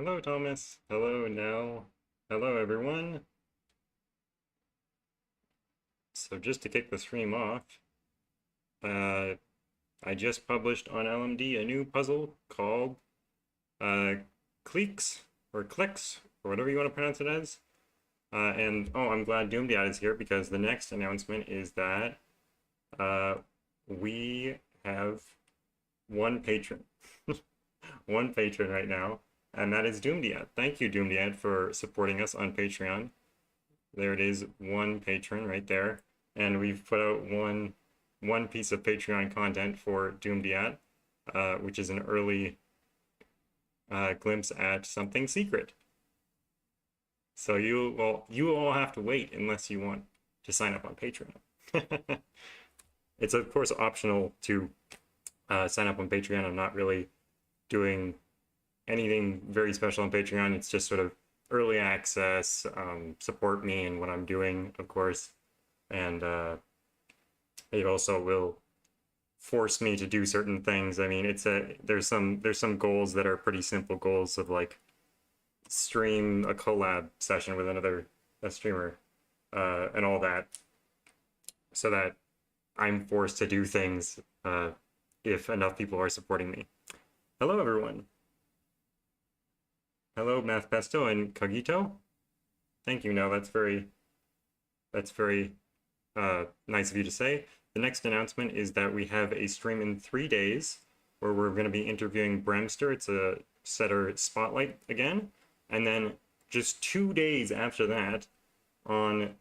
Hello, Thomas. Hello, Nell. Hello, everyone. So just to kick the stream off, uh, I just published on LMD a new puzzle called uh, Cleeks, or Clicks, or whatever you want to pronounce it as. I'm glad Doomdad is here because the next announcement is that uh, we have one patron. One patron right now, and that is Doomdad. Thank you, Doomdad, for supporting us on Patreon. There it is, one patron right there. And we've put out one piece of Patreon content for Doomdiat, which is an early glimpse at something secret. So you all have to wait unless you want to sign up on Patreon. It's of course optional to sign up on Patreon. I'm not really doing anything very special on Patreon. It's just sort of early access, support me in what I'm doing, of course, and it also will force me to do certain things. I mean, there's some goals that are pretty simple goals of like stream a collab session with a streamer, and all that, so that I'm forced to do things if enough people are supporting me. Hello, everyone. Hello, Math Pesto and Cogito. Thank you. No, that's very nice of you to say. The next announcement is that we have a stream in 3 days where we're going to be interviewing Bremster. It's a setter spotlight again. And then just 2 days after that, on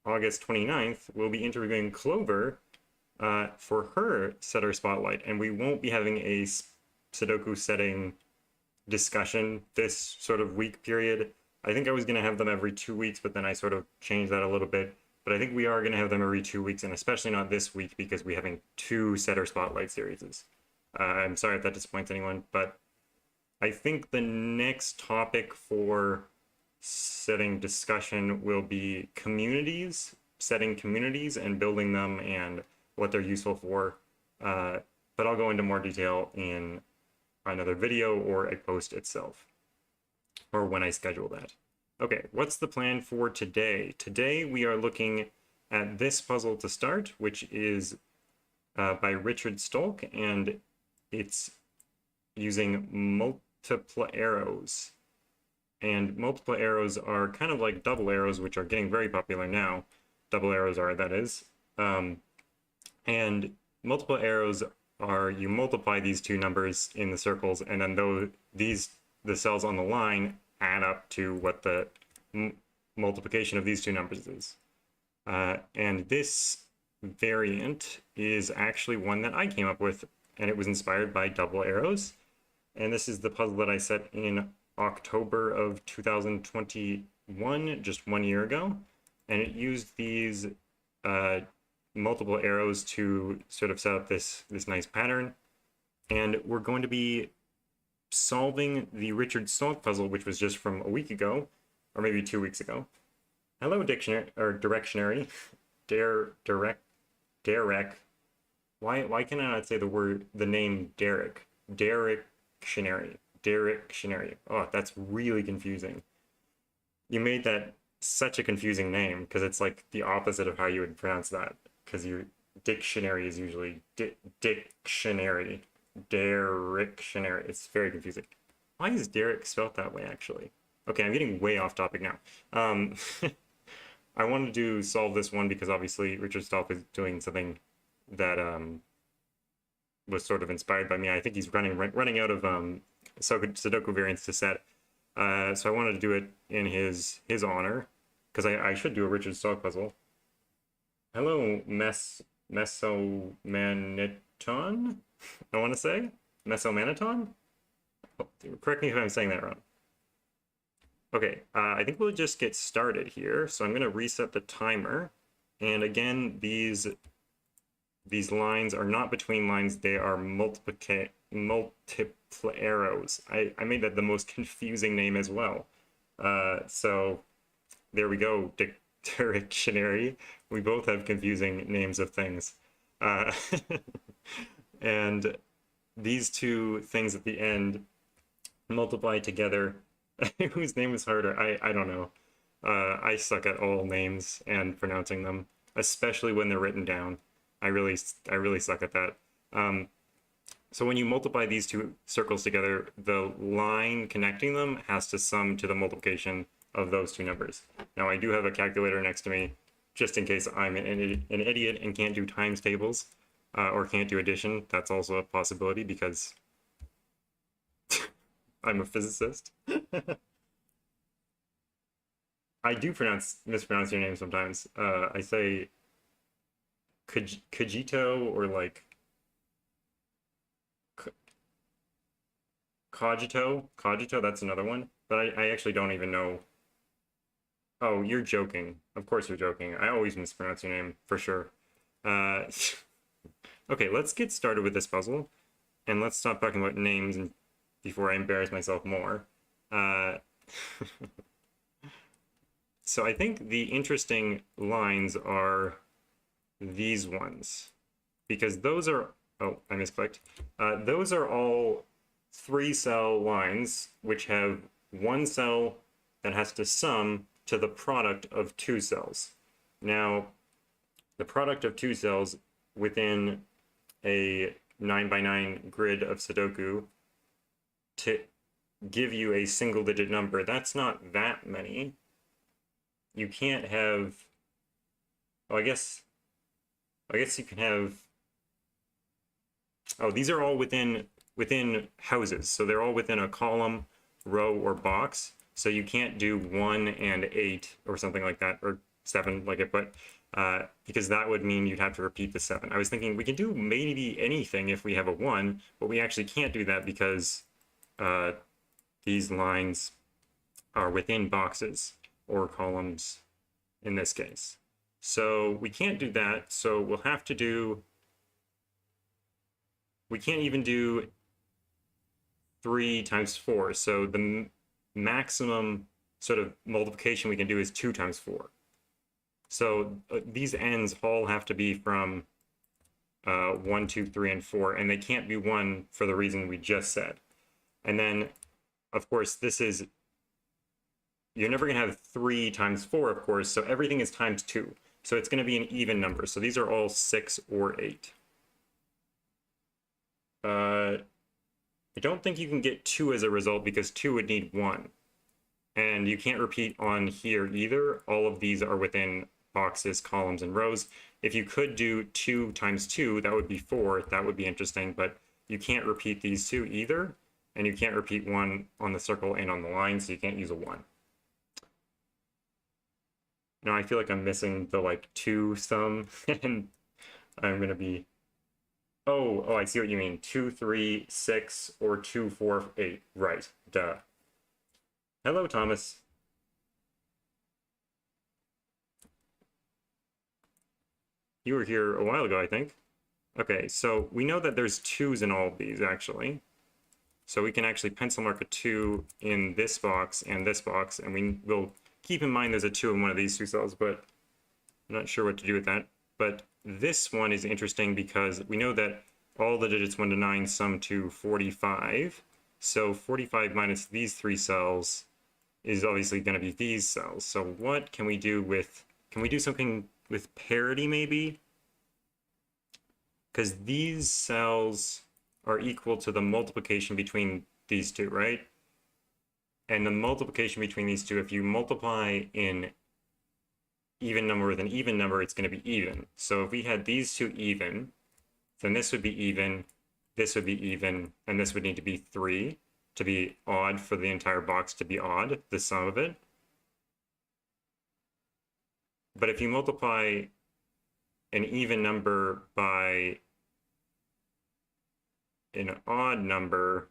August 29th, we'll be interviewing Clover for her setter spotlight. And we won't be having a Sudoku setting discussion this sort of week period. I think I was going to have them every 2 weeks, but then I sort of changed that a little bit. But I think we are going to have them every 2 weeks, and especially not this week because we're having 2 setter spotlight series. I'm sorry if that disappoints anyone, but I think the next topic for setting discussion will be communities, setting communities and building them and what they're useful for. But I'll go into more detail in another video or a post itself, or when I schedule that. Okay, what's the plan for today? Today we are looking at this puzzle to start, which is by Richard Stolk, and it's using Multiplarrows. And Multiplarrows are kind of like double arrows, which are getting very popular now. Double arrows are, that is. And Multiplarrows are, you multiply these two numbers in the circles, and then the cells on the line add up to what the multiplication of these two numbers is. And this variant is actually one that I came up with, and it was inspired by double arrows. And this is the puzzle that I set in October of 2021, just 1 year ago. And it used these multiple arrows to sort of set up this nice pattern. And we're going to be solving the Richard Stolk puzzle, which was just from a week ago, or maybe 2 weeks ago. Hello, dictionary or directionary. Derek. Why can I not say the name Derek? Directionary. Oh, that's really confusing. You made that such a confusing name because it's like the opposite of how you would pronounce that. Because your dictionary is usually dictionary. Directionary. It's very confusing. Why is Derek spelled that way, actually? Okay, I'm getting way off topic now. I wanted to solve this one because obviously Richard Stolk is doing something that was sort of inspired by me. I think he's running out of Sudoku variants to set. So I wanted to do it in his honor, because I should do a Richard Stolk puzzle. Hello, Mesomaniton, I want to say? Mesomaniton? Oh, correct me if I'm saying that wrong. Okay, I think we'll just get started here. So I'm going to reset the timer. And again, these lines are not between lines. They are multiplarrows. I made that the most confusing name as well. So there we go, dictionary. We both have confusing names of things. And these two things at the end multiply together Whose name is harder? I don't know. I suck at all names and pronouncing them, especially when they're written down. I really suck at that. So when you multiply these two circles together, the line connecting them has to sum to the multiplication of those two numbers. Now I do have a calculator next to me, just in case I'm an idiot and can't do times tables, or can't do addition. That's also a possibility because I'm a physicist. I do mispronounce your name sometimes. I say Cogito or like Cogito, that's another one. But I actually don't even know. Oh, you're joking. Of course you're joking. I always mispronounce your name, for sure. Okay, let's get started with this puzzle. And let's stop talking about names before I embarrass myself more. So I think the interesting lines are these ones. Because those are... Oh, I misclicked. Those are all 3-cell lines, which have one cell that has to sum to the product of 2 cells. Now, the product of 2 cells within a 9x9 grid of Sudoku to give you a single-digit number, that's not that many. You can't have... Oh, I guess you can have... Oh, these are all within houses, so they're all within a column, row, or box. So you can't do 1 and 8 or something like that, or 7 like it, but because that would mean you'd have to repeat the 7. I was thinking we can do maybe anything if we have a 1, but we actually can't do that because these lines are within boxes or columns in this case. So we can't do that, so we'll have to do... We can't even do 3 times 4, so the maximum sort of multiplication we can do is 2 times 4. So these ends all have to be from 1, 2, 3, and 4, and they can't be 1 for the reason we just said. And then, of course, this is... You're never going to have 3 times 4, of course, so everything is times 2. So it's going to be an even number. So these are all 6 or 8. I don't think you can get 2 as a result because 2 would need 1. And you can't repeat on here either. All of these are within boxes, columns, and rows. If you could do 2 times 2, that would be 4. That would be interesting, but you can't repeat these two either. And you can't repeat 1 on the circle and on the line, so you can't use a 1. Now I feel like I'm missing the like 2 sum, and I'm going to be... Oh, I see what you mean. 2, 3, 6, or 2, 4, 8. Right. Duh. Hello, Thomas. You were here a while ago, I think. Okay, so we know that there's 2's in all of these, actually. So we can actually pencil mark a 2 in this box and this box, and we will keep in mind there's a 2 in one of these 2 cells, but I'm not sure what to do with that. But this one is interesting because we know that all the digits 1 to 9 sum to 45. So 45 minus these 3 cells is obviously going to be these cells. So what can we do with... Can we do something with parity, maybe? Because these cells are equal to the multiplication between these two, right? And the multiplication between these two, if you multiply in even number with an even number, it's going to be even. So if we had these two even, then this would be even, this would be even, and this would need to be 3 to be odd for the entire box to be odd, the sum of it. But if you multiply an even number by an odd number,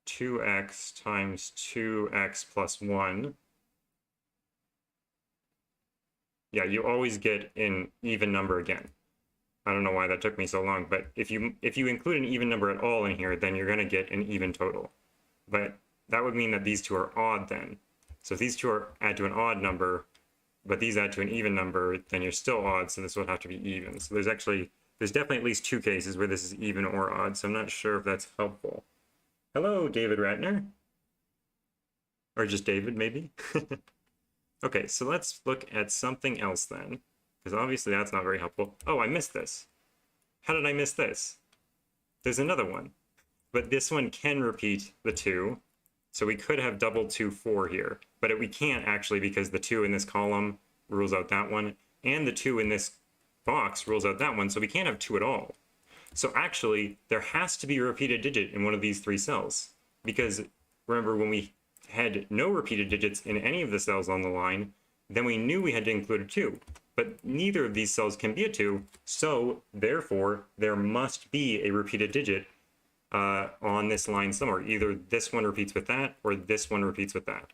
2x times 2x plus 1, yeah, you always get an even number again. I don't know why that took me so long, but if you include an even number at all in here, then you're going to get an even total. But that would mean that these two are odd then. So if these two add to an odd number, but these add to an even number, then you're still odd, so this would have to be even. So there's definitely at least 2 cases where this is even or odd, so I'm not sure if that's helpful. Hello, David Ratner. Or just David, maybe? Okay, so let's look at something else then, because obviously that's not very helpful. Oh, I missed this. How did I miss this? There's another one, but this one can repeat the 2, so we could have double 2, 4 here, but we can't actually because the 2 in this column rules out that one, and the 2 in this box rules out that one, so we can't have 2 at all. So actually, there has to be a repeated digit in one of these 3 cells, because remember when we had no repeated digits in any of the cells on the line, then we knew we had to include a 2. But neither of these cells can be a 2, so therefore there must be a repeated digit on this line somewhere. Either this one repeats with that, or this one repeats with that.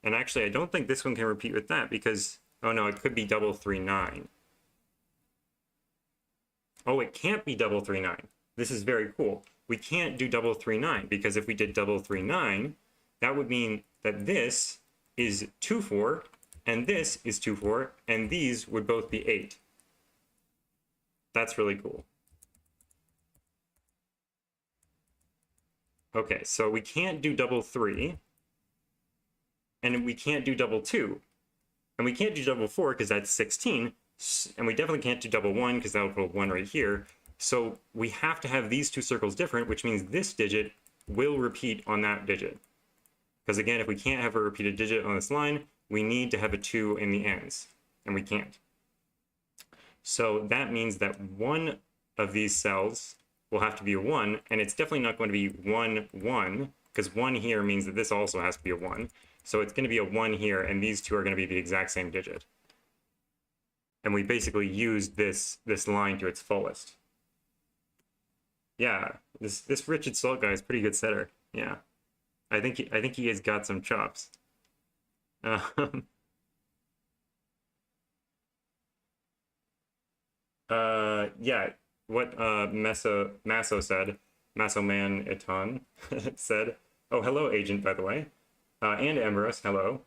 And actually, I don't think this one can repeat with that because, oh no, it could be double 3, 9. Oh, it can't be double 3, 9. This is very cool. We can't do double 3, 9 because if we did double 3, 9, that would mean that this is 2, 4, and this is 2, 4, and these would both be 8. That's really cool. Okay, so we can't do double 3, and we can't do double 2, and we can't do double 4 because that's 16, and we definitely can't do double 1 because that would put 1 right here. So we have to have these 2 circles different, which means this digit will repeat on that digit. Because again, if we can't have a repeated digit on this line, we need to have a 2 in the ends, and we can't. So that means that one of these cells will have to be a 1, and it's definitely not going to be 1, 1, because 1 here means that this also has to be a 1. So it's going to be a 1 here, and these 2 are going to be the exact same digit. And we basically used this line to its fullest. Yeah, this Richard Stolk guy is a pretty good setter. Yeah. I think he has got some chops. Yeah, what Masso said, Masso Man Eton said. Oh, hello, Agent, by the way, and Emerus, hello.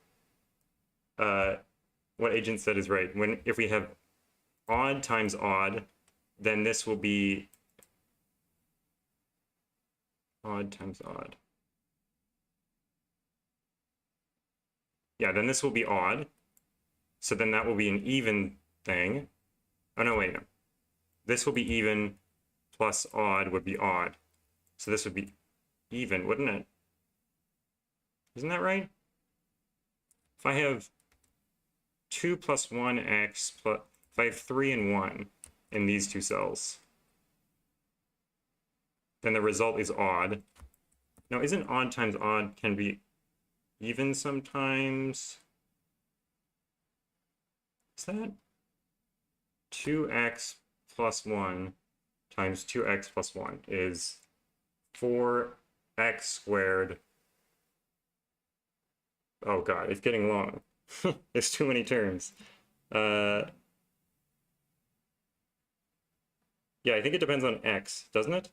What Agent said is right. If we have odd times odd, then this will be odd times odd. Yeah, then this will be odd. So then that will be an even thing. Oh, no, wait, no. This will be even plus odd would be odd. So this would be even, wouldn't it? Isn't that right? If I have 2 plus 1x, plus, if I have 3 and 1 in these 2 cells, then the result is odd. Now, isn't odd times odd can be even sometimes? Is that 2x plus 1 times 2x plus 1 is 4x squared. Oh god, it's getting long. It's too many terms. Yeah, I think it depends on x, doesn't it?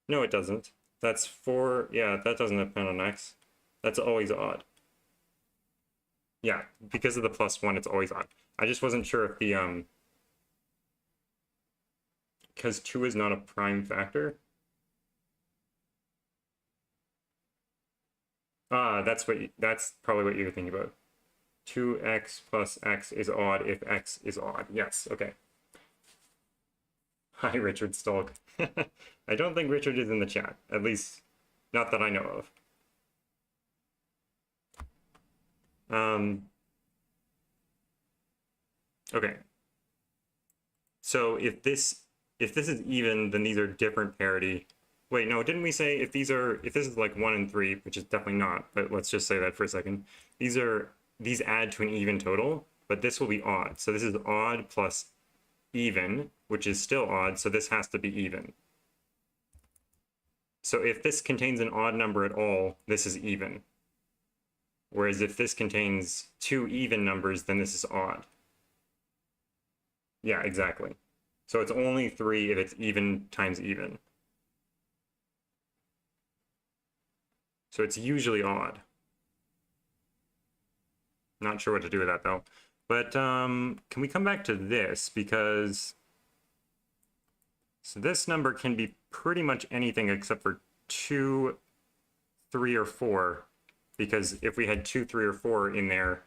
No, it doesn't. That's 4, yeah, that doesn't depend on x. That's always odd. Yeah, because of the plus 1, it's always odd. I just wasn't sure if the, because 2 is not a prime factor. Ah, that's probably what you're thinking about. 2x plus x is odd if x is odd. Yes, okay. Hi, Richard Stolk. I don't think Richard is in the chat, at least not that I know of. Okay. So if this is even, then these are different parity. Wait, no, didn't we say if this is like 1 and 3, which is definitely not, but let's just say that for a second. These add to an even total, but this will be odd. So this is odd plus even, which is still odd, so this has to be even. So if this contains an odd number at all, this is even. Whereas if this contains 2 even numbers, then this is odd. Yeah, exactly. So it's only 3 if it's even times even. So it's usually odd. Not sure what to do with that though. But can we come back to this? Because so this number can be pretty much anything except for 2, 3, or 4, because if we had 2, 3, or 4 in there,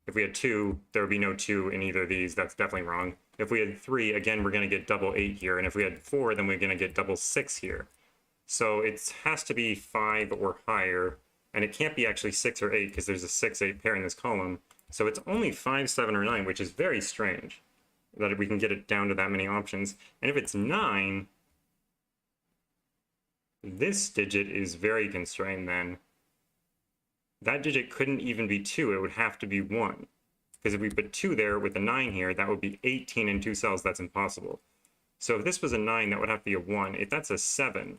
if we had 2, there would be no 2 in either of these. That's definitely wrong. If we had 3, again, we're going to get double 8 here. And if we had 4, then we're going to get double 6 here. So it has to be 5 or higher. And it can't be actually 6 or 8 because there's a 6, 8 pair in this column. So it's only 5, 7, or 9, which is very strange that we can get it down to that many options. And if it's 9, this digit is very constrained then. That digit couldn't even be 2. It would have to be 1. Because if we put 2 there with a 9 here, that would be 18 in 2 cells. That's impossible. So if this was a 9, that would have to be a 1. If that's a 7,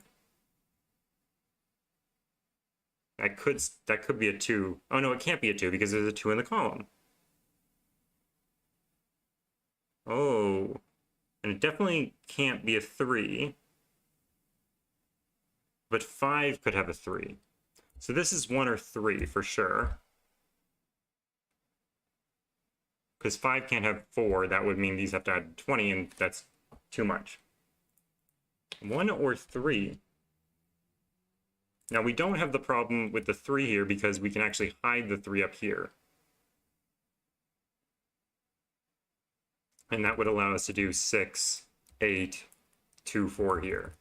that could be a 2. Oh, no, it can't be a 2 because there's a 2 in the column. Oh, and it definitely can't be a 3. But 5 could have a 3. So this is 1 or 3 for sure. Because 5 can't have 4, that would mean these have to add 20, and that's too much. 1 or 3. Now we don't have the problem with the 3 here because we can actually hide the 3 up here. And that would allow us to do 6, 8, 2, 4 here.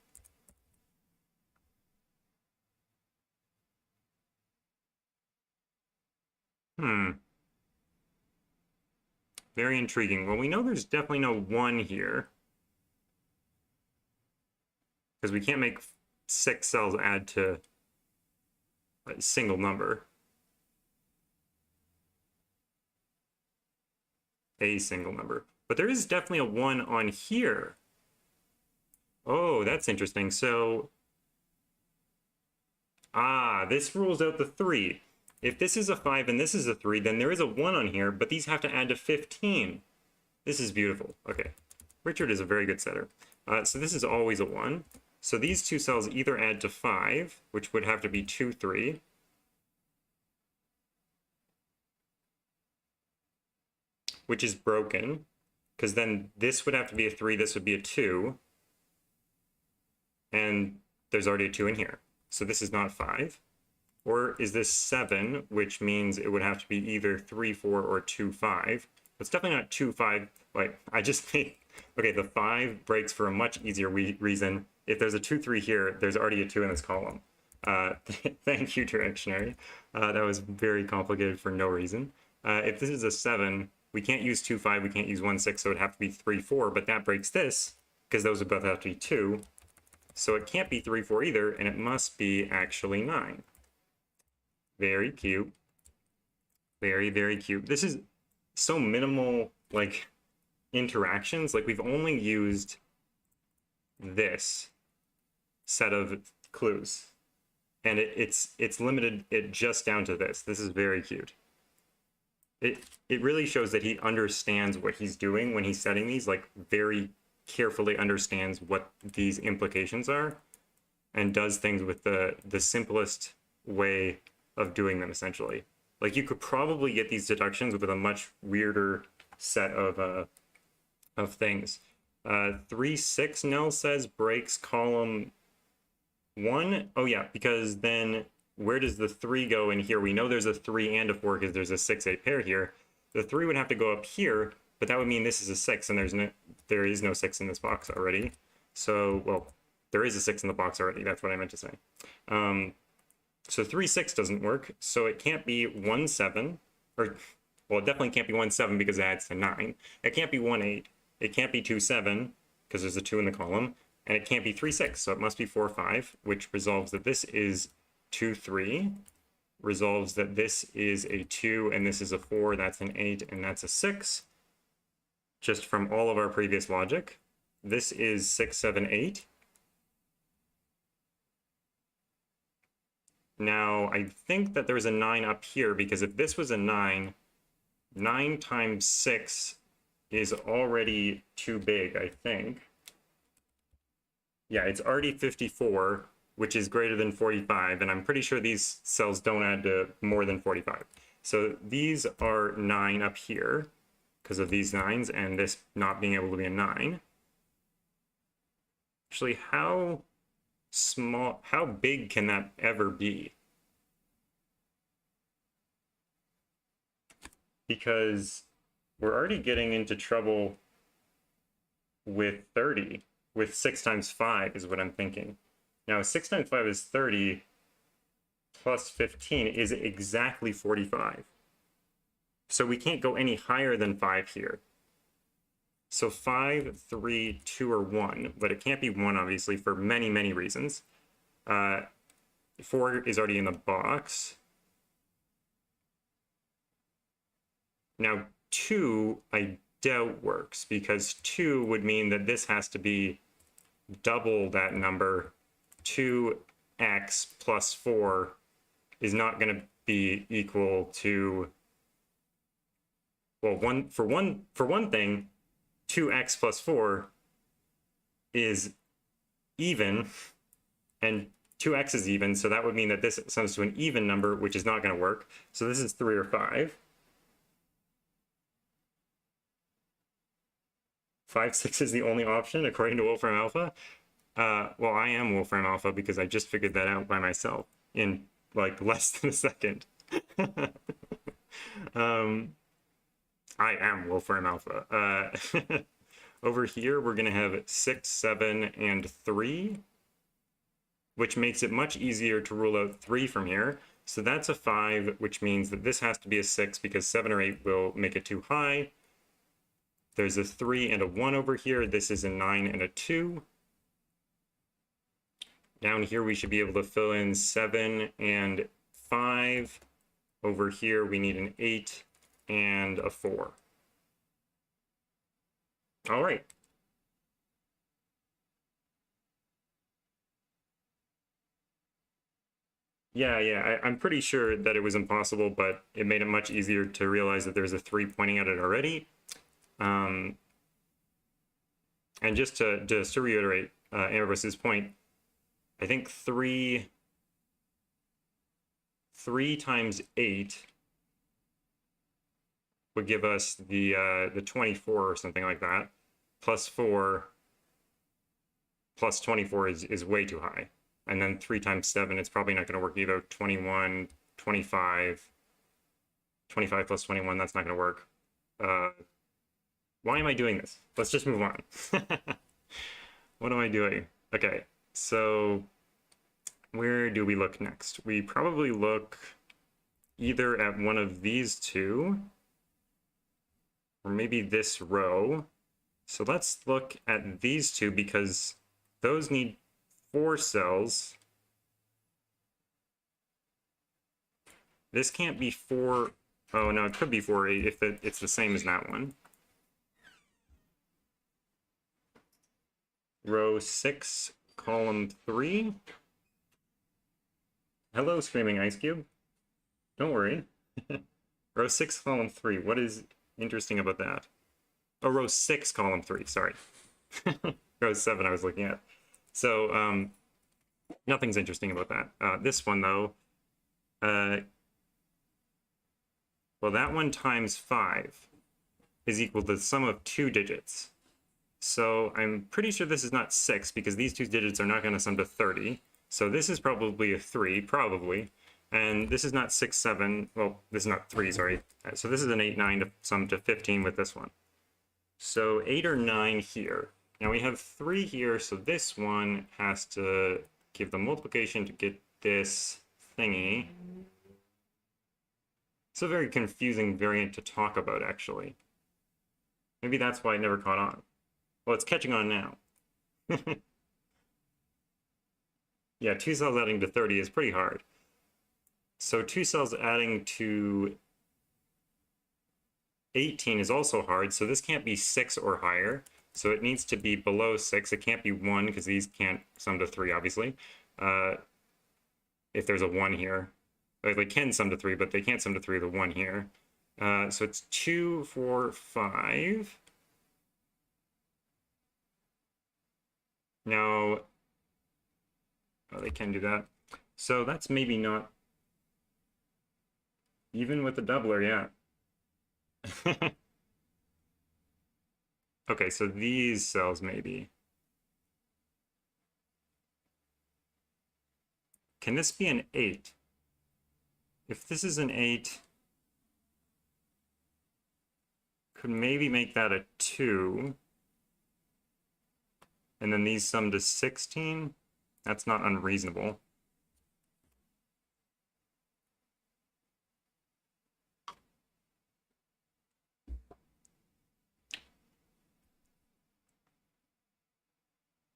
Very intriguing. Well, we know there's definitely no 1 here. Because we can't make 6 cells add to a single number. A single number. But there is definitely a 1 on here. Oh, that's interesting. So, this rules out the 3. If this is a 5 and this is a 3, then there is a 1 on here, but these have to add to 15. This is beautiful. Okay. Richard is a very good setter. So this is always a 1. So these 2 cells either add to 5, which would have to be 2, 3. Which is broken, because then this would have to be a 3, this would be a 2. And there's already a 2 in here. So this is not 5. Or is this 7, which means it would have to be either 3, 4, or 2, 5. It's definitely not 2, 5. Like, I just think, okay, the 5 breaks for a much easier reason. If there's a 2, 3 here, there's already a 2 in this column. Thank you, Directionary. That was very complicated for no reason. If this is a 7, we can't use 2, 5, we can't use 1, 6, so it'd have to be 3, 4, but that breaks this, because those would both have to be 2. So it can't be 3, 4 either, and it must be actually 9. Very cute. Very, very cute. This is so minimal, like, interactions. Like, we've only used this set of clues. And it's limited it just down to this. This is very cute. It really shows that he understands what he's doing when he's setting these, like, very carefully understands what these implications are, and does things with the simplest way of doing them, essentially. Like, you could probably get these deductions with a much weirder set of things. 3, 6, Nell says, breaks column 1. Oh, yeah, because then where does the 3 go in here? We know there's a 3 and a 4 because there's a 6, 8 pair here. The 3 would have to go up here, but that would mean this is a 6, and there is no 6 in this box already. So, well, there is a 6 in the box already. That's what I meant to say. So 3, 6 doesn't work, so it can't be 1, 7, or, well, it definitely can't be 1, 7 because it adds to 9. It can't be 1, 8. It can't be 2, 7 because there's a 2 in the column, and it can't be 3, 6, so it must be 4, 5, which resolves that this is 2, 3, resolves that this is a 2, and this is a 4, that's an 8, and that's a 6, just from all of our previous logic. This is 6, 7, 8. Now, I think that there's a 9 up here, because if this was a 9, 9 times 6 is already too big, I think. Yeah, it's already 54, which is greater than 45, and I'm pretty sure these cells don't add to more than 45. So these are 9 up here, because of these 9s, and this not being able to be a 9. Actually, how big can that ever be? Because we're already getting into trouble with 30, with 6 times 5 is what I'm thinking. Now, 6 times 5 is 30, plus 15 is exactly 45. So we can't go any higher than 5 here. So 5, 3, 2, or 1, but it can't be 1, obviously, for many, many reasons. 4 is already in the box. Now, 2, I doubt works, because 2 would mean that this has to be double that number. 2x plus 4 is not going to be equal to, well, for one thing, 2x plus 4 is even, and 2x is even, so that would mean that this sums to an even number, which is not going to work. So this is 3 or 5. 5, 6 is the only option according to Wolfram Alpha. Well, I am Wolfram Alpha because I just figured that out by myself in like less than a second. I am Wolfram Alpha. Over here, we're going to have 6, 7, and 3, which makes it much easier to rule out 3 from here. So that's a 5, which means that this has to be a 6 because 7 or 8 will make it too high. There's a 3 and a 1 over here. This is a 9 and a 2. Down here, we should be able to fill in 7 and 5. Over here, we need an 8 and a 4. All right. Yeah, I'm pretty sure that it was impossible, but it made it much easier to realize that there's a 3 pointing at it already. And just to reiterate Amberbuss's point, I think 3 times 8 would give us the 24 or something like that. Plus 4 plus 24 is way too high. And then 3 times 7, it's probably not going to work either. 21, 25, 25 plus 21, that's not going to work. Why am I doing this? Let's just move on. What am I doing? Okay, so where do we look next? We probably look either at one of these two, or maybe this row. So let's look at these two because those need 4 cells. This can't be 4. Oh no, it could be 4 if it's the same as that one. Row 6, column 3. Hello, Screaming Ice Cube. Don't worry. Row 6, column 3. What is interesting about that? Oh, row 6, column 3. Sorry. Row 7 I was looking at. So, nothing's interesting about that. This one, though, well, that one times 5 is equal to the sum of 2 digits. So I'm pretty sure this is not 6 because these 2 digits are not going to sum to 30. So this is probably a 3, probably. And this is not 6, 7. Well, this is not 3, sorry. So this is an 8, 9 to sum to 15 with this one. So 8 or 9 here. Now we have 3 here, so this one has to give the multiplication to get this thingy. It's a very confusing variant to talk about, actually. Maybe that's why it never caught on. Well, it's catching on now. Yeah, 2 cells adding to 30 is pretty hard. So 2 cells adding to 18 is also hard, so this can't be 6 or higher. So it needs to be below 6. It can't be 1 because these can't sum to 3, obviously. If there's a 1 here. They can sum to 3, but they can't sum to 3 with a 1 here. So it's 2, 4, 5. Now, oh, they can do that. So that's maybe not even with the doubler, yeah. Okay, so these cells maybe. can this be an 8? If this is an 8, could maybe make that a 2. And then these sum to 16. That's not unreasonable.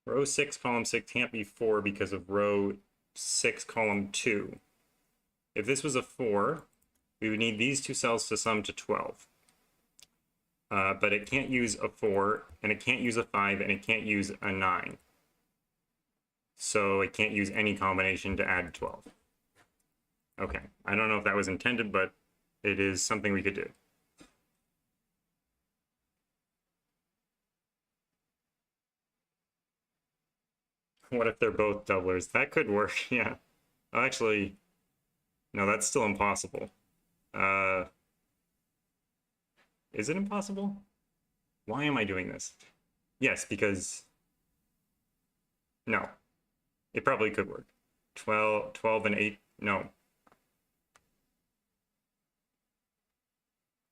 Row 6, column 6 can't be 4 because of row 6, column 2. If this was a 4, we would need these two cells to sum to 12. But it can't use a 4, and it can't use a 5, and it can't use a 9. So it can't use any combination to add 12. Okay, I don't know if that was intended, but it is something we could do. What if they're both doublers? That could work, yeah. Oh, actually, no, that's still impossible. Is it impossible? Why am I doing this? Yes, because... No. It probably could work. 12 and 8, no.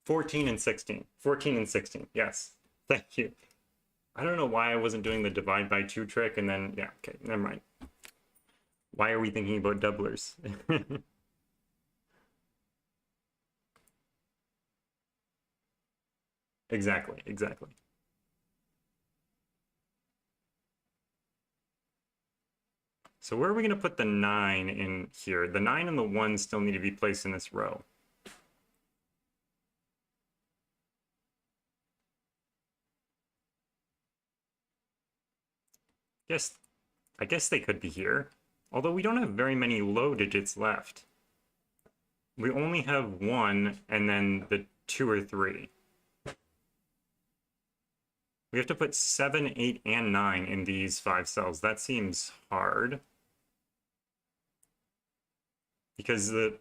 14 and 16. 14 and 16, yes. Thank you. I don't know why I wasn't doing the divide by 2 trick, and then, yeah, okay, never mind. Why are we thinking about doublers? Exactly, exactly. So where are we going to put the 9 in here? The 9 and the 1 still need to be placed in this row. I guess they could be here. Although we don't have very many low digits left. We only have 1 and then the 2 or 3. We have to put 7, 8, and 9 in these 5 cells. That seems hard. Because the...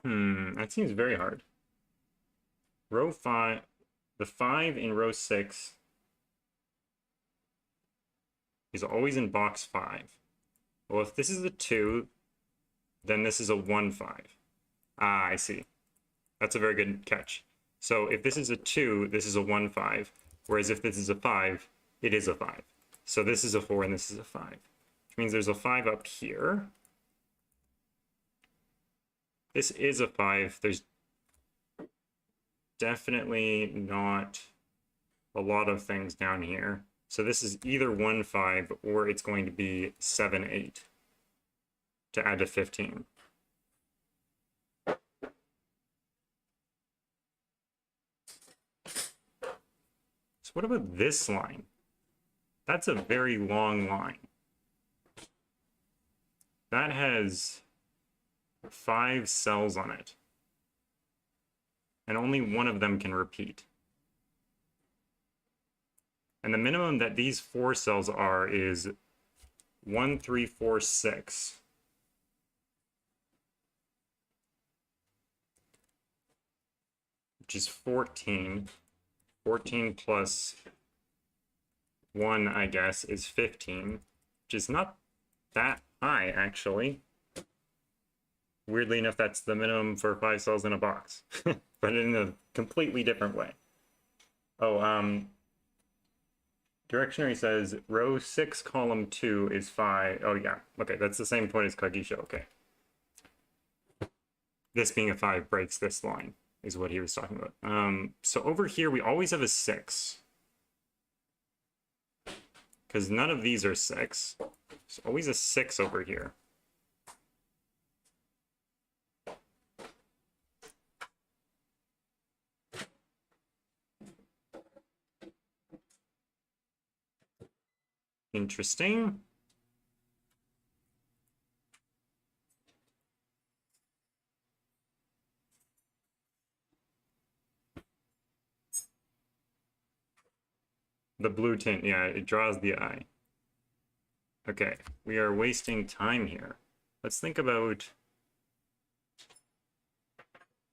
that seems very hard. Row 5... The 5 in row 6 is always in box 5. Well, if this is a 2, then this is a 1, 5. Ah, I see. That's a very good catch. So if this is a 2, this is a 1, 5. Whereas if this is a 5, it is a 5. So this is a 4 and this is a 5. Which means there's a 5 up here. This is a 5. There's definitely not a lot of things down here. So this is either 1, 5 or it's going to be 7, 8 to add to 15. So what about this line? That's a very long line. That has 5 cells on it. And only one of them can repeat. And the minimum that these 4 cells are is 1, 3, 4, 6. Which is 14. 14 plus 1, I guess, is 15. Which is not that high, actually. Weirdly enough, that's the minimum for 5 cells in a box. But in a completely different way. Oh, Directionary says row 6, column 2 is 5. Oh, yeah. Okay, that's the same point as Kagisho. Okay. This being a 5 breaks this line, is what he was talking about. So over here, we always have a 6. Because none of these are 6. There's always a 6 over here. Interesting. The blue tint, yeah, it draws the eye. Okay, we are wasting time here. Let's think about...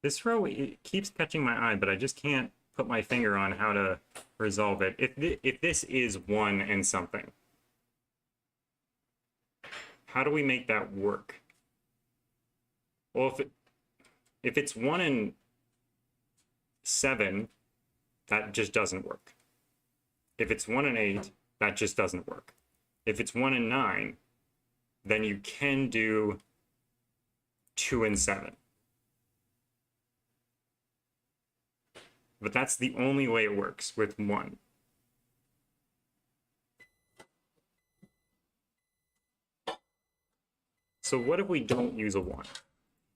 This row, it keeps catching my eye, but I just can't put my finger on how to resolve it. If this is 1 and something, how do we make that work? Well, if it's 1 and 7, that just doesn't work. If it's 1 and 8, that just doesn't work. If it's 1 and 9, then you can do 2 and 7. But that's the only way it works with 1. So what if we don't use a 1?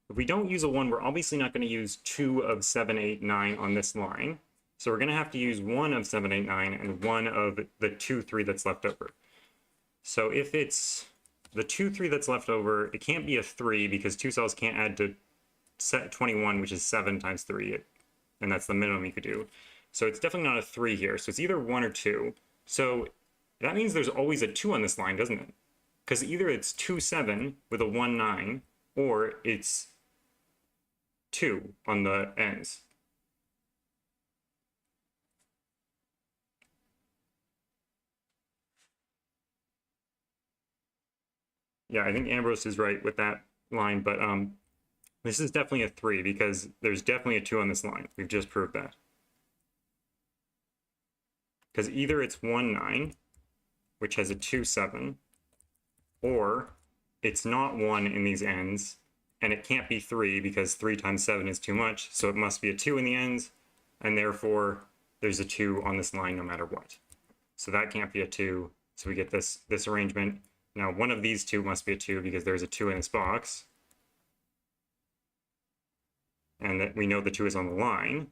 If we don't use a 1, we're obviously not going to use 2 of 7, 8, 9 on this line. So we're going to have to use 1 of 7, 8, 9 and 1 of the 2, 3 that's left over. So if it's the 2, 3 that's left over, it can't be a 3 because 2 cells can't add to 21, which is 7 times 3, and that's the minimum you could do. So it's definitely not a 3 here. So it's either 1 or 2. So that means there's always a 2 on this line, doesn't it? Because either it's 2, 7 with a 1, 9, or it's 2 on the ends. Yeah, I think Ambrose is right with that line, but this is definitely a 3 because there's definitely a 2 on this line. We've just proved that. Because either it's 1, 9, which has a 2, 7, or it's not 1 in these ends, and it can't be 3 because 3 times 7 is too much, so it must be a 2 in the ends, and therefore there's a 2 on this line no matter what. So that can't be a 2, so we get this arrangement. Now, one of these two must be a 2 because there's a 2 in this box. And that we know the 2 is on the line.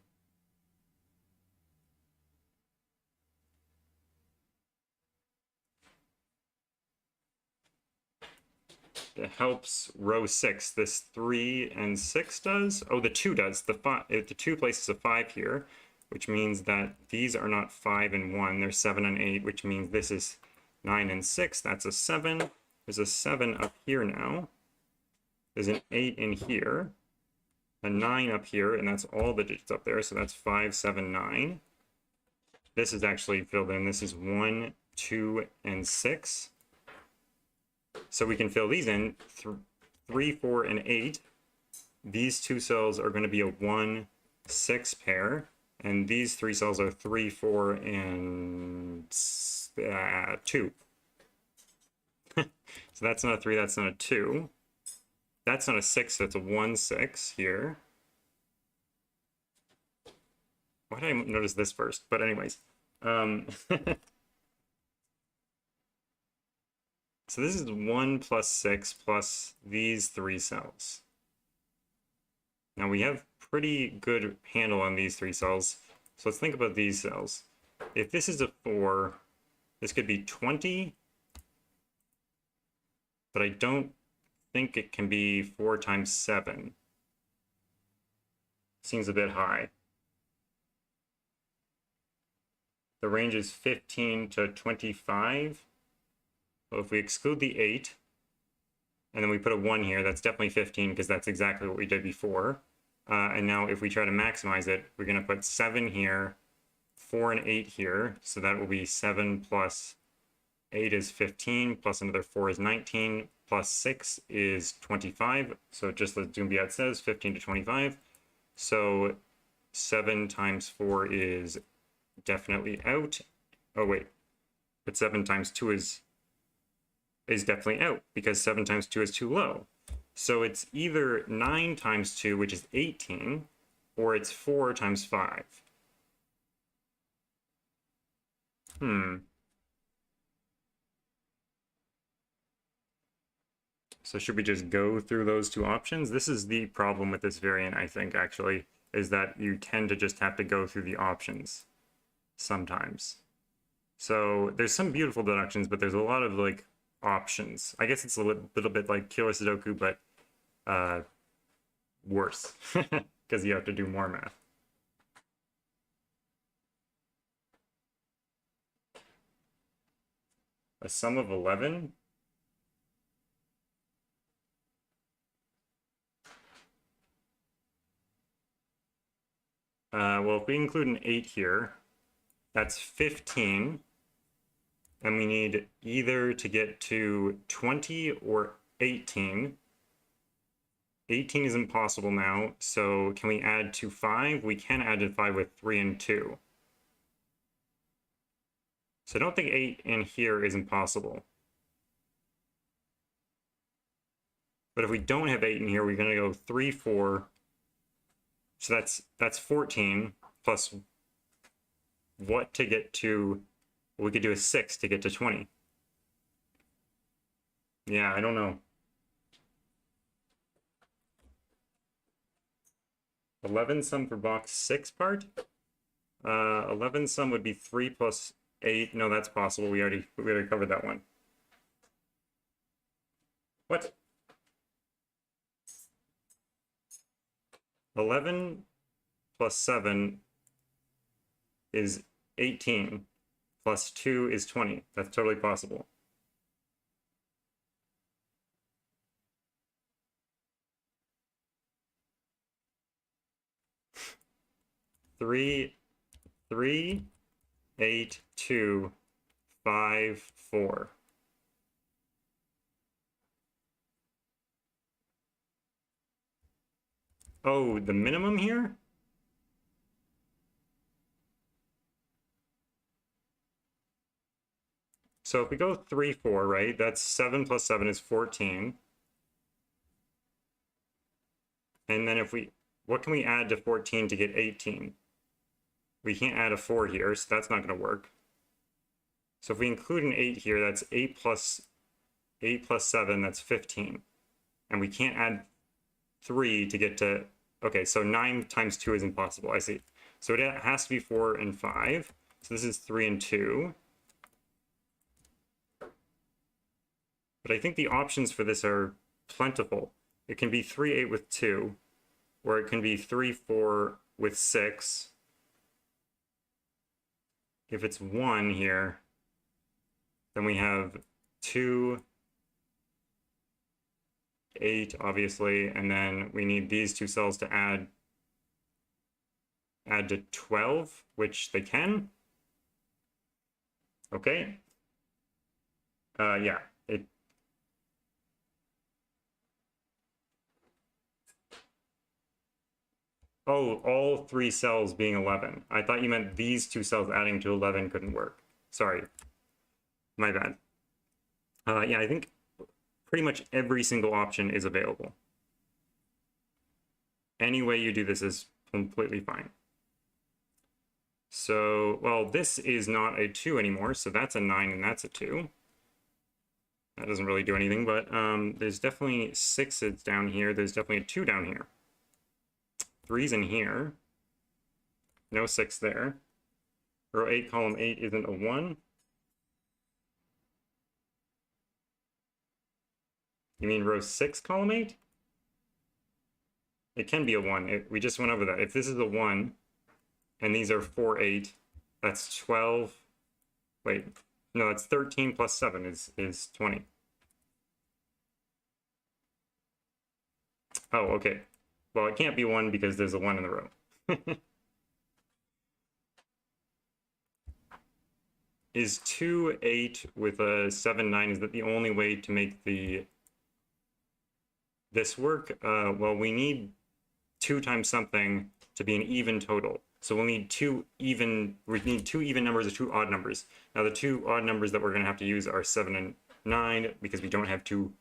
It helps row 6. This 3 and 6 does? Oh, the 2 does. The 2 places a 5 here, which means that these are not 5 and 1. They're 7 and 8, which means this is 9 and 6, that's a 7. There's a 7 up here now. There's an 8 in here. A 9 up here, and that's all the digits up there, so that's 5, 7, 9. This is actually filled in. This is 1, 2, and 6. So we can fill these in. 3, 4, and 8. These 2 cells are going to be a 1, 6 pair. And these 3 cells are 3, 4, and 2. So that's not a 3, that's not a 2. That's not a 6, so it's a 1, 6 here. Why did I notice this first? But anyways. So this is 1 plus 6 plus these 3 cells. Now we have pretty good handle on these 3 cells. So let's think about these cells. If this is a 4, this could be 20. But I don't think it can be 4 times 7. Seems a bit high. The range is 15 to 25. Well, if we exclude the 8, and then we put a 1 here, that's definitely 15 because that's exactly what we did before. And now if we try to maximize it, we're going to put 7 here, 4 and 8 here. So that will be 7 plus 8 is 15, plus another 4 is 19, plus 6 is 25. So just as Doombiat says, 15 to 25. So 7 times 4 is definitely out. Oh, wait. But 7 times 2 is definitely out because 7 times 2 is too low. So it's either 9 times 2, which is 18, or it's 4 times 5. So should we just go through those 2 options? This is the problem with this variant, I think, actually, is that you tend to just have to go through the options sometimes. So there's some beautiful deductions, but there's a lot of, like, options. I guess it's a little bit like killer Sudoku, but worse, because you have to do more math. A sum of 11? Well, if we include an 8 here, that's 15. And we need either to get to 20 or 18. 18 is impossible now, so can we add to 5? We can add to 5 with 3 and 2. So I don't think 8 in here is impossible. But if we don't have 8 in here, we're going to go 3, 4. So that's 14 plus what to get to, well, we could do a 6 to get to 20. Yeah, I don't know. 11 sum for box 6 part? 11 sum would be 3 plus 8. No, that's possible. We already covered that one. What? 11 plus 7 is 18. Plus 2 is 20. That's totally possible. Three, 8, 2, 5, 4. Oh, the minimum here? So if we go 3, 4, right? That's 7 plus 7 is 14. And then if we, what can we add to 14 to get 18? We can't add a 4 here, so that's not going to work. So if we include an 8 here, that's 8 plus 7, that's 15. And we can't add 3 to get to, okay, so 9 times 2 is impossible, I see. So it has to be 4 and 5. So this is 3 and 2. But I think the options for this are plentiful. It can be 3, 8 with 2, or it can be 3, 4 with 6. If it's 1 here, then we have 2, 8, obviously, and then we need these two cells to add to 12, which they can. Okay. Yeah. Oh, all 3 cells being 11. I thought you meant these 2 cells adding to 11 couldn't work. Sorry. My bad. Yeah, I think pretty much every single option is available. Any way you do this is completely fine. So, well, this is not a 2 anymore, so that's a 9 and that's a 2. That doesn't really do anything, but there's definitely 6s down here. There's definitely a 2 down here. 3's in here. No 6 there. Row 8, column 8 isn't a 1. You mean row 6, column 8? It can be a 1. We just went over that. If this is a 1, and these are 4, 8, that's 12. Wait, no, it's 13 plus 7 is 20. Oh, okay. Well, it can't be 1 because there's a 1 in the row. Is 2, 8 with a 7, 9, is that the only way to make this work? Well, we need 2 times something to be an even total. So we need two even numbers or 2 odd numbers. Now the 2 odd numbers that we're going to have to use are 7 and 9 because we don't have two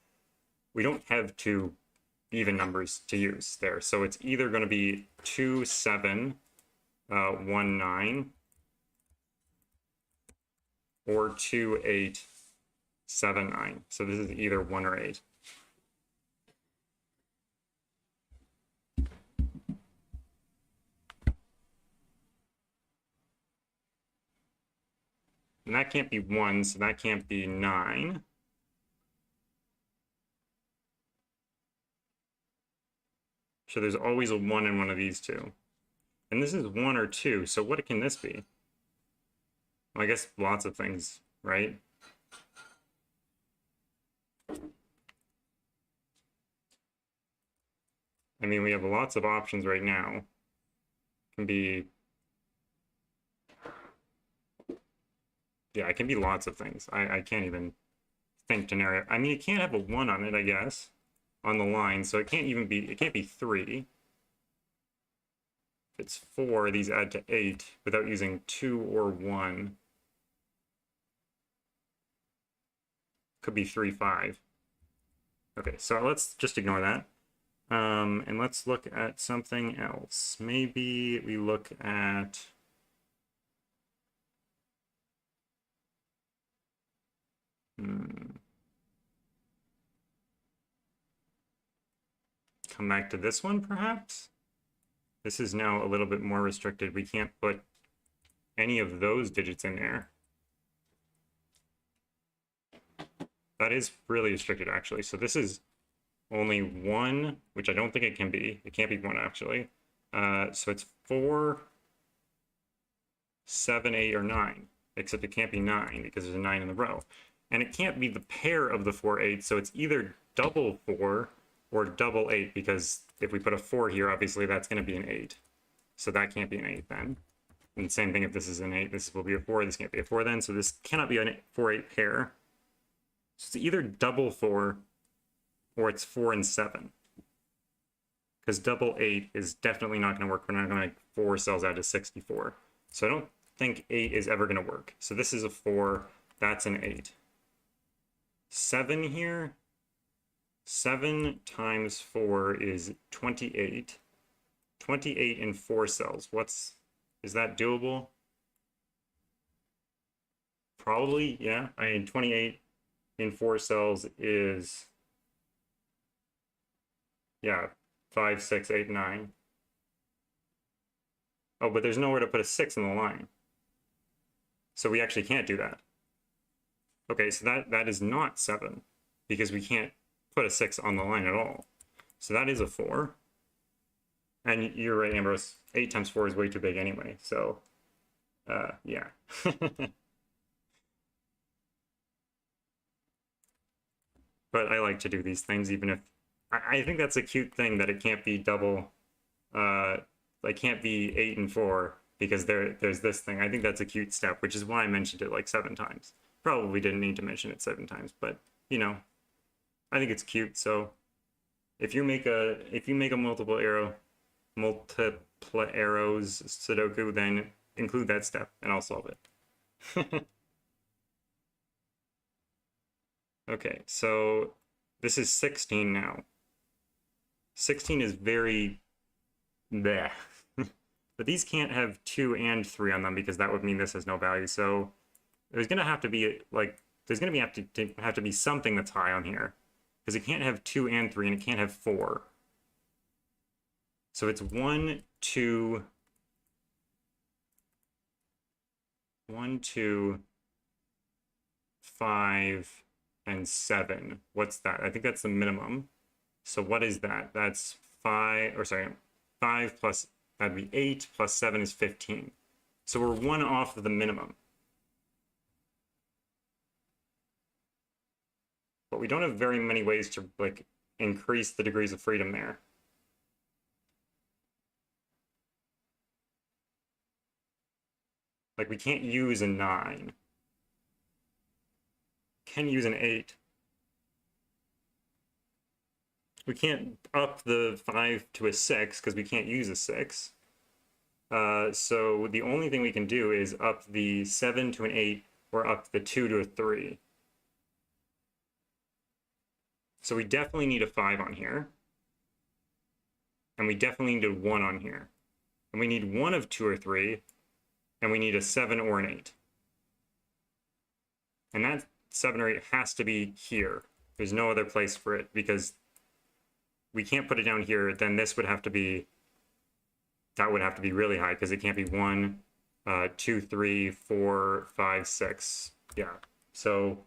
even numbers to use there. So it's either going to be 2, 7, 1, 9, or 2, 8, 7, 9. So this is either 1 or 8. And that can't be 1, so that can't be 9. So there's always a 1 in one of these two. And this is 1 or 2, so what can this be? Well, I guess lots of things, right? I mean, we have lots of options right now. can be, yeah, it can be lots of things. I can't even think to narrow. I mean, it can't have a 1 on it, I guess, on the line, so it can't even be, it can't be 3. If it's 4, these add to 8 without using 2 or 1. Could be 3, 5. Okay, so let's just ignore that. And let's look at something else. Maybe we look at... Come back to this one, perhaps? This is now a little bit more restricted. We can't put any of those digits in there. That is really restricted, actually. So this is only 1, which I don't think it can be. It can't be 1, actually. So it's 4, 7, 8, or 9. Except it can't be 9 because there's a 9 in the row. And it can't be the pair of the 4, 8, so it's either double 4 or double 8, because if we put a 4 here, obviously that's going to be an 8. So that can't be an 8 then. And same thing if this is an 8, this will be a 4, this can't be a 4 then, so this cannot be a 4-8 pair. So it's either double 4 or it's 4 and 7. Because double 8 is definitely not going to work. We're not going to make 4 cells out of 64. So I don't think 8 is ever going to work. So this is a 4, that's an 8. 7 here, 7 times 4 is 28. 28 in 4 cells. Is that doable? Probably, yeah. I mean, 28 in 4 cells is, yeah, 5, 6, 8, 9. Oh, but there's nowhere to put a 6 in the line. So we actually can't do that. Okay, so that is not 7, because we can't put a 6 on the line at all. So that is a 4. And you're right, Ambrose, 8 times 4 is way too big anyway, so, yeah. But I like to do these things, even if... I think that's a cute thing, that it can't be double... like, can't be 8 and 4, because there's this thing. I think that's a cute step, which is why I mentioned it like 7 times. Probably didn't need to mention it 7 times, but, you know, I think it's cute, so... If you make a multiplarrows Sudoku, then include that step, and I'll solve it. Okay, so this is 16 now. 16 is very bleh. But these can't have 2 and 3 on them, because that would mean this has no value. So there's gonna have to be like have to be something that's high on here, because it can't have 2 and 3, and it can't have 4. So it's 1, 2, 5, and 7. What's that? I think that's the minimum. So what is that? That's 5 plus, that'd be 8 plus 7 is 15. So we're 1 off of the minimum. But we don't have very many ways to like increase the degrees of freedom there. Like we can't use a 9. Can use an 8. We can't up the 5 to a 6 because we can't use a 6. So the only thing we can do is up the 7 to an 8 or up the 2 to a 3. So we definitely need a 5 on here. And we definitely need a 1 on here. And we need 1 of 2 or 3. And we need a 7 or an 8. And that 7 or 8 has to be here. There's no other place for it, because we can't put it down here. Then this would have to be, that would have to be really high, because it can't be 1, 2, 3, 4, 5, 6. Yeah. So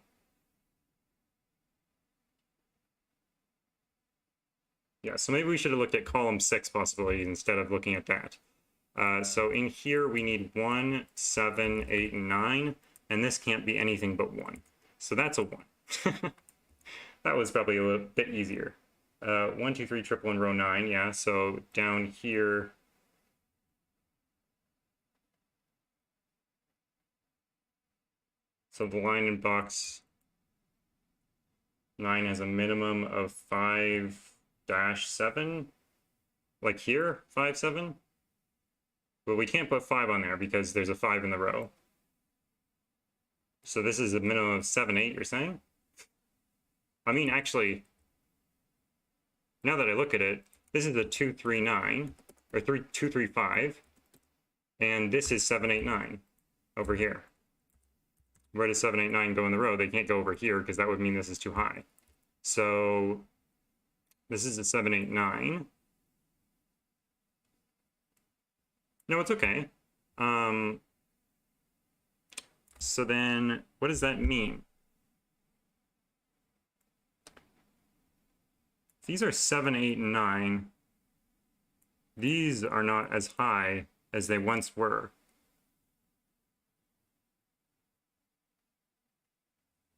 yeah, so maybe we should have looked at column 6 possibilities instead of looking at that. So in here we need 1, 7, 8, and 9, and this can't be anything but 1. So that's a 1. That was probably a little bit easier. 1, 2, 3, triple in row 9, yeah, so down here So the line in box 9 has a minimum of 5-7. Like here, 5, 7. But we can't put 5 on there because there's a 5 in the row. So this is a minimum of 7, 8, you're saying? I mean, actually, now that I look at it, this is a 2, 3, 9, or 2, 3, 5, and this is 7, 8, 9 over here. Where does 7, 8, 9 go in the row? They can't go over here because that would mean this is too high. So this is a 7, 8, 9. No, it's okay. So then what does that mean? These are 7, 8, and 9. These are not as high as they once were.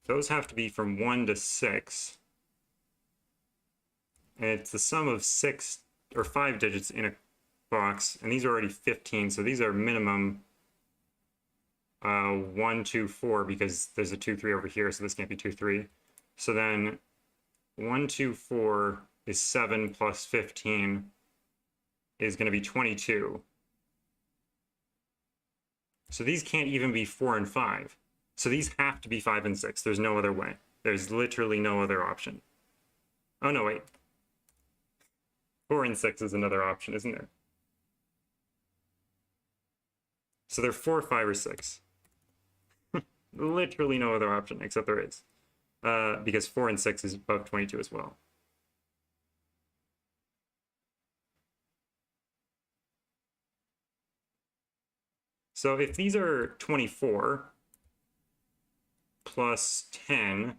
Those have to be from 1 to 6. And it's the sum of 6 or 5 digits in a box, and these are already 15, so these are minimum 1, 2, 4, because there's a 2, 3 over here, so this can't be 2, 3. So then 1, 2, 4 is 7 plus 15 is going to be 22. So these can't even be 4 and 5. So these have to be 5 and 6. There's no other way. There's literally no other option. Oh, no, wait. 4 and 6 is another option, isn't there? So they're 4, 5, or 6. Literally no other option, except there is. Because 4 and 6 is above 22 as well. So if these are 24 plus 10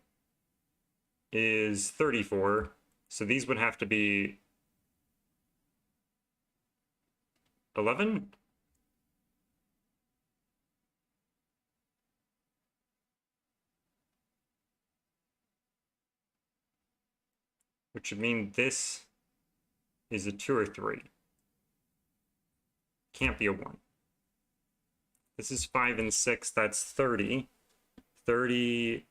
is 34, so these would have to be 11? Which would mean this is a 2 or 3. Can't be a 1. This is 5 and 6, that's 30. 30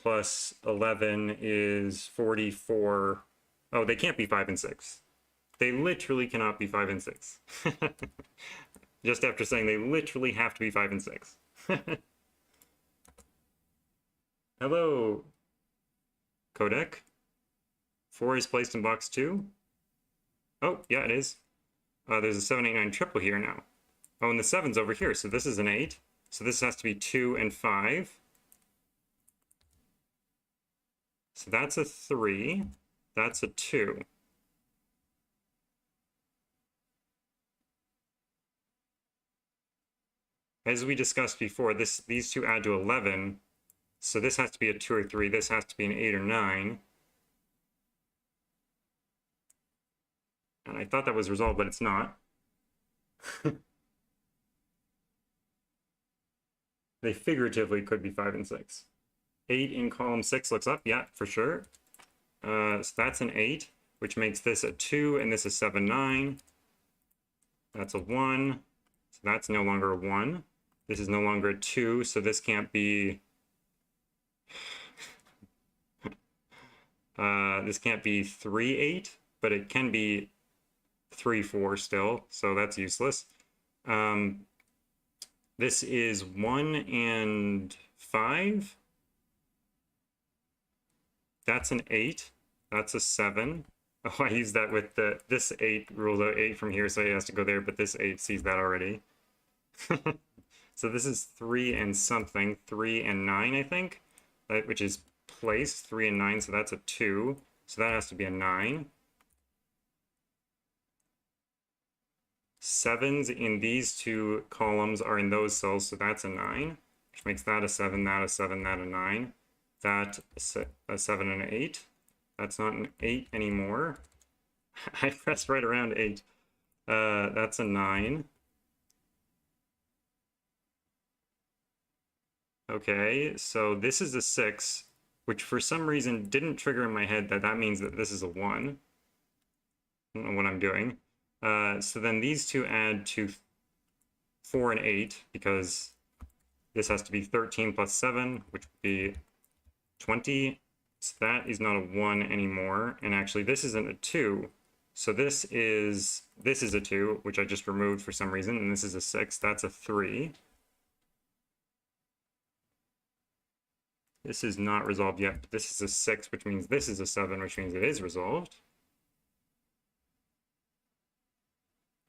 plus 11 is 44. Oh, they can't be 5 and 6. They literally cannot be 5 and 6. Just after saying they literally have to be 5 and 6. Hello, codec. 4 is placed in box 2. Oh, yeah, it is. There's a 7, 8, 9 triple here now. Oh, and the 7's over here, so this is an 8. So this has to be 2 and 5. So that's a 3. That's a 2. As we discussed before, these two add to 11. So this has to be a 2 or 3. This has to be an 8 or 9. And I thought that was resolved, but it's not. They figuratively could be 5 and 6. 8 in column 6 looks up, yeah, for sure. So that's an 8, which makes this a 2, and this is 7, 9. That's a 1, so that's no longer a 1. This is no longer a 2, so this can't be... this can't be 3, 8, but it can be 3, 4 still, so that's useless. This is 1 and 5. That's an 8. That's a 7. Oh, I used that with this 8 rules out 8 from here, so it has to go there, but this 8 sees that already. So this is 3 and something. 3 and 9, I think, which is placed. 3 and 9, so that's a 2. So that has to be a 9. 7s in these two columns are in those cells, so that's a 9, which makes that a 7, that a 7, that a 9, that a 7 and an 8. That's not an 8 anymore. I pressed right around 8. That's a 9. Okay, so this is a 6, which for some reason didn't trigger in my head that means that this is a 1. I don't know what I'm doing. So then these two add to 4 and 8, because This has to be 13 plus 7, which would be 20. So that is not a 1 anymore. And actually, this isn't a 2. So this is a 2, which I just removed for some reason, and this is a 6. That's a 3. This is not resolved yet, but this is a 6, which means this is a 7, which means it is resolved.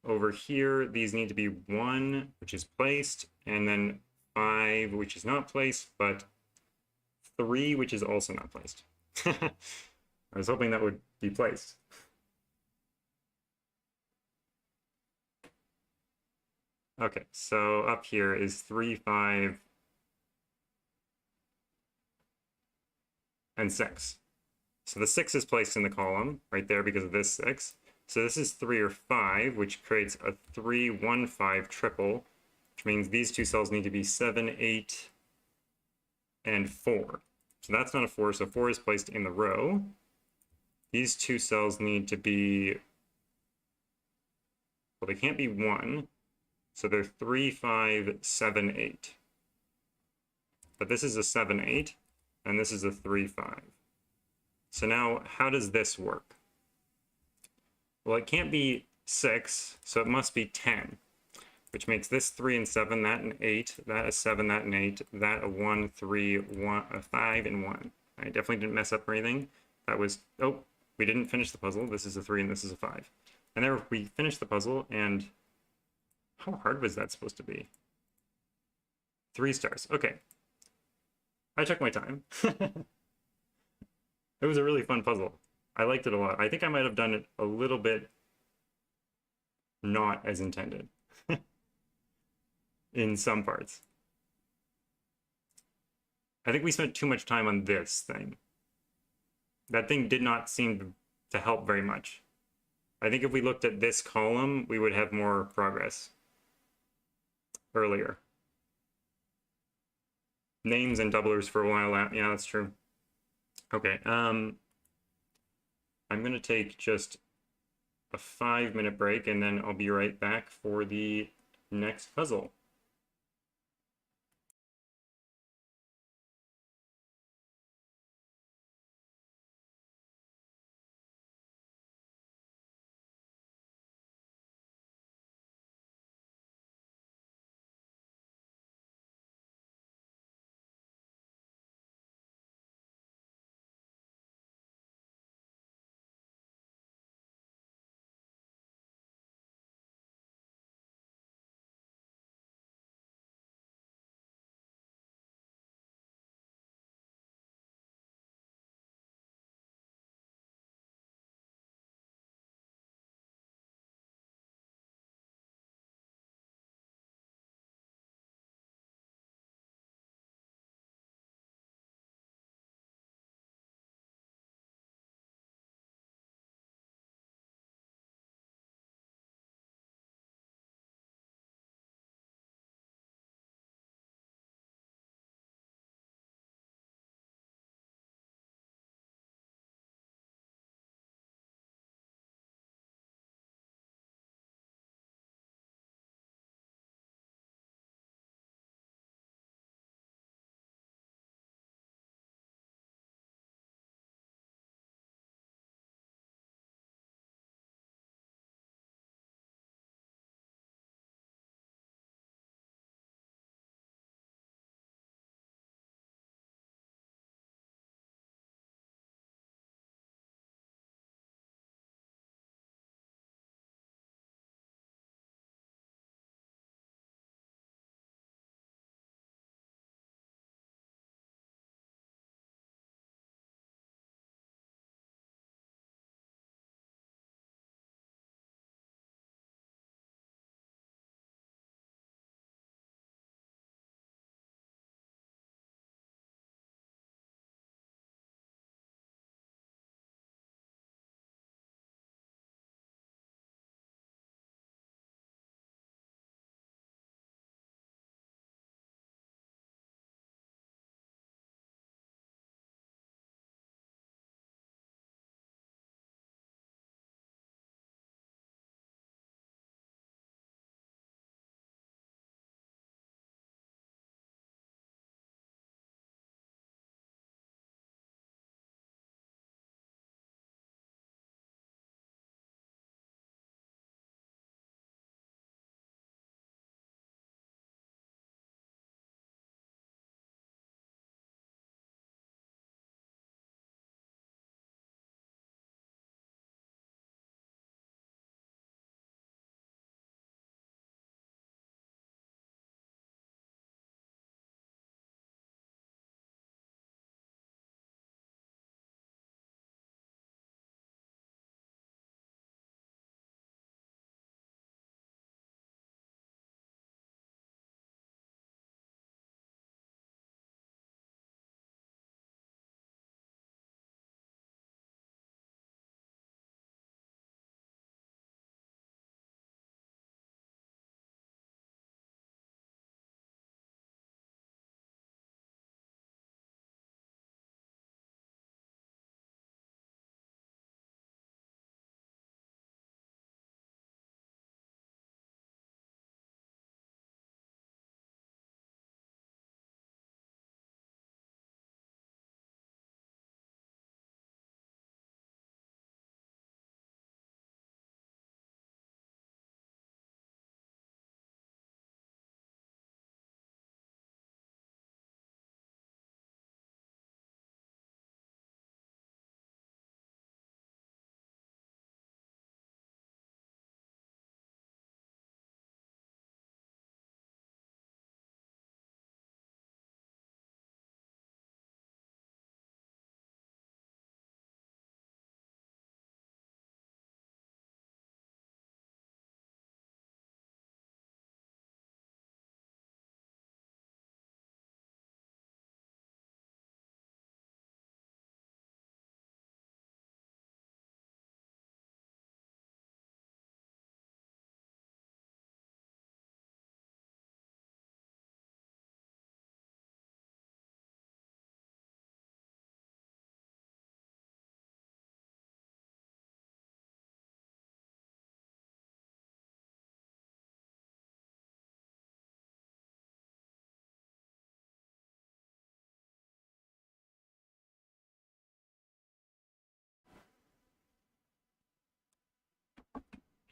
Over here, these need to be 1, which is placed, and then 5, which is not placed, but 3, which is also not placed. I was hoping that would be placed. Okay, so up here is 3, 5, and 6. So the 6 is placed in the column right there because of this 6. So this is 3 or 5, which creates a 3, 1, 5 triple, which means these two cells need to be 7, 8, and 4. So that's not a 4, so 4 is placed in the row. These two cells need to be, well, they can't be 1, so they're 3, 5, 7, 8. But this is a 7, 8, and this is a 3, 5. So now, how does this work? Well, it can't be 6, so it must be 10, which makes this 3 and 7, that an 8, that a 7, that an 8, that a 1, 3, 1, a 5, and 1. I definitely didn't mess up or anything. That was, oh, we didn't finish the puzzle. This is a 3 and this is a 5. And there we finished the puzzle, and how hard was that supposed to be? 3 stars. Okay. I took my time. It was a really fun puzzle. I liked it a lot. I think I might have done it a little bit not as intended in some parts. I think we spent too much time on this thing. That thing did not seem to help very much. I think if we looked at this column, we would have more progress earlier. Names and doublers for a while. Yeah, that's true. Okay, I'm going to take just a 5-minute break, and then I'll be right back for the next puzzle.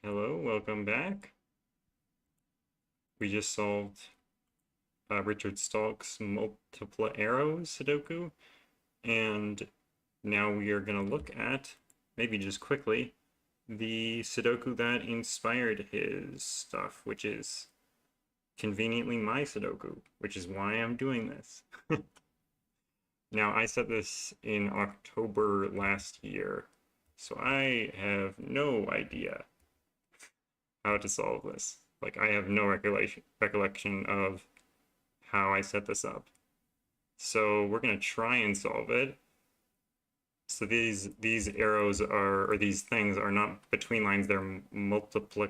Hello, welcome back. We just solved Richard Stolk's Multiplarrows Sudoku, and now we are going to look at, maybe just quickly, the Sudoku that inspired his stuff, which is conveniently my Sudoku, which is why I'm doing this. Now, I set this in October last year, so I have no idea how to solve this. Like, I have no recollection of how I set this up. So we're going to try and solve it. So these arrows are, or these things are not between lines, they're multiple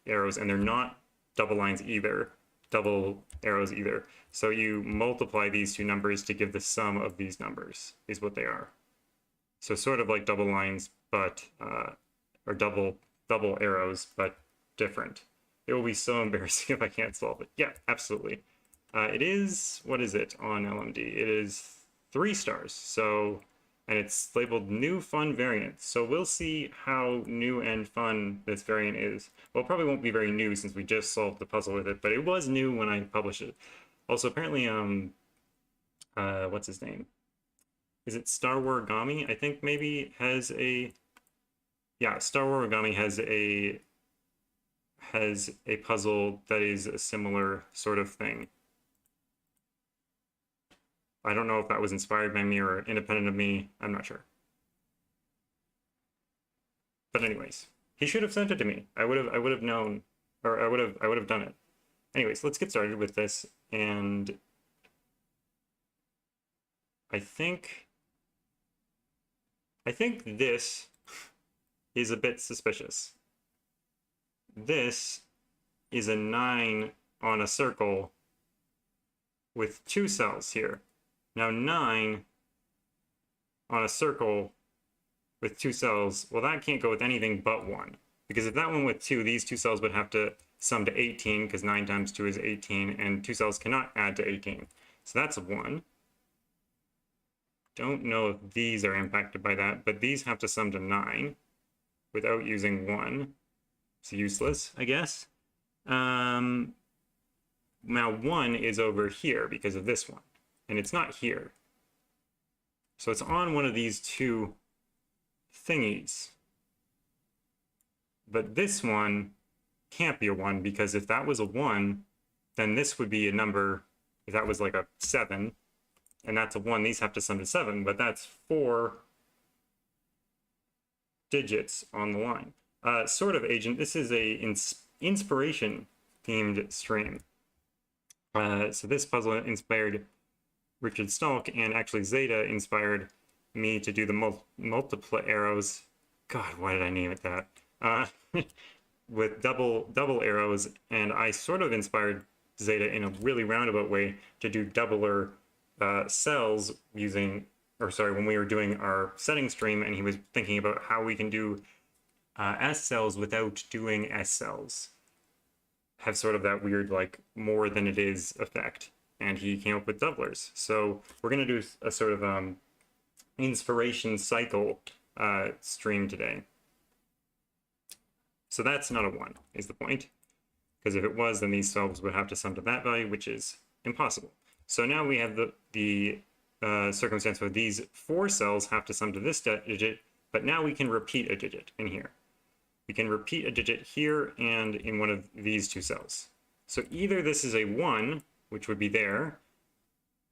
arrows, and they're not double lines either, double arrows either. So you multiply these two numbers to give the sum of these numbers, is what they are. So sort of like double lines, but, or double arrows, but different. It will be so embarrassing if I can't solve it. Yeah, absolutely. It is, what is it on LMD? It is 3 stars. So, and it's labeled new fun variant. So we'll see how new and fun this variant is. Well, it probably won't be very new since we just solved the puzzle with it, but it was new when I published it. Also, apparently, what's his name? Is it starwarigami? I think maybe has a, yeah, starwarigami has a puzzle that is a similar sort of thing. I don't know if that was inspired by me or independent of me. I'm not sure. But anyways, he should have sent it to me. I would have known, or I would have done it. Anyways, let's get started with this. And I think this is a bit suspicious. This is a 9 on a circle with 2 cells here. Now 9 on a circle with 2 cells, well, that can't go with anything but 1. Because if that one with 2, these 2 cells would have to sum to 18, because 9 times 2 is 18, and 2 cells cannot add to 18. So that's a 1. Don't know if these are impacted by that, but these have to sum to 9 without using 1. It's useless, I guess. Now 1 is over here because of this one, and it's not here. So it's on one of these 2 thingies. But this one can't be a 1, because if that was a 1, then this would be a number, if that was like a 7, and that's a 1, these have to sum to 7, but that's 4 digits on the line. Sort of agent, this is a inspiration themed stream. So this puzzle inspired Richard Stolk, and actually Zeta inspired me to do the Multiplarrows. God, why did I name it that? With double arrows, and I sort of inspired Zeta in a really roundabout way to do doubler cells using, or sorry, when we were doing our setting stream, and he was thinking about how we can do S cells without doing S cells. Have sort of that weird, like, more than it is effect. And he came up with doublers. So we're going to do a sort of inspiration cycle stream today. So that's not a 1, is the point. Because if it was, then these cells would have to sum to that value, which is impossible. So now we have the circumstance where these 4 cells have to sum to this digit, but now we can repeat a digit in here. We can repeat a digit here and in one of these 2 cells. So either this is a 1, which would be there,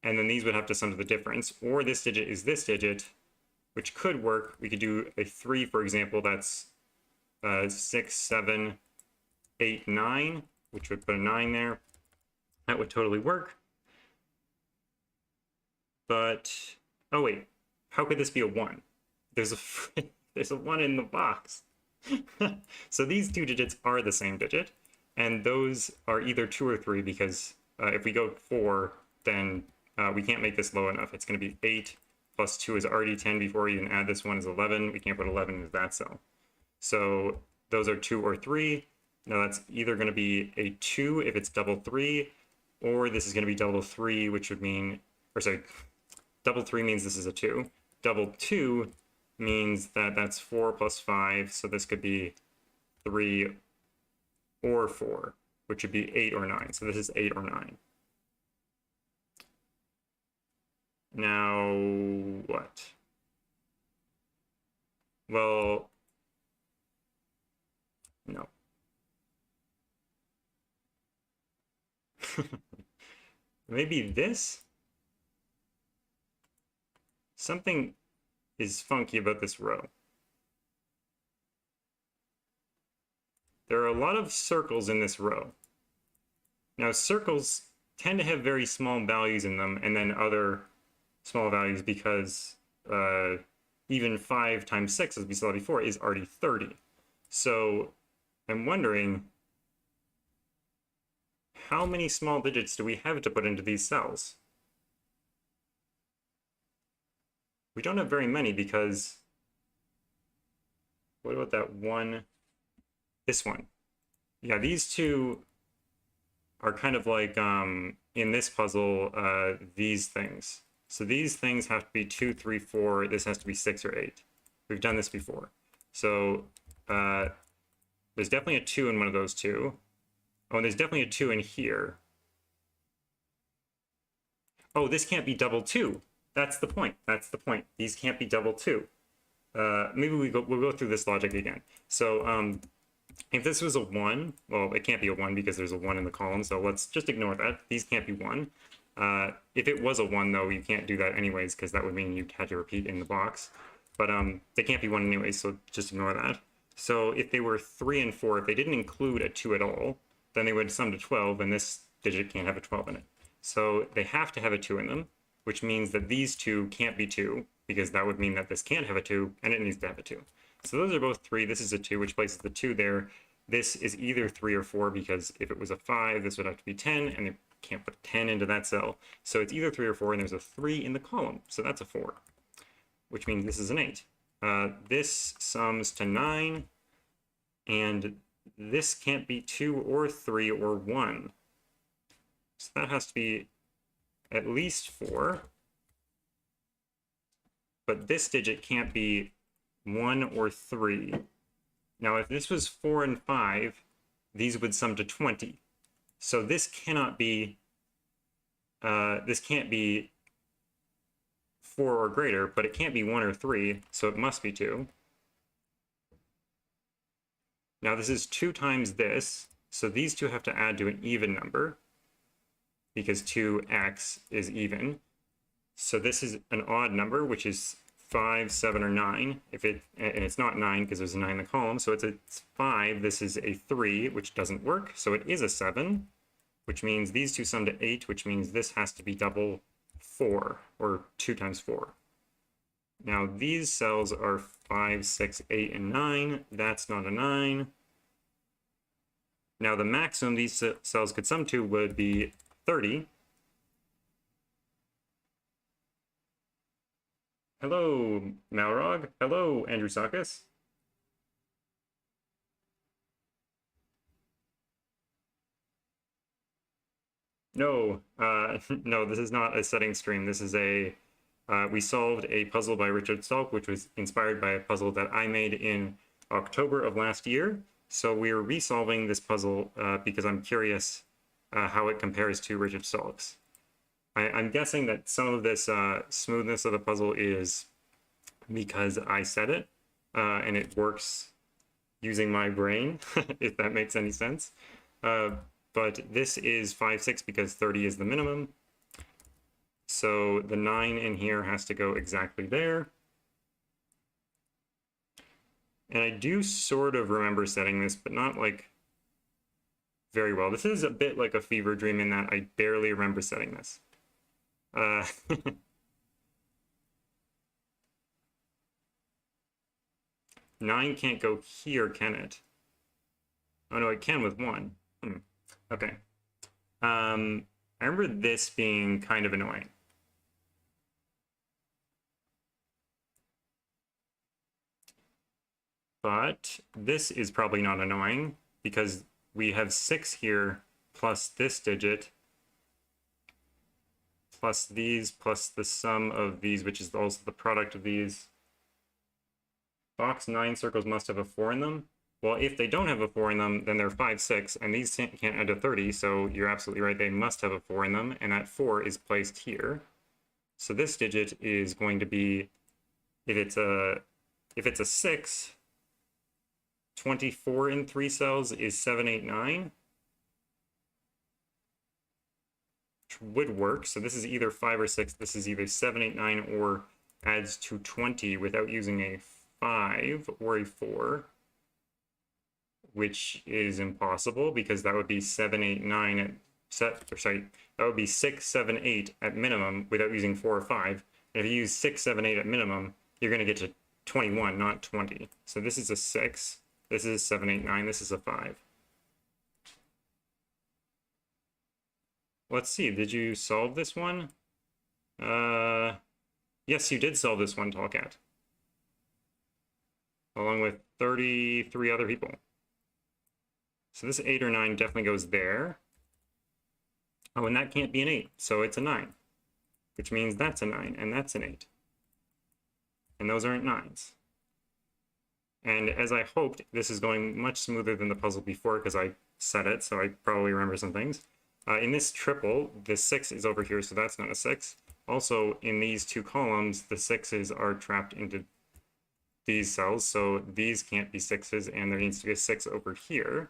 and then these would have to sum to the difference, or this digit is this digit, which could work. We could do a 3, for example, that's 6, 7, 8, 9, which would put a 9 there. That would totally work. But, oh wait, how could this be a 1? There's a 1 in the box. So these 2 digits are the same digit, and those are either 2 or 3, because if we go 4, then we can't make this low enough. It's going to be 8 plus 2 is already 10 before we even add this one is 11. We can't put 11 into that cell. So those are 2 or 3. Now that's either going to be a 2 if it's double 3, or this is going to be double 3, which would mean, or sorry, double 3 means this is a 2. Double 2 means that that's 4 plus 5, so this could be 3 or 4, which would be 8 or 9. So this is 8 or 9. Now, what? Well, no. Maybe this? Something is funky about this row. There are a lot of circles in this row. Now, circles tend to have very small values in them, and then other small values, because even 5 times 6, as we saw before, is already 30. So I'm wondering, how many small digits do we have to put into these cells? We don't have very many, because what about that one? This one. Yeah, these two are kind of like, in this puzzle, these things. So these things have to be 2, 3, 4. This has to be 6 or 8. We've done this before. So there's definitely a 2 in one of those two. Oh, and there's definitely a 2 in here. Oh, this can't be double 2. That's the point. That's the point. These can't be double 2. Maybe we'll go through this logic again. So if this was a 1, well, it can't be a 1 because there's a 1 in the column, so let's just ignore that. These can't be 1. If it was a 1, though, you can't do that anyways, because that would mean you had to repeat in the box. But they can't be 1 anyways, so just ignore that. So if they were 3 and 4, if they didn't include a 2 at all, then they would sum to 12, and this digit can't have a 12 in it. So they have to have a 2 in them, which means that these two can't be 2, because that would mean that this can't have a 2, and it needs to have a 2. So those are both 3. This is a 2, which places the 2 there. This is either 3 or 4, because if it was a 5, this would have to be 10, and they can't put 10 into that cell. So it's either 3 or 4, and there's a 3 in the column. So that's a 4, which means this is an 8. This sums to 9, and this can't be 2 or 3 or 1. So that has to be at least 4. But this digit can't be 1 or 3. Now, if this was 4 and 5, these would sum to 20. So this cannot be, this can't be 4 or greater, but it can't be 1 or 3, so it must be 2. Now, this is 2 times this, so these two have to add to an even number, because 2x is even. So this is an odd number, which is 5, 7, or 9. And it's not 9 because there's a 9 in the column, so it's 5. This is a 3, which doesn't work, so it is a 7, which means these two sum to 8, which means this has to be double 4, or 2 times 4. Now these cells are 5, 6, 8, and 9. That's not a 9. Now the maximum these cells could sum to would be 30. Hello, Malrog. Hello, Andrew Sakis. No, no, this is not a setting stream. This is a, we solved a puzzle by Richard Stolk, which was inspired by a puzzle that I made in October of last year. So we're resolving this puzzle because I'm curious how it compares to Richard Stolk's. I'm guessing that some of this smoothness of the puzzle is because I said it, and it works using my brain, if that makes any sense. But this is 5, 6 because 30 is the minimum. So the 9 in here has to go exactly there. And I do sort of remember setting this, but not like very well. This is a bit like a fever dream in that I barely remember setting this. 9 can't go here, can it? Oh no, it can with 1. Okay. I remember this being kind of annoying. But this is probably not annoying because we have 6 here plus this digit plus these plus the sum of these, which is also the product of these. Box 9 circles must have a 4 in them. Well, if they don't have a 4 in them, then they're 5, 6, and these can't add to 30, so you're absolutely right, they must have a 4 in them, and that 4 is placed here. So this digit is going to be, if it's a 6, 24 in 3 cells is 7, 8, 9. Which would work, so this is either 5 or 6, this is either 7, 8, 9, or adds to 20 without using a 5 or a 4. Which is impossible because that would be 7, 8, 9 at that would be 6, 7, 8 at minimum without using 4 or 5. And if you use 6, 7, 8 at minimum, you're going to get to 21, not 20. So this is a 6, this is 7, 8, 9, this is a 5. Let's see, did you solve this one? Yes, you did solve this one, Tallcat. Along with 33 other people. So this 8 or 9 definitely goes there. Oh, and that can't be an 8, so it's a 9. Which means that's a 9, and that's an 8. And those aren't 9s. And as I hoped, this is going much smoother than the puzzle before because I said it, so I probably remember some things. In this triple, the 6 is over here, so that's not a 6. Also, in these two columns, the 6s are trapped into these cells, so these can't be 6s, and there needs to be a 6 over here.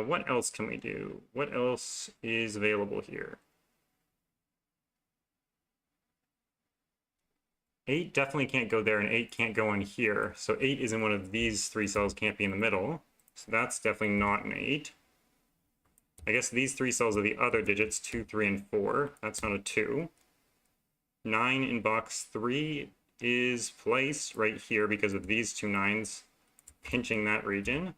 What else can we do? What else is available here? 8 definitely can't go there, and 8 can't go in here. So 8 is in one of these 3 cells, can't be in the middle. So that's definitely not an 8. I guess these 3 cells are the other digits, 2, 3, and 4. That's not a 2. 9 in box 3 is placed right here because of these two 9s pinching that region.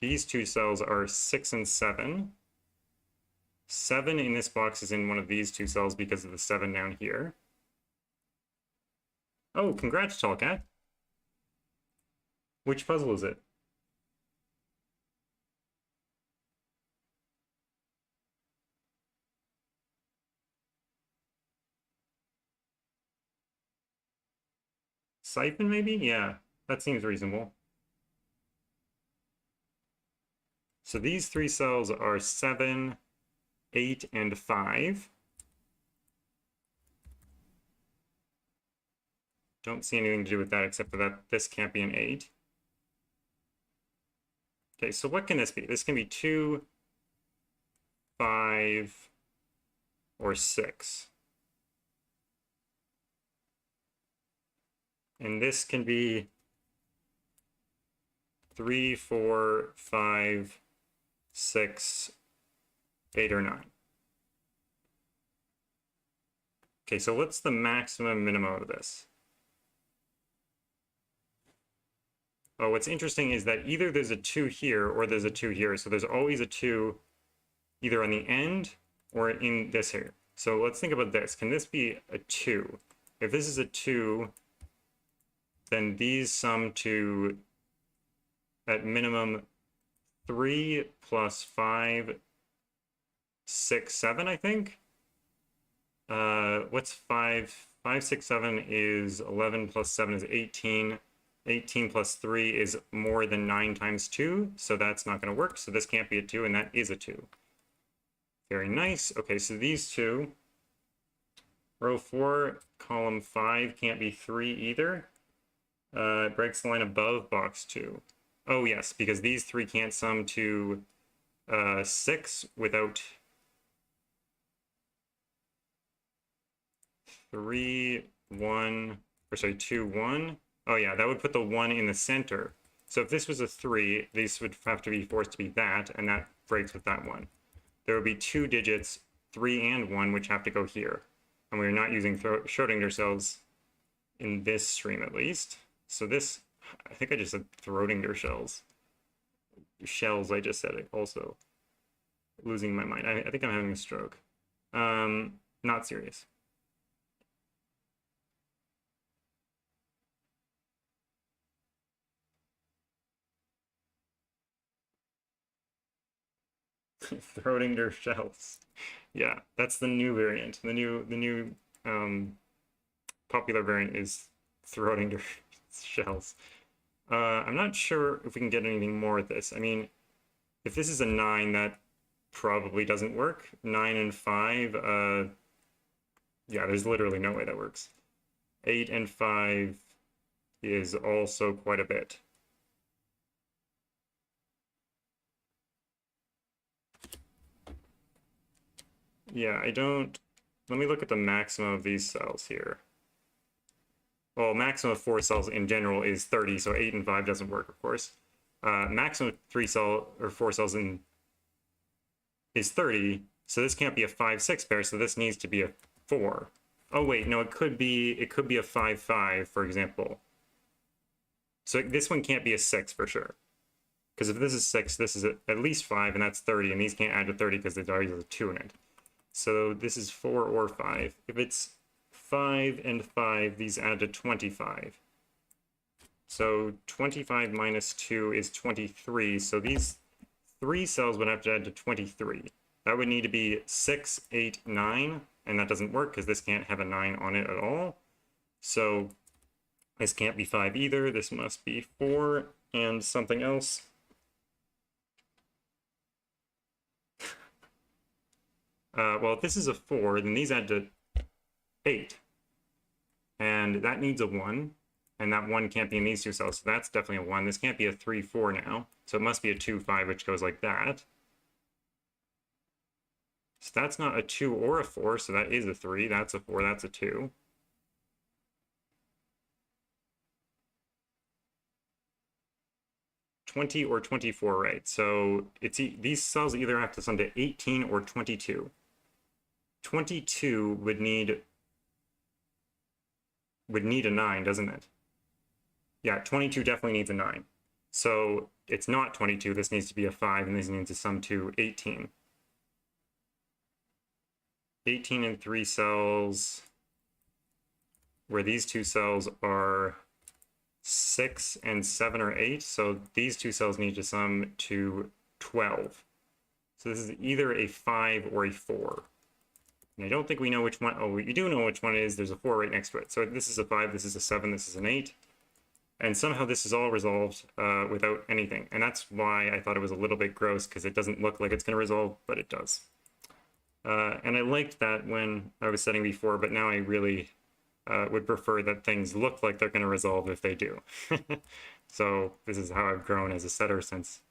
These two cells are 6 and 7. 7 in this box is in one of these two cells because of the 7 down here. Oh, congrats, Tallcat. Which puzzle is it? Siphon, maybe? Yeah, that seems reasonable. So these 3 cells are 7, 8, and 5. Don't see anything to do with that except for that this can't be an 8. Okay, so what can this be? This can be 2, 5, or 6. And this can be 3, 4, 5, 6, 8, or 9. Okay, so what's the maximum minimum of this? Oh, what's interesting is that either there's a 2 here or there's a 2 here. So there's always a 2 either on the end or in this here. So let's think about this. Can this be a 2? If this is a 2, then these sum to, at minimum, 3 plus 5, 6, 7, I think? What's 5? 5, 6, 7 is 11 plus 7 is 18. 18 plus 3 is more than 9 times 2, so that's not going to work. So this can't be a 2, and that is a 2. Very nice. Okay, so these two, row 4, column 5 can't be 3 either. It breaks the line above box 2. Oh, yes, because these 3 can't sum to 6 without 3, 1, or sorry, 2, 1. Oh, yeah, that would put the 1 in the center. So if this was a 3, these would have to be forced to be that, and that breaks with that 1. There would be 2 digits, 3 and 1, which have to go here. And we're not using Schrodinger cells in this stream, at least. So this, I think I just said Schrodinger shells. Shells, I just said it also. Losing my mind. I think I'm having a stroke. Not serious. Schrodinger shells. Yeah, that's the new variant. The new popular variant is Schrodinger shells. I'm not sure if we can get anything more with this. I mean, if this is a 9, that probably doesn't work. 9 and 5, yeah, there's literally no way that works. 8 and 5 is also quite a bit. Yeah, I don't... Let me look at the maximum of these cells here. Well, maximum of 4 cells in general is 30, so 8 and 5 doesn't work, of course. Maximum of 3 cell or 4 cells in is 30, so this can't be a 5-6 pair, so this needs to be a 4. Oh wait, no, it could be a 5-5, for example. So this one can't be a 6 for sure. Because if this is 6, this is at least 5, and that's 30, and these can't add to 30 because there's already a 2 in it. So this is 4 or 5. If it's 5 and 5, these add to 25. So 25 minus 2 is 23, so these 3 cells would have to add to 23. That would need to be 6, 8, 9, and that doesn't work because this can't have a 9 on it at all. So this can't be 5 either. This must be 4 and something else. Well, if this is a 4, then these add to 8. And that needs a 1. And that 1 can't be in these 2 cells, so that's definitely a 1. This can't be a 3, 4 now. So it must be a 2, 5, which goes like that. So that's not a 2 or a 4, so that is a 3. That's a 4, that's a 2. $20 or 24, right? So it's these cells either have to sum to 18 or 22. 22 would need a 9, doesn't it? Yeah, 22 definitely needs a 9. So it's not 22, this needs to be a 5, and this needs to sum to 18. 18 in 3 cells, where these 2 cells are 6 and 7 or 8, so these 2 cells need to sum to 12. So this is either a 5 or a 4. And I don't think we know which one. Oh, we do know which one it is. There's a 4 right next to it. So this is a 5, this is a 7, this is an 8. And somehow this is all resolved without anything. And that's why I thought it was a little bit gross, because it doesn't look like it's going to resolve, but it does. And I liked that when I was setting before, but now I really would prefer that things look like they're going to resolve if they do. So this is how I've grown as a setter since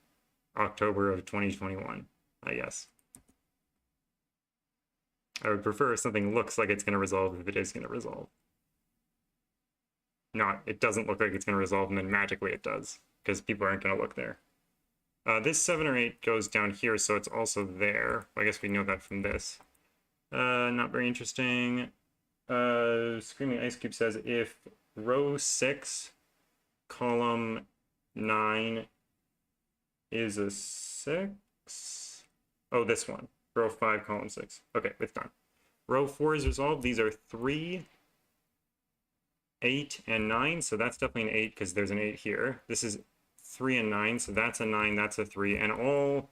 October of 2021, I guess. I would prefer if something looks like it's going to resolve if it is going to resolve. Not, it doesn't look like it's going to resolve and then magically it does, because people aren't going to look there. This 7 or 8 goes down here, so it's also there. I guess we know that from this. Not very interesting. Screaming Ice Cube says, if row 6, column 9 is a 6... Oh, this one. Row 5, column 6. Okay, it's done. Row 4 is resolved. These are 3, 8, and 9, so that's definitely an 8 because there's an 8 here. This is 3 and 9, so that's a 9, that's a 3, and all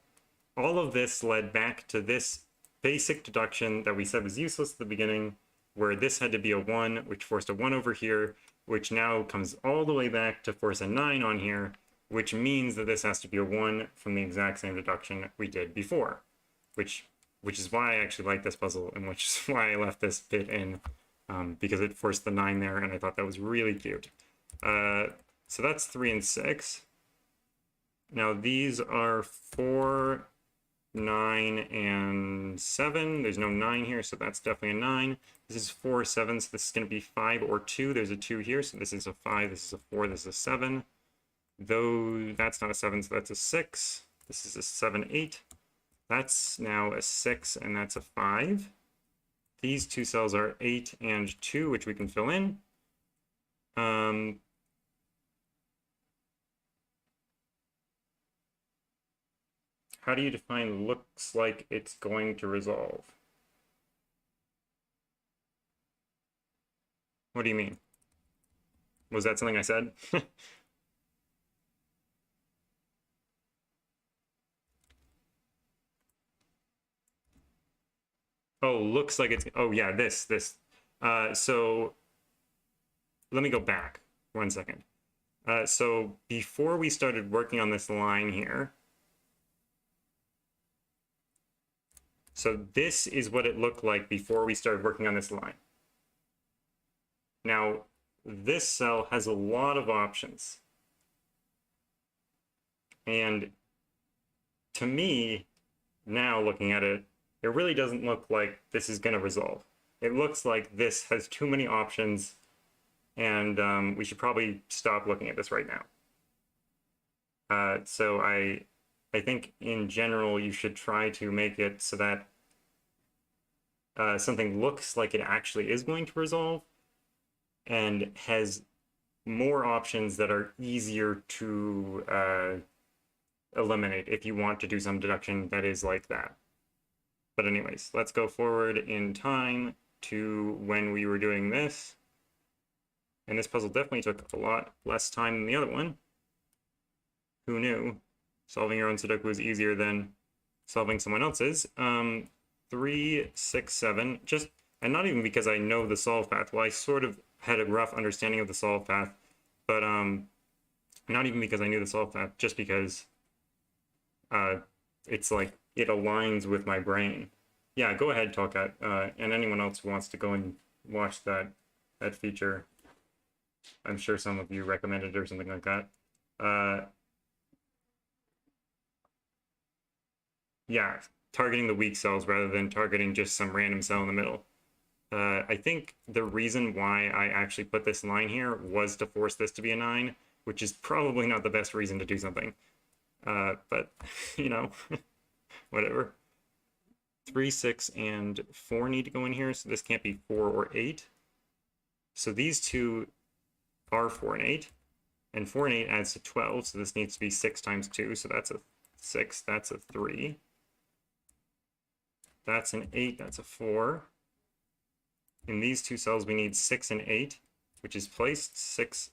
of this led back to this basic deduction that we said was useless at the beginning, where this had to be a 1, which forced a 1 over here, which now comes all the way back to force a 9 on here, which means that this has to be a 1 from the exact same deduction we did before, which is why I actually like this puzzle, and which is why I left this bit in, because it forced the 9 there, and I thought that was really cute. So that's 3 and 6. Now these are 4, 9, and 7. There's no 9 here, so that's definitely a 9. This is 4, 7, so this is going to be 5 or 2. There's a 2 here, so this is a 5, this is a 4, this is a 7. Though that's not a 7, so that's a 6. This is a 7, 8. That's now a 6, and that's a 5. These 2 cells are 8 and 2, which we can fill in. How do you define looks like it's going to resolve? What do you mean? Was that something I said? Oh, looks like it's, oh yeah, this. So let me go back 1 second. So before we started working on this line here, so this is what it looked like before we started working on this line. Now, this cell has a lot of options. And to me, now looking at it, it really doesn't look like this is going to resolve. It looks like this has too many options, and we should probably stop looking at this right now. So I think in general you should try to make it so that something looks like it actually is going to resolve and has more options that are easier to eliminate if you want to do some deduction that is like that. But anyways, let's go forward in time to when we were doing this. And this puzzle definitely took a lot less time than the other one. Who knew? Solving your own Sudoku is easier than solving someone else's. 3, 6, 7. Just, and not even because I know the solve path. Well, I sort of had a rough understanding of the solve path, but not even because I knew the solve path, just because it's like it aligns with my brain. Yeah, go ahead, Tolkat, and anyone else who wants to go and watch that feature. I'm sure some of you recommended it or something like that. Yeah, targeting the weak cells rather than targeting just some random cell in the middle. I think the reason why I actually put this line here was to force this to be a 9, which is probably not the best reason to do something. But, you know, whatever. 3, 6, and 4 need to go in here, so this can't be 4 or 8. So these two are 4 and 8, and 4 and 8 adds to 12, so this needs to be 6 times 2, so that's a 6, that's a 3. That's an 8, that's a 4. In these two cells, we need 6 and 8, which is placed. 6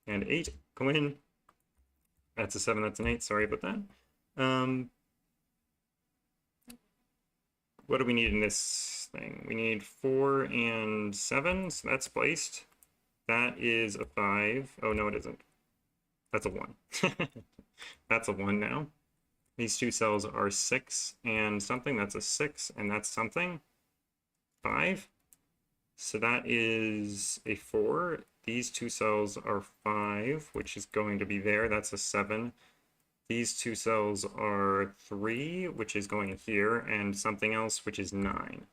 and 8 go in. That's a 7, that's an 8, sorry about that. What do we need in this thing? We need 4 and 7, so that's placed. That is a 5. Oh, no, it isn't. That's a 1. That's a 1 now. These two cells are 6 and something. That's a 6, and that's something. 5. So that is a 4. These two cells are 5, which is going to be there. That's a 7. These two cells are 3, which is going here, and something else, which is 9.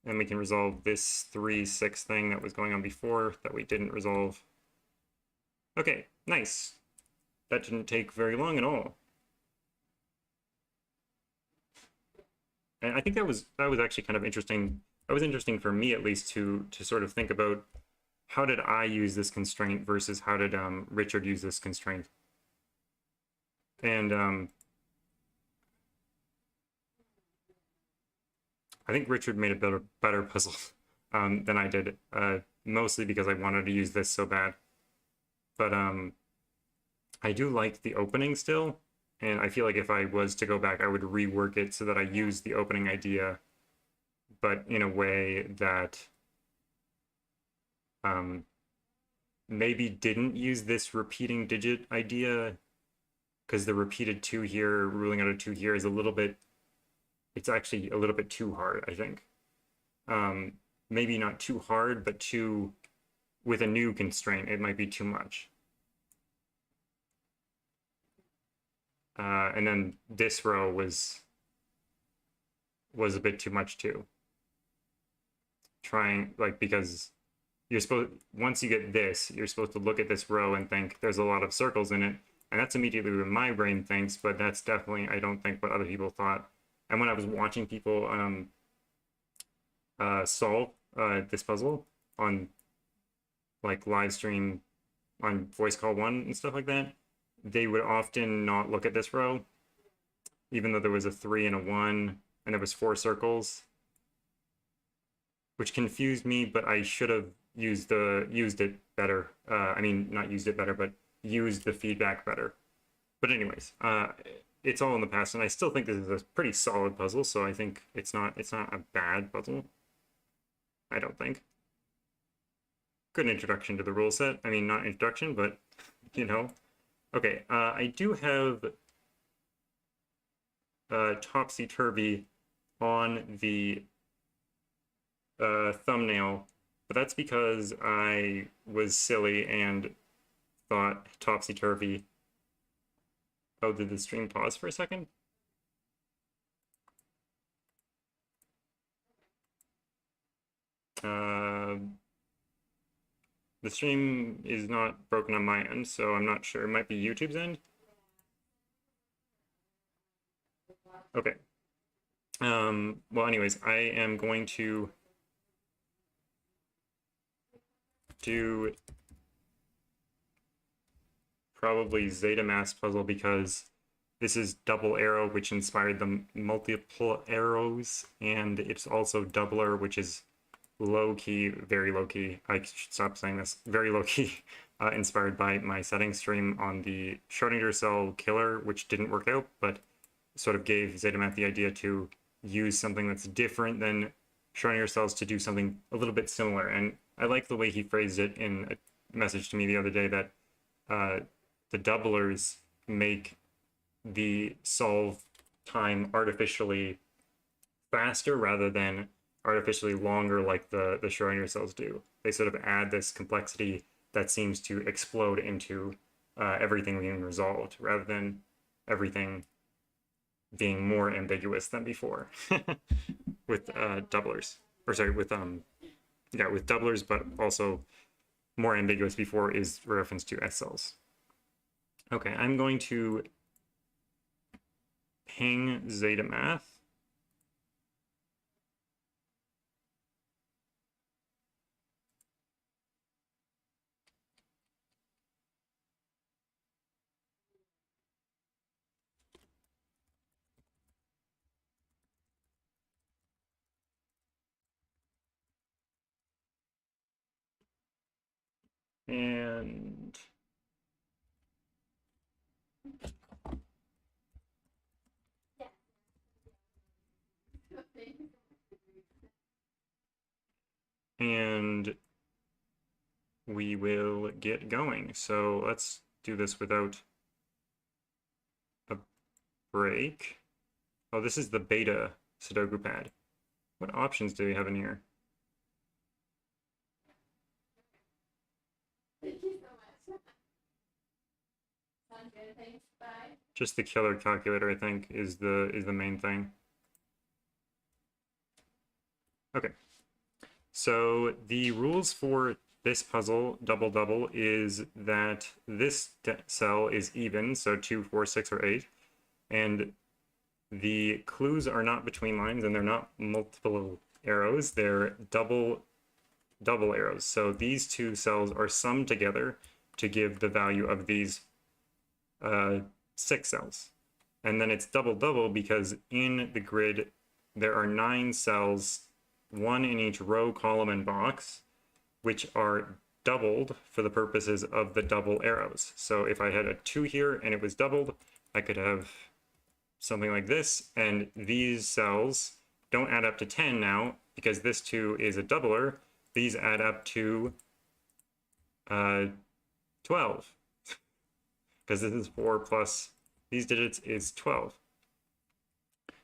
And we can resolve this 3, 6 thing that was going on before that we didn't resolve. Okay, nice. That didn't take very long at all. And I think that was actually kind of interesting. That was interesting for me, at least, to sort of think about how did I use this constraint versus how did Richard use this constraint. And I think Richard made a better puzzle than I did, mostly because I wanted to use this so bad. But I do like the opening still. And I feel like if I was to go back, I would rework it so that I use the opening idea, but in a way that maybe didn't use this repeating digit idea, because the repeated 2 here, ruling out a 2 here is a little bit, it's actually a little bit too hard, I think. Maybe not too hard, but too, with a new constraint, it might be too much. And then this row was a bit too much too. Trying, like, because you're supposed, once you get this, you're supposed to look at this row and think there's a lot of circles in it, and that's immediately what my brain thinks, but that's definitely, I don't think, what other people thought. And when I was watching people solve this puzzle on, like, live stream on Voice Call 1 and stuff like that, they would often not look at this row, even though there was a 3 and a 1, and there was 4 circles, which confused me, but I should have used it better. I mean, not used it better, but used the feedback better. But anyways, it's all in the past, and I still think this is a pretty solid puzzle, so I think it's not a bad puzzle. I don't think. Good introduction to the rule set. I mean, not introduction, but, you know. Okay, I do have topsy-turvy on the thumbnail, but that's because I was silly and thought topsy-turvy. Oh, did the stream pause for a second? The stream is not broken on my end, so I'm not sure. It might be YouTube's end. Okay. Well, anyways, I am going to do probably zetamath puzzle because this is double arrow, which inspired the Multiplarrows, and it's also doubler, which is low-key, very low-key. I should stop saying this. Very low-key, inspired by my settings stream on the Schrodinger cell killer, which didn't work out, but sort of gave zetamath the idea to use something that's different than Schrodinger cells to do something a little bit similar. And I like the way he phrased it in a message to me the other day that the doublers make the solve time artificially faster rather than artificially longer like the Schrodinger cells do. They sort of add this complexity that seems to explode into everything being resolved rather than everything being more ambiguous than before with doublers. Or sorry, with with doublers, but also more ambiguous before is reference to S cells. Okay, I'm going to ping zetamath. And we will get going. So let's do this without a break. Oh, this is the beta Sudoku pad. What options do we have in here? Thank you so much. Sounds good. Thanks. Bye. Just the killer calculator, I think, is the main thing. Okay. So the rules for this puzzle, double, is that this cell is even, so 2, 4, 6, or 8, and the clues are not between lines, and they're not multiple arrows, they're double arrows. So these two cells are summed together to give the value of these 6 cells. And then it's double because in the grid there are 9 cells, 1 in each row, column, and box, which are doubled for the purposes of the double arrows. So if I had a 2 here and it was doubled, I could have something like this, and these cells don't add up to 10 now because this 2 is a doubler. These add up to 12 because this is 4 plus these digits is 12.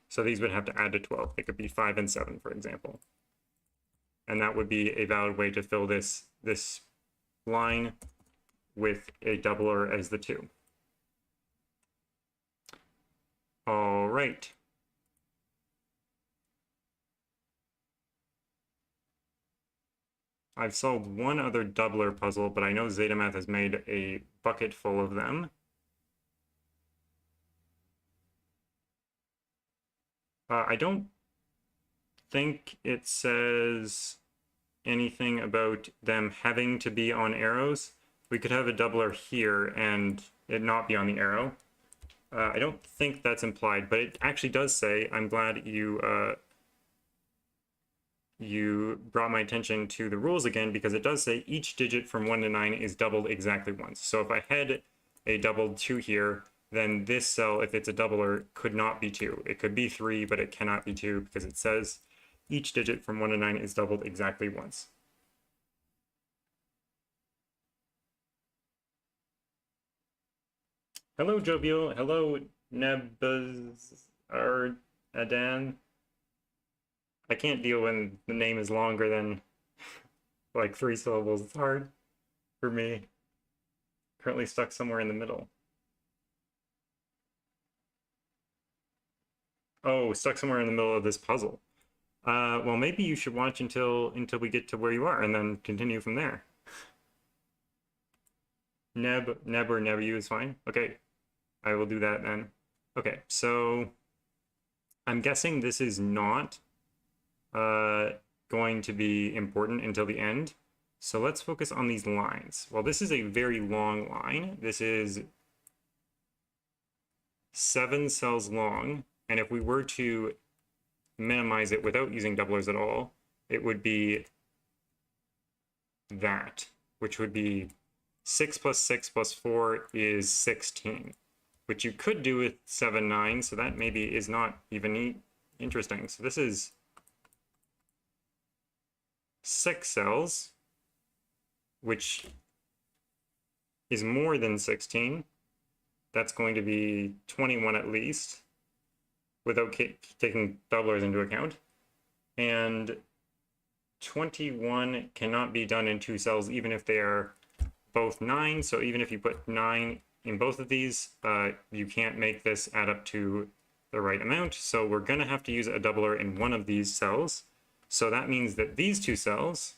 So these would have to add to 12. They could be 5 and 7, for example. And that would be a valid way to fill this line with a doubler as the 2. All right. I've solved one other doubler puzzle, but I know zetamath has made a bucket full of them. I don't think it says anything about them having to be on arrows. We could have a doubler here and it not be on the arrow. I don't think that's implied, but it actually does say, I'm glad you brought my attention to the rules again, because it does say each digit from 1 to 9 is doubled exactly once. So if I had a doubled 2 here, then this cell, if it's a doubler, could not be 2. It could be 3, but it cannot be 2 because it says each digit from 1 to 9 is doubled exactly once. Hello, Jovial. Hello, Adan. I can't deal when the name is longer than like 3 syllables. It's hard for me. Currently stuck somewhere in the middle. Oh, stuck somewhere in the middle of this puzzle. Well, maybe you should watch until we get to where you are and then continue from there. Neb or Nebu is fine. Okay, I will do that then. Okay, so I'm guessing this is not going to be important until the end. So let's focus on these lines. Well, this is a very long line. This is 7 cells long. And if we were to minimize it without using doublers at all, it would be that, which would be 6 plus 6 plus 4 is 16, which you could do with 7, 9, so that maybe is not even interesting. So this is 6 cells, which is more than 16. That's going to be 21 at least, without taking doublers into account. And 21 cannot be done in 2 cells, even if they are both 9. So even if you put 9 in both of these, you can't make this add up to the right amount. So we're going to have to use a doubler in one of these cells. So that means that these 2 cells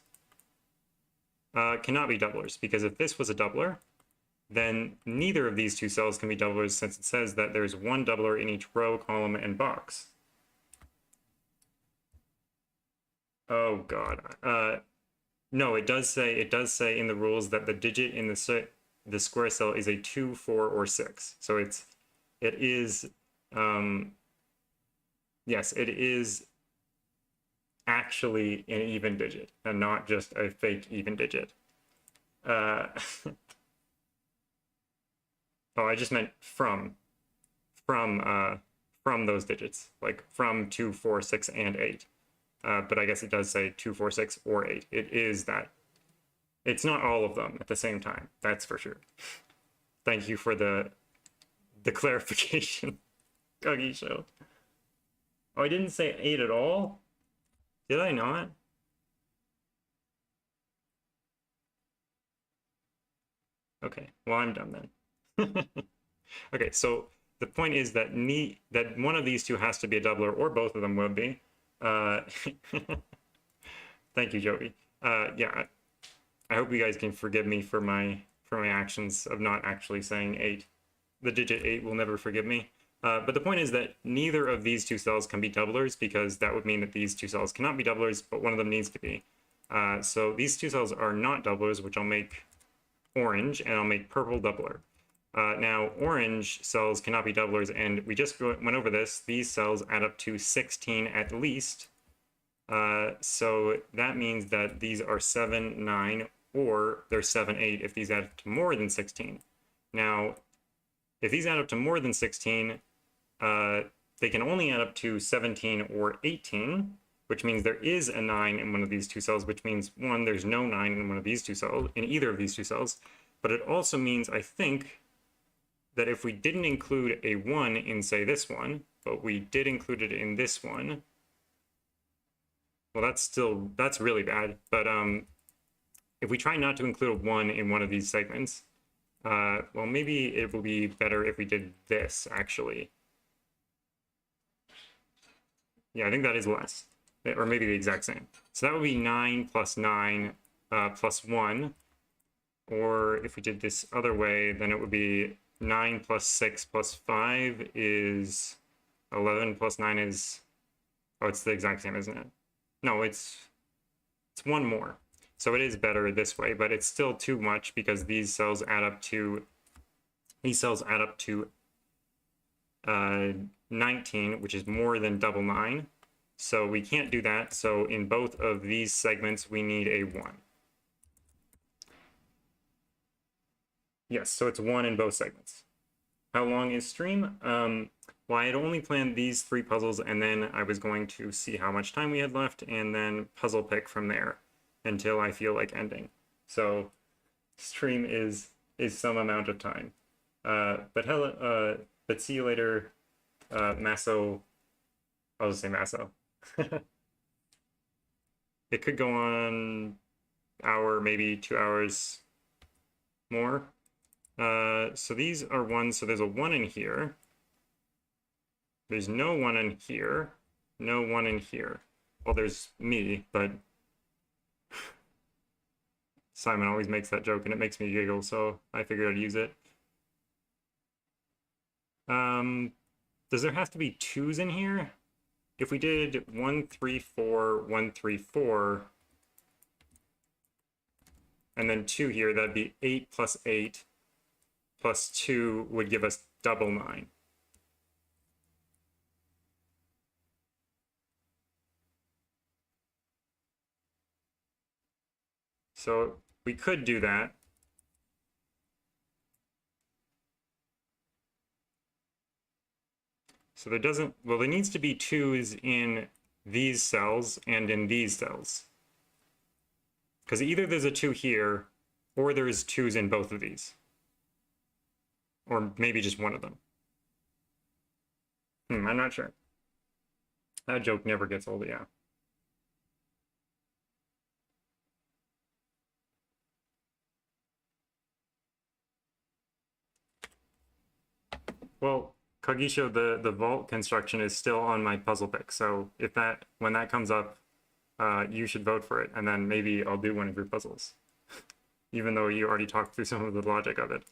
cannot be doublers, because if this was a doubler, then neither of these 2 cells can be doublers, since it says that there's 1 doubler in each row, column, and box. Oh god. No, it does say in the rules that the digit in the square cell is a 2, 4, or 6. So it is yes, it is actually an even digit and not just a fake even digit. Oh, I just meant from those digits, like from 2, 4, 6, and 8. But I guess it does say 2, 4, 6, or 8. It is that. It's not all of them at the same time. That's for sure. Thank you for the clarification, Guggy Show. Oh, I didn't say 8 at all? Did I not? Okay, well, I'm done then. Okay, so the point is that that one of these 2 has to be a doubler, or both of them will be. Thank you, Joey. Yeah, I hope you guys can forgive me for my actions of not actually saying 8. The digit 8 will never forgive me. But the point is that neither of these 2 cells can be doublers, because that would mean that these 2 cells cannot be doublers, but one of them needs to be. So these 2 cells are not doublers, which I'll make orange, and I'll make purple doubler. Now, orange cells cannot be doublers, and we just went over this. These cells add up to 16 at least. So that means that these are 7, 9, or they're 7, 8 if these add up to more than 16. Now, if these add up to more than 16, they can only add up to 17 or 18, which means there is a 9 in one of these 2 cells, which means, 1, there's no 9 in one of these 2 cells, in either of these 2 cells. But it also means, I think, that if we didn't include a 1 in, say, this one, but we did include it in this one, well, that's really bad. But if we try not to include a 1 in one of these segments, well, maybe it will be better if we did this, actually. Yeah, I think that is less, or maybe the exact same. So that would be 9 plus 9 plus 1. Or if we did this other way, then it would be 9 plus 6 plus 5 is 11 plus 9 is... Oh, it's the exact same, isn't it? No, it's 1 more. So it is better this way, but it's still too much because these cells add up to 19, which is more than double 9. So we can't do that. So in both of these segments, we need a 1. Yes, so it's 1 in both segments. How long is stream? Well, I had only planned these 3 puzzles, and then I was going to see how much time we had left, and then puzzle pick from there until I feel like ending. So stream is some amount of time. But see you later, Masso. I'll just say Masso. It could go on hour, maybe 2 hours more. So these are ones, so there's a 1 in here. There's no 1 in here. No 1 in here. Well, there's me, but Simon always makes that joke and it makes me giggle, so I figured I'd use it. Does there have to be 2s in here? If we did 1, 3, 4, 1, 3, 4, and then 2 here, that'd be 8 plus 8 plus 2 would give us double 9. So we could do that. So there doesn't, well, there needs to be 2s in these cells and in these cells. Because either there's a 2 here, or there's 2s in both of these. Or maybe just one of them. I'm not sure. That joke never gets old, yeah. Well, Kagisho, the vault construction is still on my puzzle pick. So if that, when that comes up, you should vote for it, and then maybe I'll do one of your puzzles, even though you already talked through some of the logic of it.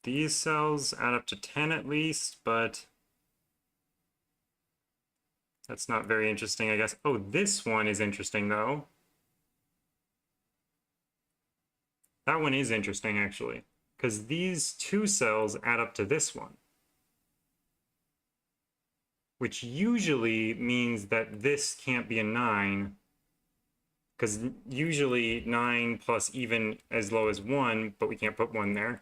These cells add up to 10 at least, but that's not very interesting, I guess. Oh, this one is interesting, though. That one is interesting, actually, because these 2 cells add up to this one, which usually means that this can't be a 9, because usually 9 plus even as low as 1, but we can't put 1 there,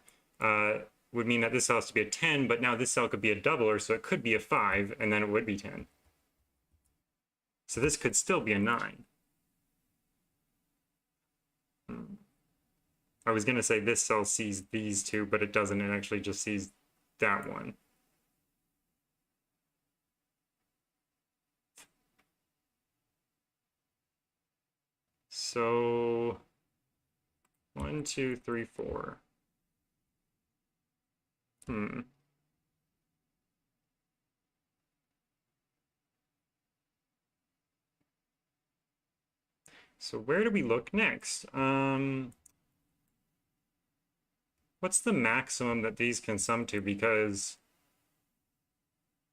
would mean that this cell has to be a 10, but now this cell could be a doubler, so it could be a 5, and then it would be 10. So this could still be a 9. I was going to say this cell sees these 2, but it doesn't. It actually just sees that one. So 1, 2, 3, 4. So where do we look next? What's the maximum that these can sum to? Because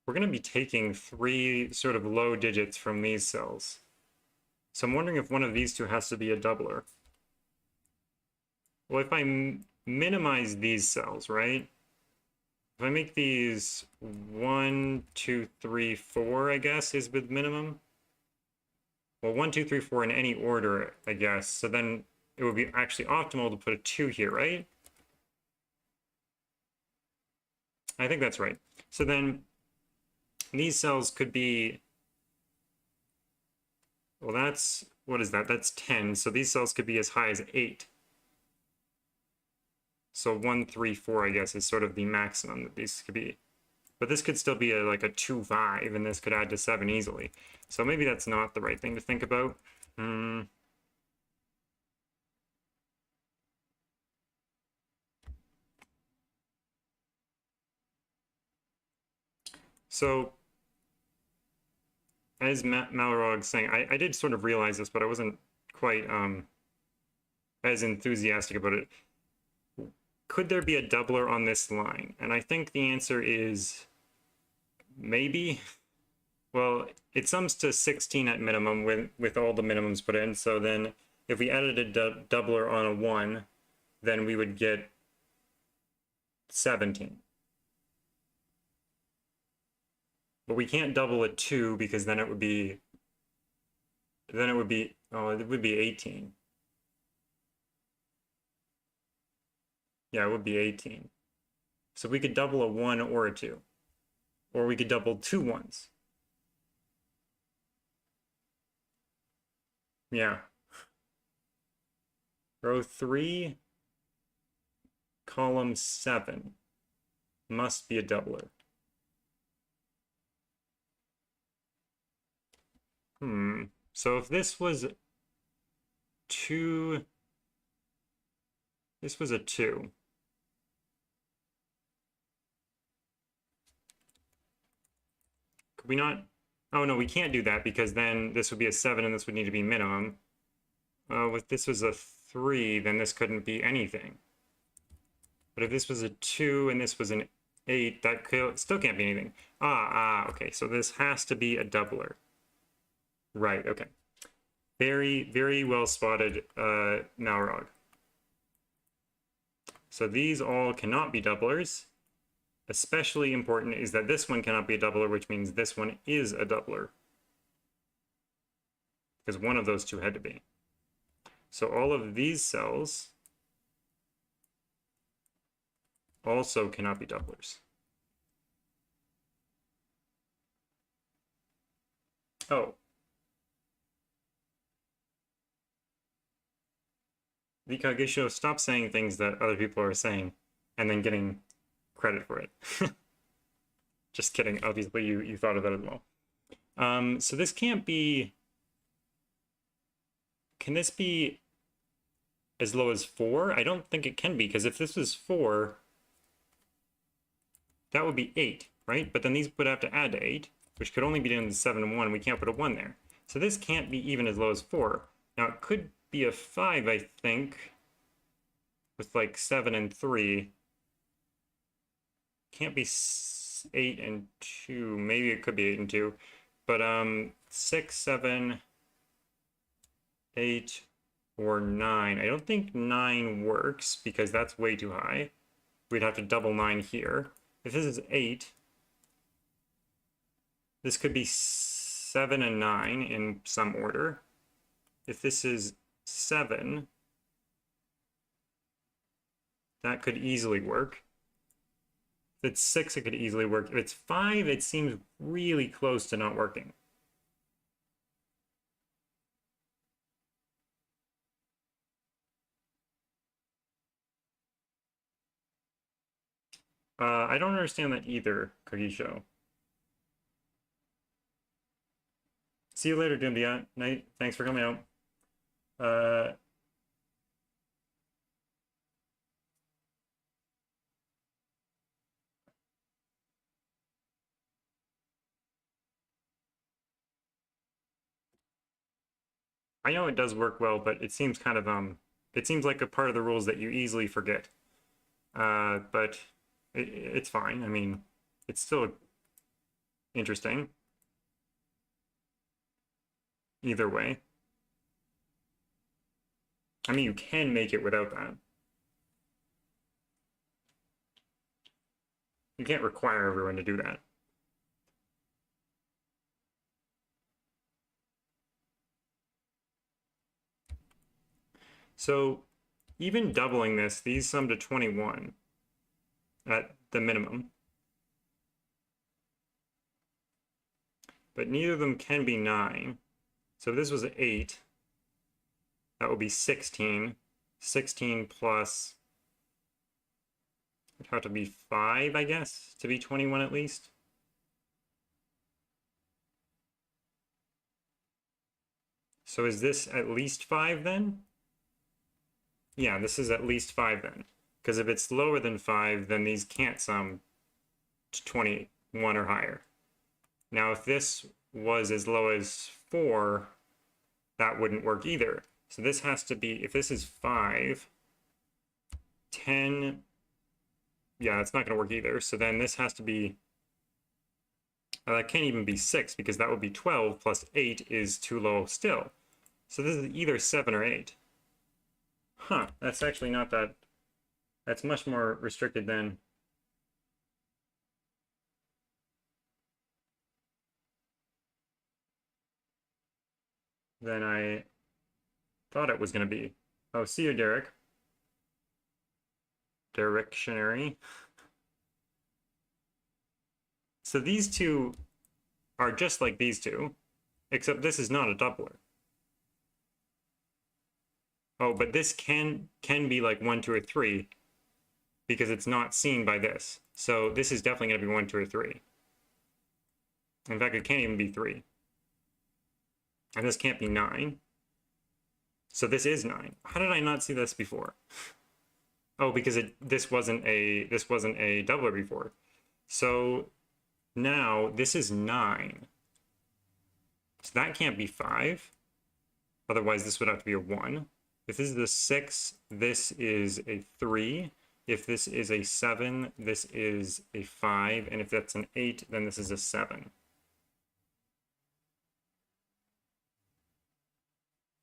we're going to be taking 3 sort of low digits from these cells. So I'm wondering if one of these 2 has to be a doubler. Well, if I minimize these cells, right? If I make these 1, 2, 3, 4, I guess, is with minimum. Well, 1, 2, 3, 4 in any order, I guess. So then it would be actually optimal to put a 2 here, right? I think that's right. So then these cells could be, well, that's, what is that? That's 10. So these cells could be as high as 8. So 1, 3, 4, I guess, is sort of the maximum that these could be. But this could still be like a 2, 5, and this could add to 7 easily. So maybe that's not the right thing to think about. So, as Malarog's saying, I did sort of realize this, but I wasn't quite as enthusiastic about it. Could there be a doubler on this line? And I think the answer is maybe. Well, it sums to 16 at minimum with all the minimums put in. So then if we added a doubler on a 1, then we would get 17. But we can't double a 2 because then it would be Oh, it would be 18. Yeah, it would be 18. So we could double a 1 or a 2. Or we could double 2 ones. Yeah. Row 3, column 7 must be a doubler. So if this was 2, this was a 2. Could we not? Oh no, we can't do that because then this would be a 7 and this would need to be minimum. If this was a 3, then this couldn't be anything. But if this was a 2 and this was an 8, that still can't be anything. Okay, so this has to be a doubler. Right, okay. Very, very well spotted, Malrog. So these all cannot be doublers. Especially important is that this one cannot be a doubler, which means this one is a doubler. Because one of those two had to be. So all of these cells also cannot be doublers. Oh. Vikagisho, stop saying things that other people are saying and then getting credit for it. Just kidding. Obviously, you thought of that as well. So this can't be... Can this be as low as 4? I don't think it can be, because if this was 4, that would be 8, right? But then these would have to add to 8, which could only be done to 7 and 1. We can't put a 1 there. So this can't be even as low as 4. Now, it could be a 5, I think, with like 7 and 3. Can't be 8 and 2. Maybe it could be 8 and 2. But 6, 7, 8, or 9. I don't think 9 works because that's way too high. We'd have to double 9 here. If this is 8, this could be 7 and 9 in some order. If this is 7, that could easily work. If it's 6, it could easily work. If it's 5, it seems really close to not working. I don't understand that either, Kogisho. See you later, Dimdia. Night. Thanks for coming out. I know it does work well, but it seems kind of it seems like a part of the rules that you easily forget. But it's fine. I mean, it's still interesting. Either way. I mean, you can make it without that. You can't require everyone to do that. So even doubling this, these sum to 21 at the minimum. But neither of them can be 9. So if this was 8, that would be 16. 16 plus, it'd have to be 5, I guess, to be 21 at least. So is this at least 5 then? Yeah, this is at least 5 then. Because if it's lower than 5, then these can't sum to 21 or higher. Now, if this was as low as 4, that wouldn't work either. So this has to be, if this is 5, 10, yeah, that's not going to work either. So then this has to be, that can't even be 6 because that would be 12 plus 8 is too low still. So this is either 7 or 8. Huh, that's actually not that, that's much more restricted than I thought it was going to be. Oh, see you, Derek. Directionary. So these two are just like these two, except this is not a doubler. Oh, but this can be like 1, 2, or 3 because it's not seen by this. So this is definitely going to be 1, 2, or 3. In fact, it can't even be 3. And this can't be 9. So this is 9. How did I not see this before? Oh, because this wasn't a doubler before. So now this is 9. So that can't be 5. Otherwise, this would have to be a 1. If this is a 6, this is a 3. If this is a 7, this is a 5. And if that's an 8, then this is a 7.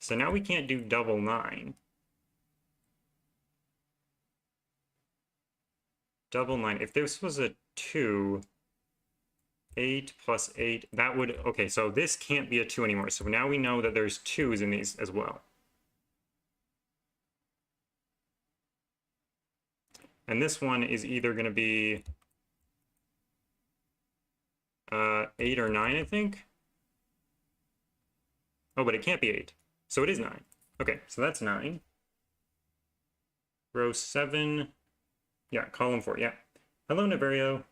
So now we can't do double 9. Double 9. If this was a 2, 8 plus 8, that would... Okay, so this can't be a 2 anymore. So now we know that there's 2's in these as well. And this one is either going to be 8 or 9, I think. Oh, but it can't be 8. So it is 9. Okay, so that's 9. Row 7. Yeah, column 4, yeah. Hello, Neverio.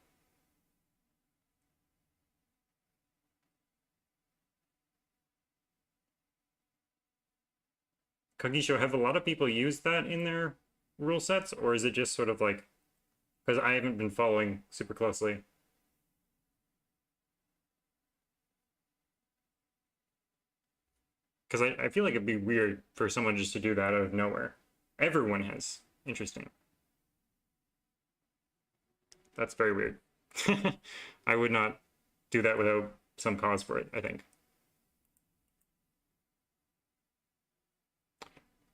Kagisho, have a lot of people used that in their rule sets, or is it just sort of like... Because I haven't been following super closely. Because I feel like it'd be weird for someone just to do that out of nowhere. Everyone has. Interesting. That's very weird. I would not do that without some cause for it, I think.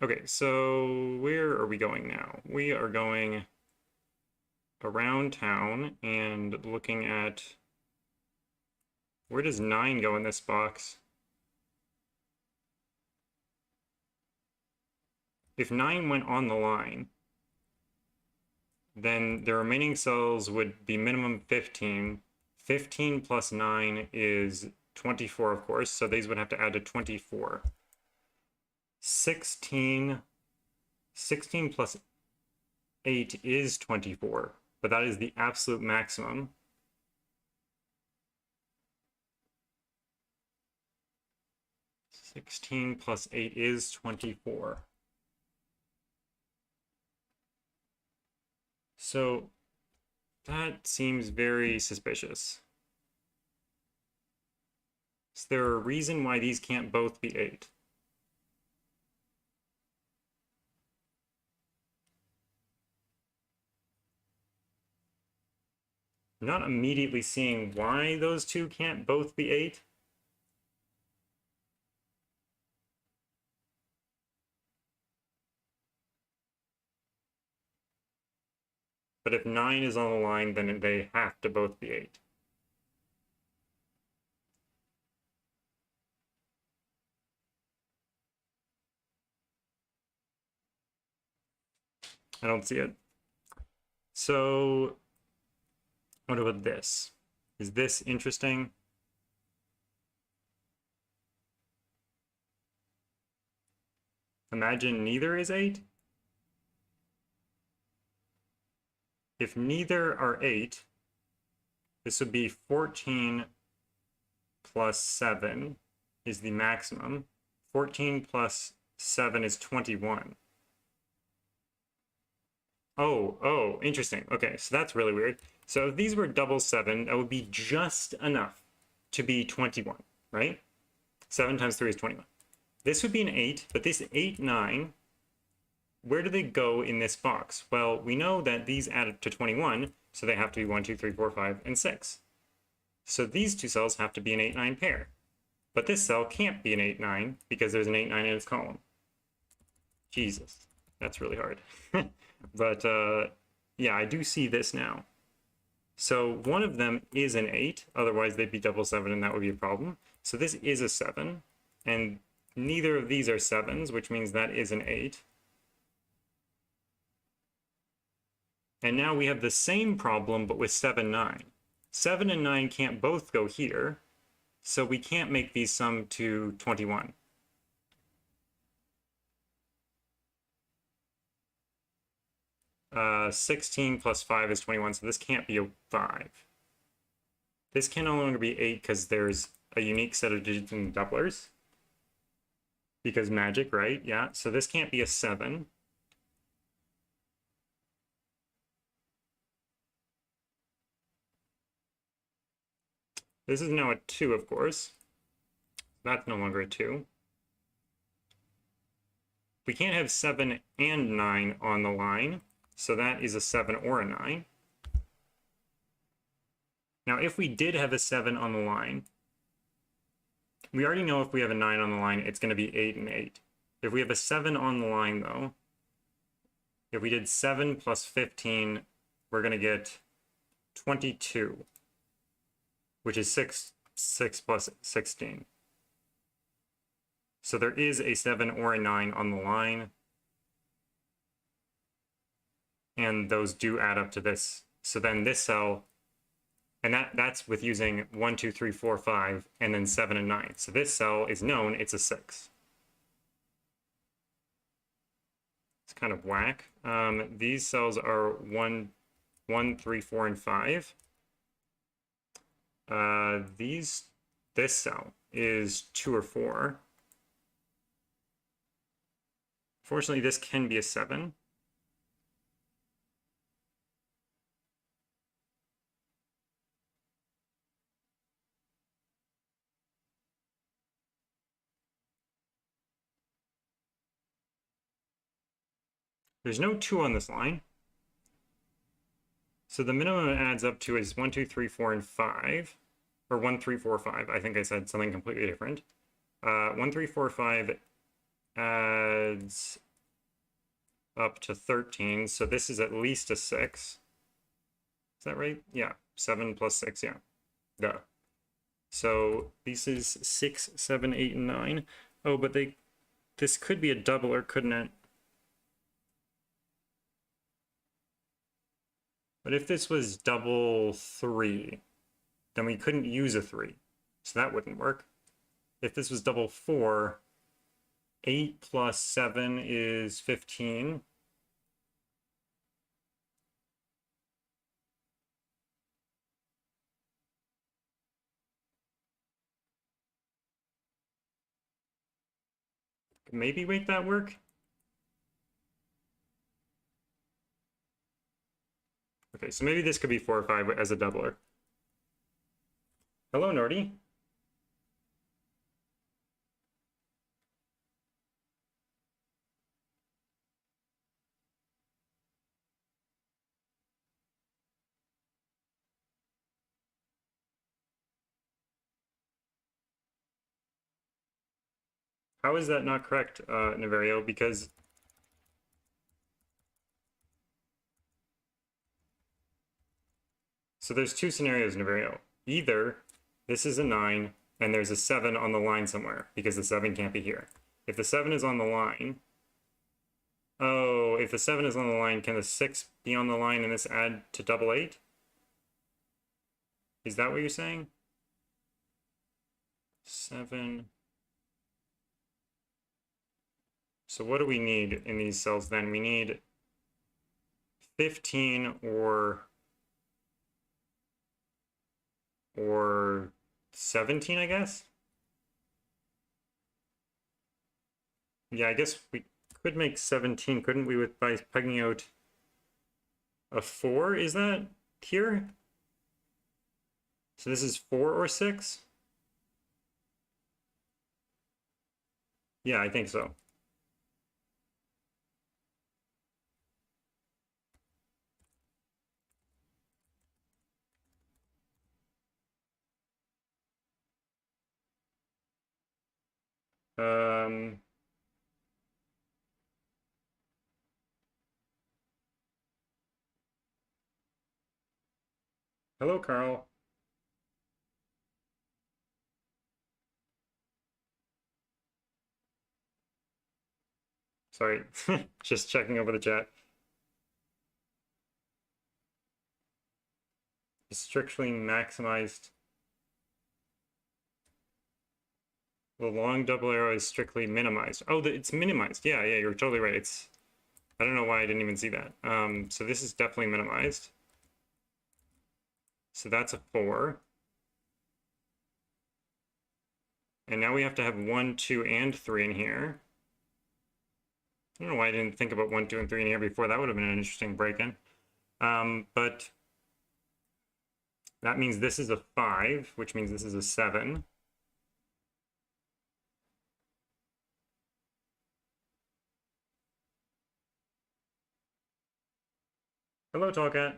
Okay, so where are we going now? We are going around town and looking at... Where does 9 go in this box? If 9 went on the line, then the remaining cells would be minimum 15. 15 plus 9 is 24, of course, so these would have to add to 24. 16 plus 8 is 24, but that is the absolute maximum. Sixteen plus 8 is 24. So that seems very suspicious. Is there a reason why these can't both be 8? I'm not immediately seeing why those two can't both be 8. But if 9 is on the line, then they have to both be 8. I don't see it. So what about this? Is this interesting? Imagine neither is 8. If neither are 8, this would be 14 plus 7 is the maximum. 14 plus 7 is 21. Oh, interesting. Okay, so that's really weird. So if these were double 7, that would be just enough to be 21, right? 7 times 3 is 21. This would be an 8, but this 8, 9, where do they go in this box? Well, we know that these add up to 21, so they have to be 1, 2, 3, 4, 5, and 6. So these two cells have to be an 8, 9 pair. But this cell can't be an 8, 9 because there's an 8, 9 in its column. Jesus, that's really hard. But yeah, I do see this now. So one of them is an 8, otherwise they'd be double 7 and that would be a problem. So this is a 7, and neither of these are 7s, which means that is an 8. And now we have the same problem, but with 7, 9. 7 and 9 can't both go here, so we can't make these sum to 21. Uh, 16 plus 5 is 21, so this can't be a 5. This can no longer be 8 because there's a unique set of digits in doublers. Because magic, right? Yeah, so this can't be a 7. This is now a 2, of course. That's no longer a 2. We can't have 7 and 9 on the line, so that is a 7 or a 9. Now, if we did have a 7 on the line, we already know if we have a 9 on the line, it's going to be 8 and 8. If we have a 7 on the line, though, if we did 7 plus 15, we're going to get 22, which is 6 plus 16. So there is a 7 or a 9 on the line, and those do add up to this. So then this cell, and that's with using 1, 2, 3, 4, 5, and then 7 and 9. So this cell is known, it's a 6. It's kind of whack. These cells are 1, 3, 4, and 5. This cell is 2 or 4. Fortunately, this can be a 7. There's no 2 on this line. So the minimum it adds up to is 1, 2, 3, 4, and 5. Or 1, 3, 4, 5. I think I said something completely different. 1, 3, 4, 5 adds up to 13. So this is at least a 6. Is that right? Yeah. 7 plus 6, yeah. Duh. So this is 6, 7, 8, and 9. Oh, but this could be a doubler, couldn't it? But if this was double 3, then we couldn't use a 3. So that wouldn't work. If this was double 4, 8 plus 7 is 15. Maybe make that work? Okay, so maybe this could be 4 or 5 as a doubler. Hello, Nordy. How is that not correct, Naverio? Because so there's 2 scenarios, Naverio. Either this is a 9 and there's a 7 on the line somewhere because the 7 can't be here. If the 7 is on the line, oh, if the 7 is on the line, can the 6 be on the line and this add to double 8? Is that what you're saying? 7. So what do we need in these cells then? We need 15 or 17, I guess? Yeah, I guess we could make 17, couldn't we, by pegging out a 4? Is that here? So this is 4 or 6? Yeah, I think so. Um, Hello, Carl. Sorry, just checking over the chat. Is strictly maximized. The long double arrow is strictly minimized. Oh, it's minimized. Yeah, you're totally right. It's, I don't know why I didn't even see that. So this is definitely minimized. So that's a 4. And now we have to have 1, 2, and 3 in here. I don't know why I didn't think about 1, 2, and 3 in here before. That would have been an interesting break-in. But that means this is a 5, which means this is a 7. Hello, Tallcat.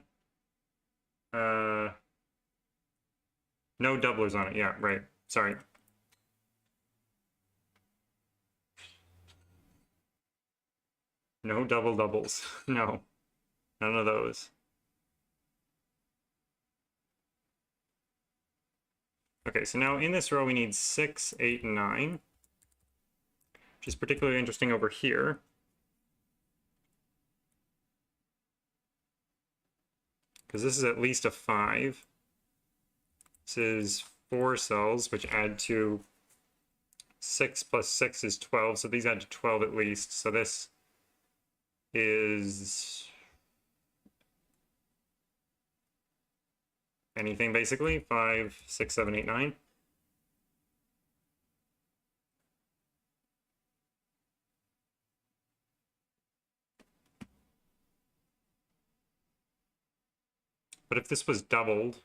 No doublers on it. Yeah, right. Sorry. No double doubles. No, none of those. Okay, so now in this row we need 6, 8, and 9, which is particularly interesting over here. Because this is at least a 5. This is 4 cells, which add to 6 plus 6 is 12, so these add to 12 at least. So this is anything basically, 5, 6, 7, 8, 9. But if this was doubled,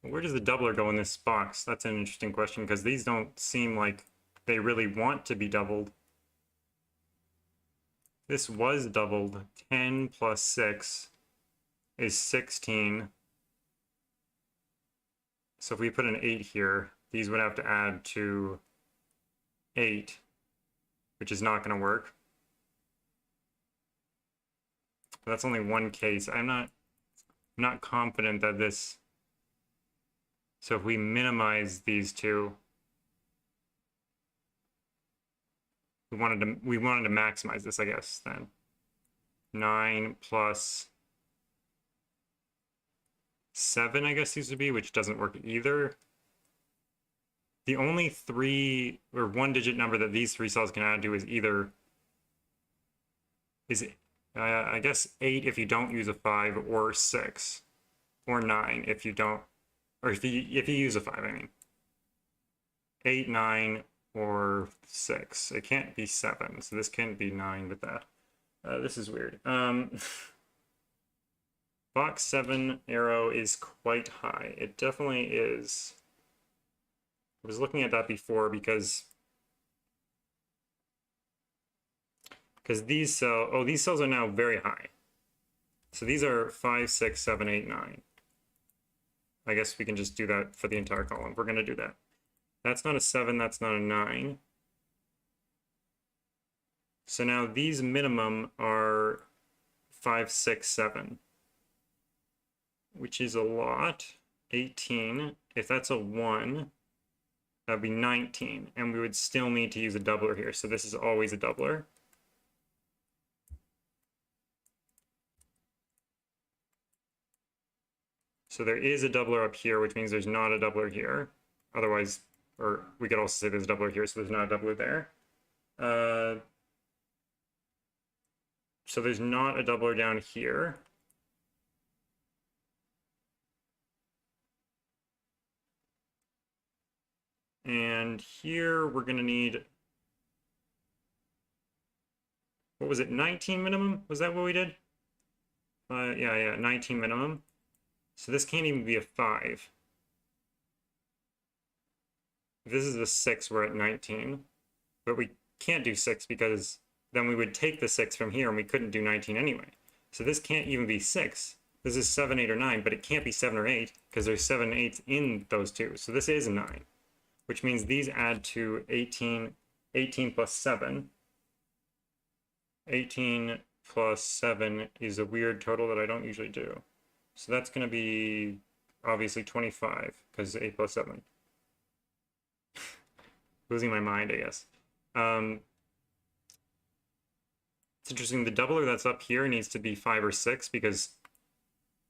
where does the doubler go in this box? That's an interesting question, because these don't seem like they really want to be doubled. This was doubled. 10 plus 6 is 16. So if we put an 8 here, these would have to add to 8, which is not going to work. That's only one case. I'm not confident that this. So if we minimize these two, we wanted to maximize this, I guess, then. 9 plus 7, I guess these would be, which doesn't work either. The only 3 or 1-digit number that these 3 cells can add to is either I guess 8 if you don't use a 5, or 6, or 9 if you don't, or if you use a 5, I mean. 8, 9, or 6. It can't be 7, so this can't be 9 with that. This is weird. Box 7 arrow is quite high. It definitely is. I was looking at that before because these cells are now very high. So these are 5, 6, 7, 8, 9. I guess we can just do that for the entire column. We're going to do that. That's not a 7, that's not a 9. So now these minimum are 5, 6, 7, which is a lot. 18. If that's a 1, that would be 19, and we would still need to use a doubler here. So this is always a doubler. So there is a doubler up here, which means there's not a doubler here. Otherwise, or we could also say there's a doubler here, so there's not a doubler there. So there's not a doubler down here. And here we're going to need, what was it, 19 minimum? Was that what we did? Yeah, 19 minimum. So this can't even be a 5. If this is a 6, we're at 19. But we can't do 6 because then we would take the 6 from here and we couldn't do 19 anyway. So this can't even be 6. This is 7, 8, or 9, but it can't be 7 or 8 because there's 7 and 8s in those two. So this is a 9, which means these add to 18, 18 plus 7. 18 plus 7 is a weird total that I don't usually do. So that's going to be obviously 25 because 8 plus 7. Losing my mind, I guess. It's interesting, the doubler that's up here needs to be 5 or 6 because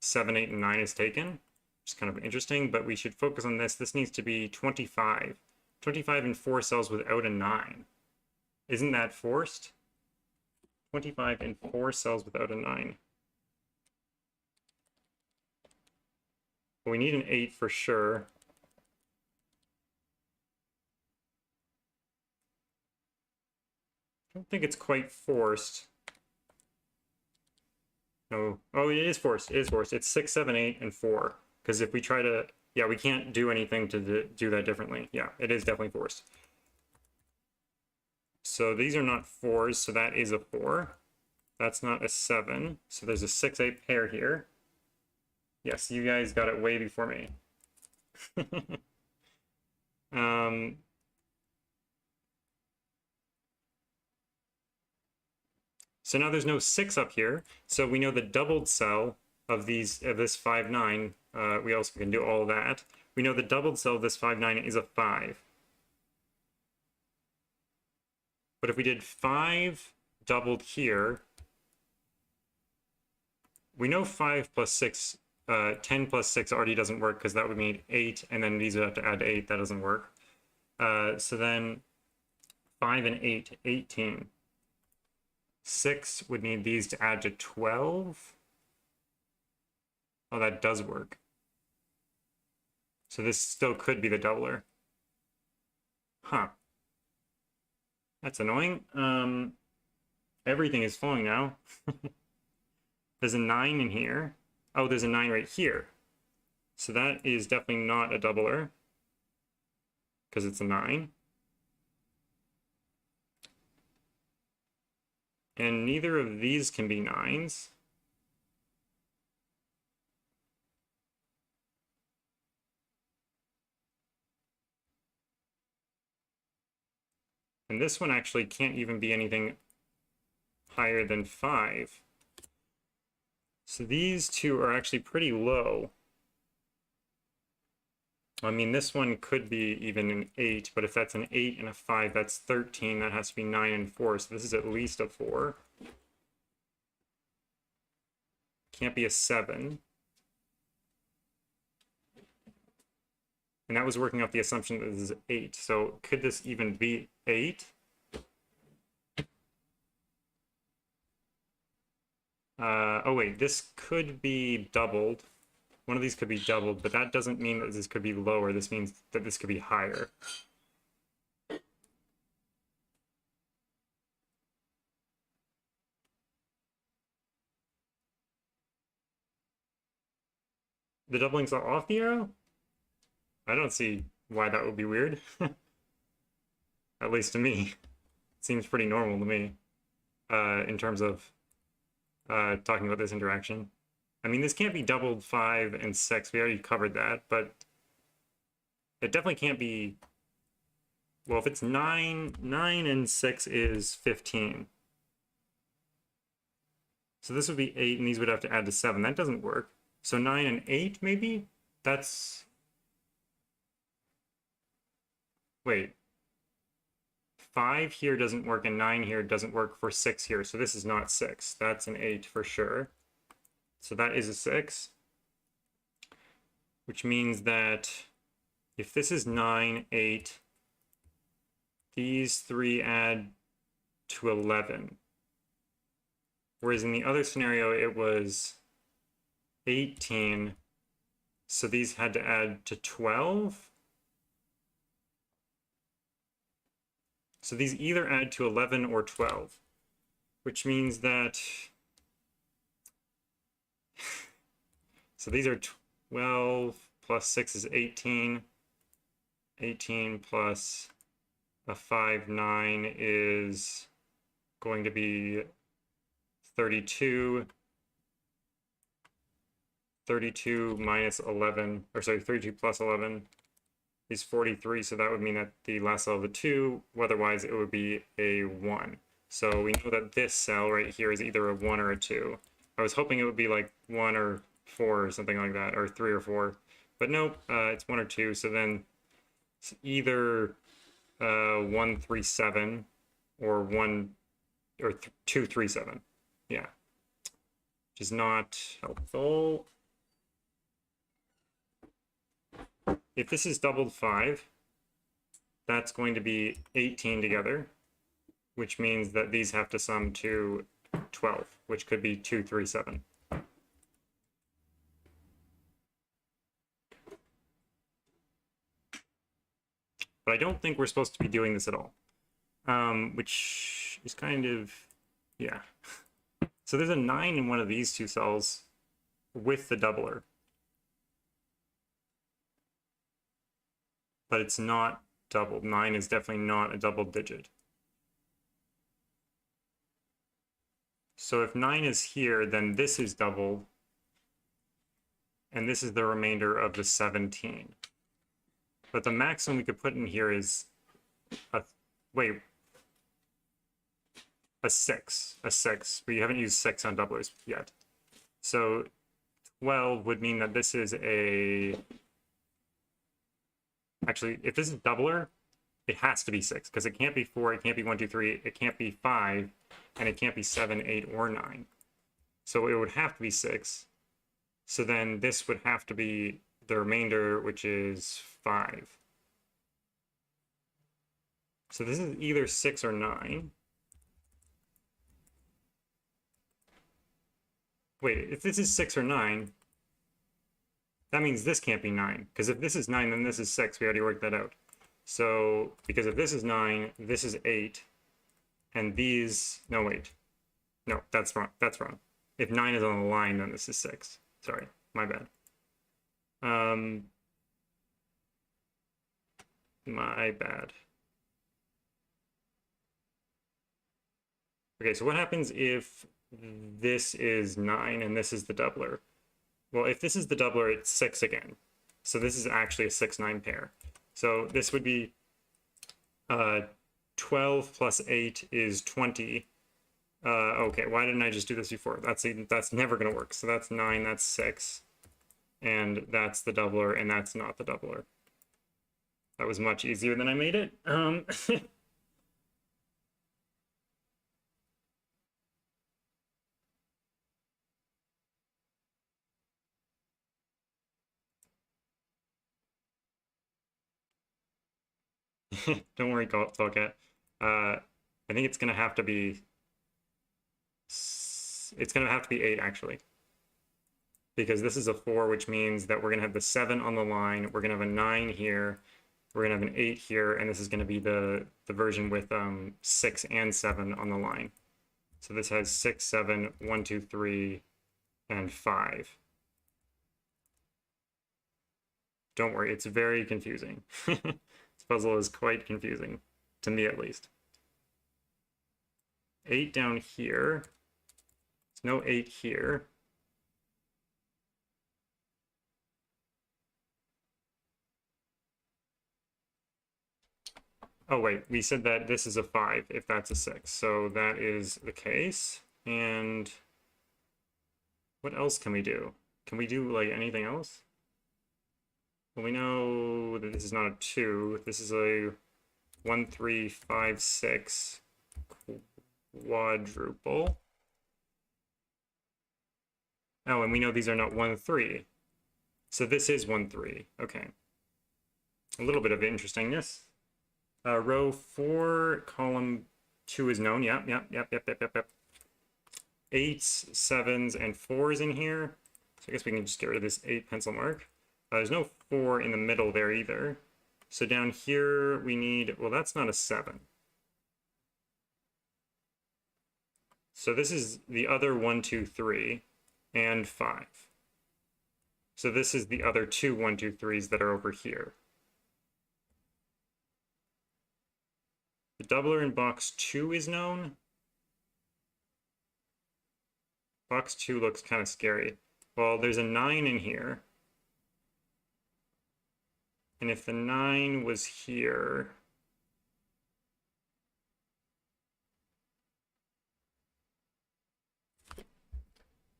7, 8, and 9 is taken, which is kind of interesting, but we should focus on this. This needs to be 25. 25 in 4 cells without a 9. Isn't that forced? 25 in 4 cells without a 9. Well, we need an 8 for sure. I don't think it's quite forced. No. Oh, it is forced. It is forced. It's 6, 7, 8, and 4. Because if we try to... Yeah, we can't do anything to do that differently. Yeah, it is definitely forced. So these are not 4s, so that is a 4. That's not a 7. So there's a 6, 8 pair here. Yes, you guys got it way before me. So now there's no 6 up here. So we know the doubled cell of this 5, 9. We also can do all that. We know the doubled cell of this 5, 9 is a 5. But if we did 5 doubled here, we know 5 plus 6, 10 plus 6 already doesn't work because that would mean 8, and then these would have to add 8. That doesn't work. So then 5 and 8, 18. 6 would need these to add to 12. Oh, that does work. So this still could be the doubler. Huh. That's annoying. Everything is flowing now. There's a 9 in here. Oh, there's a 9 right here. So that is definitely not a doubler because it's a 9. And neither of these can be 9s. And this one actually can't even be anything higher than 5. So these two are actually pretty low. I mean, this one could be even an 8, but if that's an 8 and a 5, that's 13. That has to be 9 and 4, so this is at least a 4. Can't be a 7. And that was working off the assumption that this is 8. So could this even be 8? Oh wait, this could be doubled. One of these could be doubled, but that doesn't mean that this could be lower. This means that this could be higher. The doubling's off the arrow? I don't see why that would be weird. At least to me. It seems pretty normal to me. In terms of talking about this interaction. I mean, this can't be doubled 5 and 6. We already covered that, but it definitely can't be... Well, if it's 9 and 6 is 15. So this would be 8, and these would have to add to 7. That doesn't work. So 9 and 8, maybe? That's... Wait. 5 here doesn't work, and 9 here doesn't work for 6 here. So this is not 6. That's an 8 for sure. So that is a 6. Which means that if this is 9, 8, these 3 add to 11. Whereas in the other scenario, it was 18. So these had to add to 12. So these either add to 11 or 12, which means that... So these are 12 plus 6 is 18. 18 plus a 5, 9 is going to be 32. 32 minus 11, or sorry, 32 plus 11 is 43, so that would mean that the last cell of a 2, otherwise it would be a 1. So we know that this cell right here is either a 1 or a 2. I was hoping it would be like 1 or 4 or something like that, or 3 or 4. But nope, it's 1 or 2, so then it's either 137 or 237. Yeah, which is not helpful. If this is doubled 5, that's going to be 18 together, which means that these have to sum to 12, which could be 237. But I don't think we're supposed to be doing this at all, which is kind of, yeah. So there's a 9 in one of these two cells with the doubler. But it's not doubled. 9 is definitely not a double digit. So if 9 is here, then this is doubled. And this is the remainder of the 17. But the maximum we could put in here is a 6. A 6. We haven't used 6 on doublers yet. So 12 would mean that this is a... Actually, if this is doubler, it has to be 6, because it can't be 4, it can't be 1, 2, 3, it can't be 5, and it can't be 7, 8, or 9. So it would have to be 6. So then this would have to be the remainder, which is 5. So this is either 6 or 9. Wait, if this is 6 or 9, that means this can't be 9, because if this is 9, then this is 6. We already worked that out. So, because if this is 9, this is 8, and these... No, wait. No, that's wrong. That's wrong. If 9 is on the line, then this is 6. Sorry, my bad. My bad. Okay, so what happens if this is 9 and this is the doubler? Well, if this is the doubler, it's 6 again. So this is actually a 6-9 pair. So this would be 12 plus 8 is 20. Okay, why didn't I just do this before? That's never going to work. So that's 9, that's 6. And that's the doubler, and that's not the doubler. That was much easier than I made it. Don't worry, Tolkat. I think it's going to have to be... It's going to have to be 8, actually. Because this is a 4, which means that we're going to have the 7 on the line. We're going to have a 9 here. We're going to have an 8 here. And this is going to be the version with 6 and 7 on the line. So this has 6, 7, 1, 2, 3, and 5. Don't worry, it's very confusing. This puzzle is quite confusing, to me at least. 8 down here. There's no 8 here. Oh wait, we said that this is a 5 if that's a 6. So that is the case. And what else can we do? Can we do like anything else? Well, we know that this is not a 2. This is a 1, 3, 5, 6 quadruple. Oh, and we know these are not 1, 3. So this is 1, 3. Okay. A little bit of interestingness. Row 4, column 2 is known. Yep. 8s, 7s, and 4s in here. So I guess we can just get rid of this 8 pencil mark. There's no 4 in the middle there either. So down here we need, well, that's not a 7. So this is the other 1, 2, 3, and 5. So this is the other 2 1, 2, 3s that are over here. The doubler in box 2 is known. Box 2 looks kind of scary. Well, there's a 9 in here. And if the 9 was here...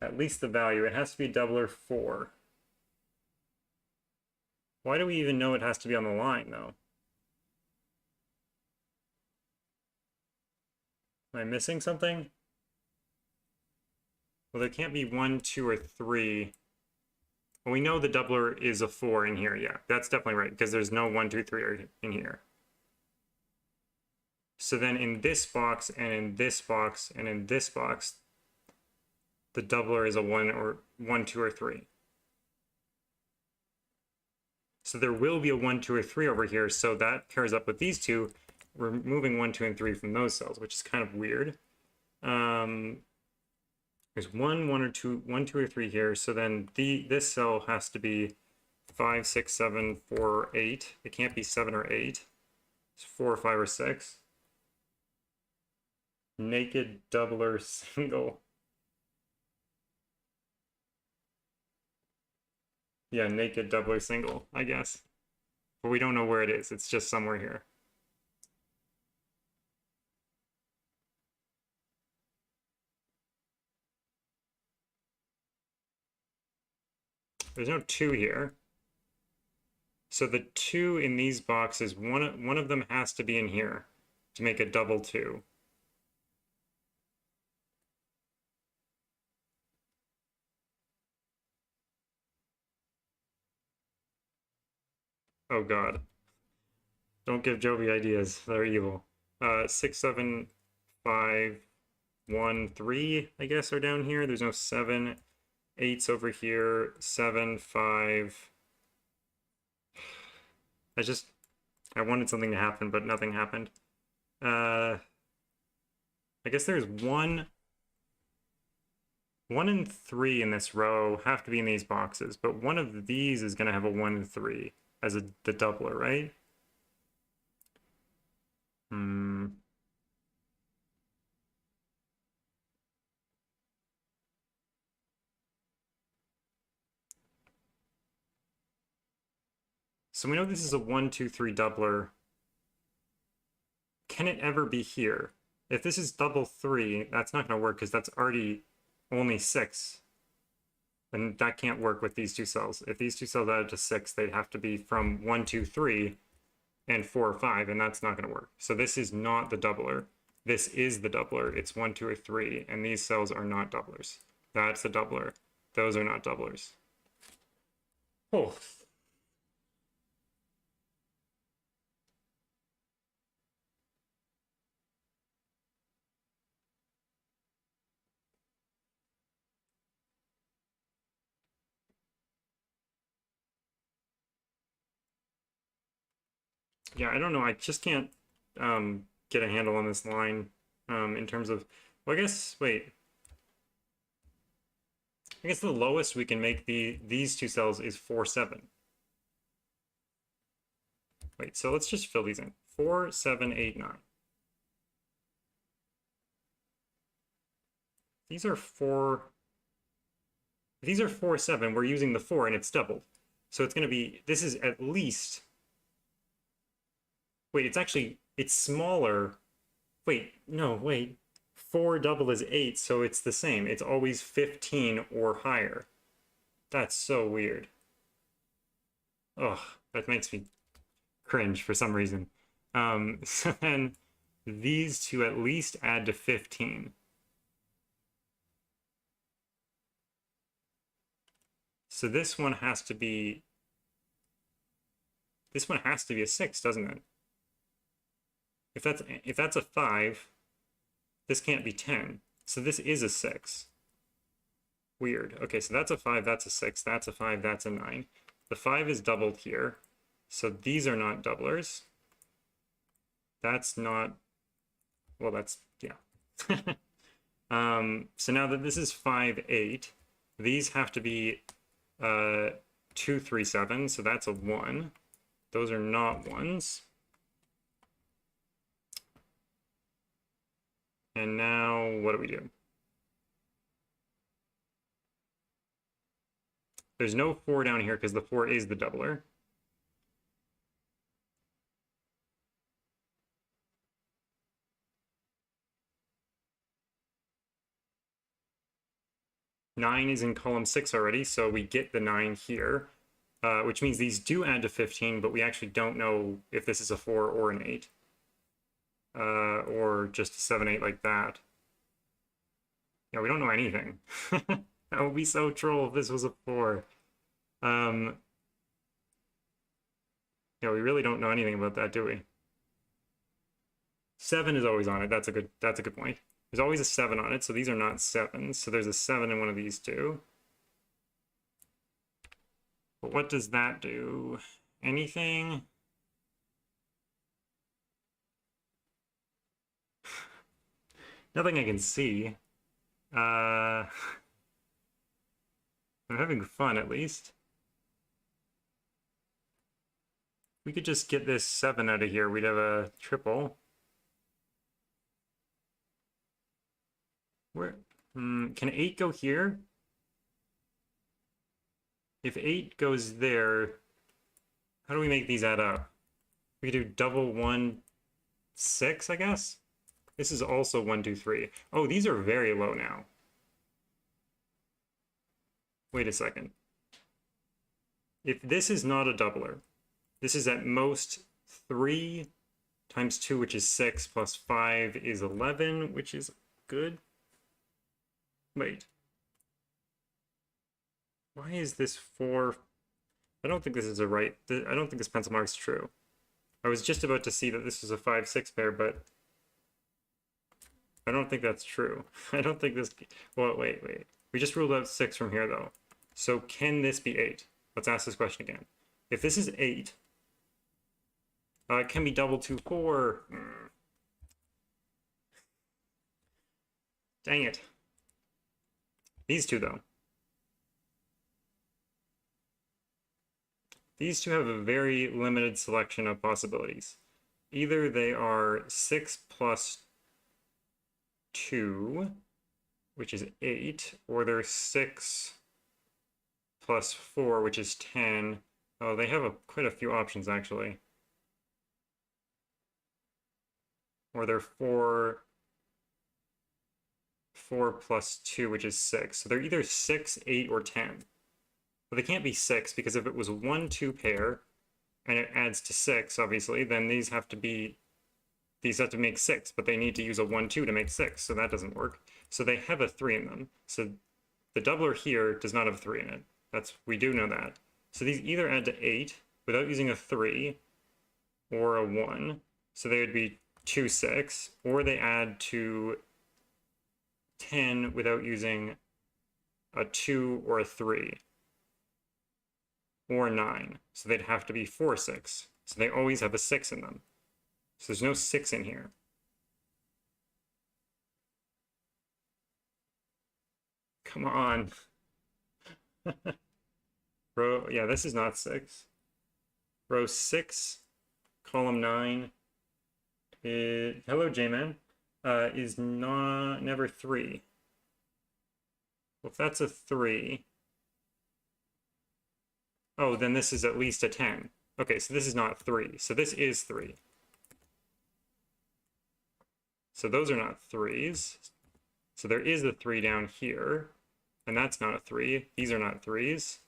At least the value. It has to be doubler 4. Why do we even know it has to be on the line, though? Am I missing something? Well, there can't be 1, 2, or 3. Well, we know the doubler is a 4 in here. Yeah, that's definitely right, because there's no 1, 2, 3 in here. So then in this box, and in this box, and in this box, the doubler is a 1, 2, or 3. So there will be a 1, 2, or 3 over here, so that pairs up with these two. We're moving 1, 2, and 3 from those cells, which is kind of weird. There's 1, 1, or 2, 1, 2, or 3 here. So then this cell has to be 5, 6, 7, 4, 8. It can't be 7 or 8. It's 4, 5, or 6. Naked doubler single. Yeah, naked doubler single, I guess. But we don't know where it is. It's just somewhere here. There's no 2 here. So the 2 in these boxes, one of them has to be in here to make a double 2. Oh god. Don't give Jovi ideas. They're evil. 6, 7, 5, 1, 3, I guess, are down here. There's no 7. 8's over here. 7, 5. I wanted something to happen, but nothing happened. I guess there's 1 and 3 in this row have to be in these boxes, but one of these is going to have a 1 and 3 as the doubler, right? So we know this is a 1, 2, 3 doubler. Can it ever be here? If this is double 3, that's not going to work because that's already only 6. And that can't work with these two cells. If these two cells added to 6, they'd have to be from 1, 2, 3 and 4 or 5, and that's not going to work. So this is not the doubler. This is the doubler. It's 1, 2, or 3, and these cells are not doublers. That's the doubler. Those are not doublers. Oh. Yeah, I don't know. I just can't get a handle on this line in terms of, well, I guess, wait. I guess the lowest we can make these two cells is 4, 7. Wait, so let's just fill these in. 4, 7, 8, 9. These are 4. If these are 4, 7, we're using the 4 and it's doubled. So it's going to be, this is at least, wait, it's smaller. Wait, no, wait. 4 double is 8, so it's the same. It's always 15 or higher. That's so weird. Ugh, that makes me cringe for some reason. So then these two at least add to 15. So this one has to be a 6, doesn't it? If that's a 5, this can't be 10. So this is a 6. Weird. Okay, so that's a 5, that's a 6, that's a 5, that's a 9. The 5 is doubled here. So these are not doublers. That's not, well, that's, yeah. So now that this is 5, 8, these have to be 2, 3, 7, so that's a 1. Those are not 1s. And now, what do we do? There's no 4 down here because the 4 is the doubler. Nine is in column 6 already, so we get the 9 here, which means these do add to 15, but we actually don't know if this is a 4 or an 8. or just a 7, 8 like that. Yeah, we don't know anything. That would be so troll if this was a 4. Yeah, we really don't know anything about that, do we? 7 is always on it. That's a good point. There's always a 7 on it, so these are not 7s. So there's a 7 in one of these two. But what does that do? Anything? Nothing I can see. I'm having fun, at least. We could just get this 7 out of here. We'd have a triple. Where? Can 8 go here? If 8 goes there, how do we make these add up? We could do double 1, 6, I guess? This is also 1, 2, 3. Oh, these are very low now. Wait a second. If this is not a doubler, this is at most 3 times 2, which is 6, plus 5 is 11, which is good. Wait. Why is this 4? I don't think this is a right. I don't think this pencil mark's true. I was just about to see that this was a 5, 6 pair, but I don't think that's true. I don't think this... Well, wait. We just ruled out 6 from here, though. So can this be 8? Let's ask this question again. If this is 8, it can be double 2, 4. Dang it. These two, though. These two have a very limited selection of possibilities. Either they are 6 plus 2, which is 8, or they're 6 plus 4, which is 10. Oh, they have quite a few options, actually. Or they're 4 plus 2, which is 6. So they're either 6, 8, or 10. But they can't be 6, because if it was 1, 2 pair, and it adds to 6, obviously, then these have to make 6, but they need to use a 1, 2 to make 6, so that doesn't work. So they have a 3 in them. So the doubler here does not have a 3 in it. We do know that. So these either add to 8 without using a 3 or a 1. So they would be 2, 6, or they add to 10 without using a 2 or a 3 or 9. So they'd have to be 4, 6. So they always have a 6 in them. So there's no 6 in here. Come on. Yeah, this is not 6. Row 6, column 9, hello J-Man, is never 3. Well, if that's a 3, oh, then this is at least a 10. Okay, so this is not 3. So this is 3. So those are not 3s. So there is a 3 down here, and that's not a 3. These are not 3s.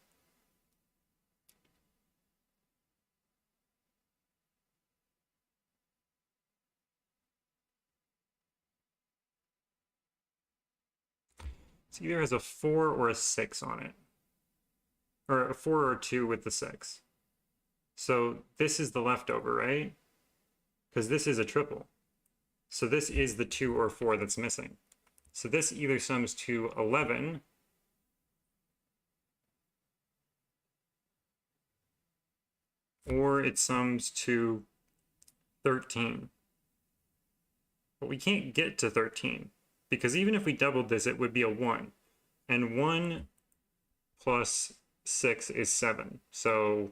So either has a 4 or a 6 on it. Or a 4 or a 2 with the 6. So this is the leftover, right? Because this is a triple. So this is the 2 or 4 that's missing. So this either sums to 11 or it sums to 13. But we can't get to 13 because even if we doubled this, it would be a 1. And 1 plus 6 is 7. So,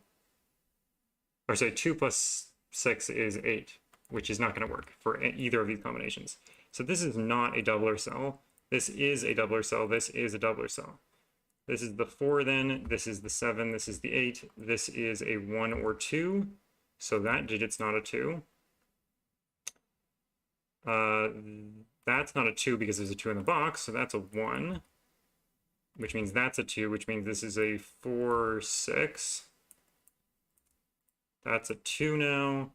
or sorry, 2 plus 6 is 8, which is not going to work for either of these combinations. So this is not a doubler cell. This is a doubler cell. This is a doubler cell. This is the 4 then. This is the 7. This is the 8. This is a 1 or 2. So that digit's not a 2. That's not a 2 because there's a 2 in the box. So that's a 1. Which means that's a 2, which means this is a 4, 6. That's a 2 now.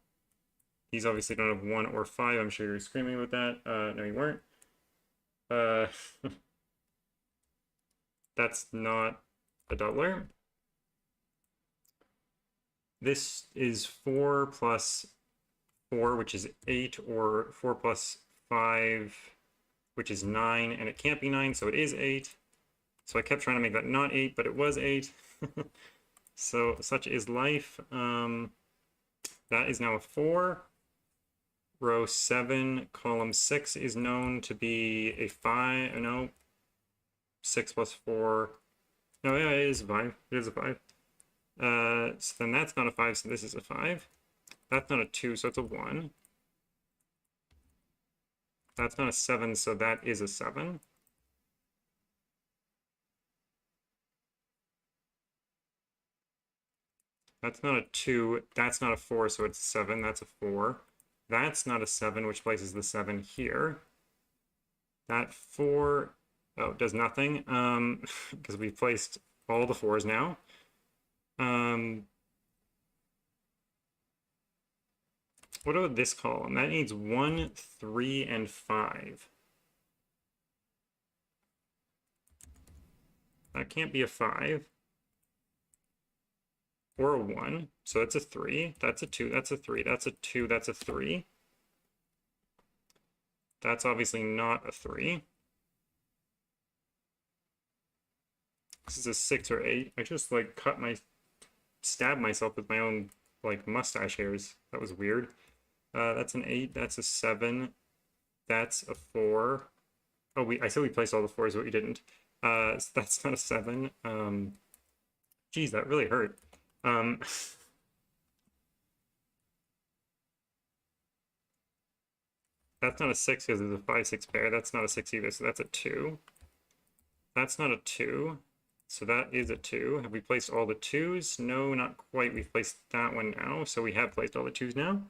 These obviously don't have 1 or 5. I'm sure you're screaming about that. No, you weren't. That's not a doubler. This is 4 plus 4, which is 8, or 4 plus 5, which is 9, and it can't be 9, so it is 8. So I kept trying to make that not 8, but it was 8. So such is life. That is now a 4. Row 7, column 6 is known to be a 5. No, 6 plus 4. No, yeah, it is a 5. It is a 5. So then that's not a 5, so this is a 5. That's not a 2, so it's a 1. That's not a 7, so that is a 7. That's not a 2. That's not a 4, so it's a 7. That's a 4. That's not a 7, which places the 7 here. That 4, oh, does nothing, because we've placed all the 4s now. What about this column? That needs 1, 3, and 5. That can't be a 5. Or a 1. So that's a 3. That's a 2. That's a 3. That's a 2. That's a 3. That's obviously not a 3. This is a 6 or 8. I just like stabbed myself with my own like mustache hairs. That was weird. That's an 8. That's a 7. That's a 4. Oh, I said we placed all the 4s, but we didn't. So that's not a 7. Geez, that really hurt. That's not a 6 because there's a 5, 6 pair. That's not a 6 either, so that's a 2. That's not a 2. So that is a 2. Have we placed all the 2s? No, not quite. We've placed that one now, so we have placed all the 2s now.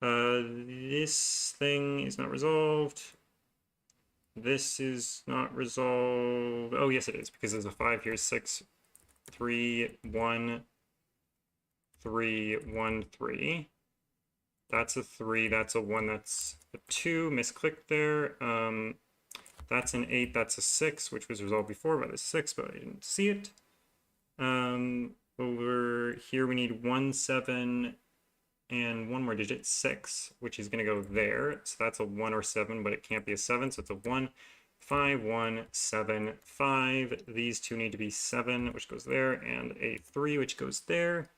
This thing is not resolved. This is not resolved. Oh, yes, it is, because there's a 5 here. 6, 3, 1, 3, 1, 3. That's a 3. That's a 1. That's a 2. Misclicked there. That's an 8. That's a 6, which was resolved before by the 6, but I didn't see it. Over here, we need 1, 7, and one more digit, 6, which is going to go there. So that's a 1 or 7, but it can't be a 7, so it's a 1, 5, 1, 7, 5. These two need to be 7, which goes there, and a 3, which goes there.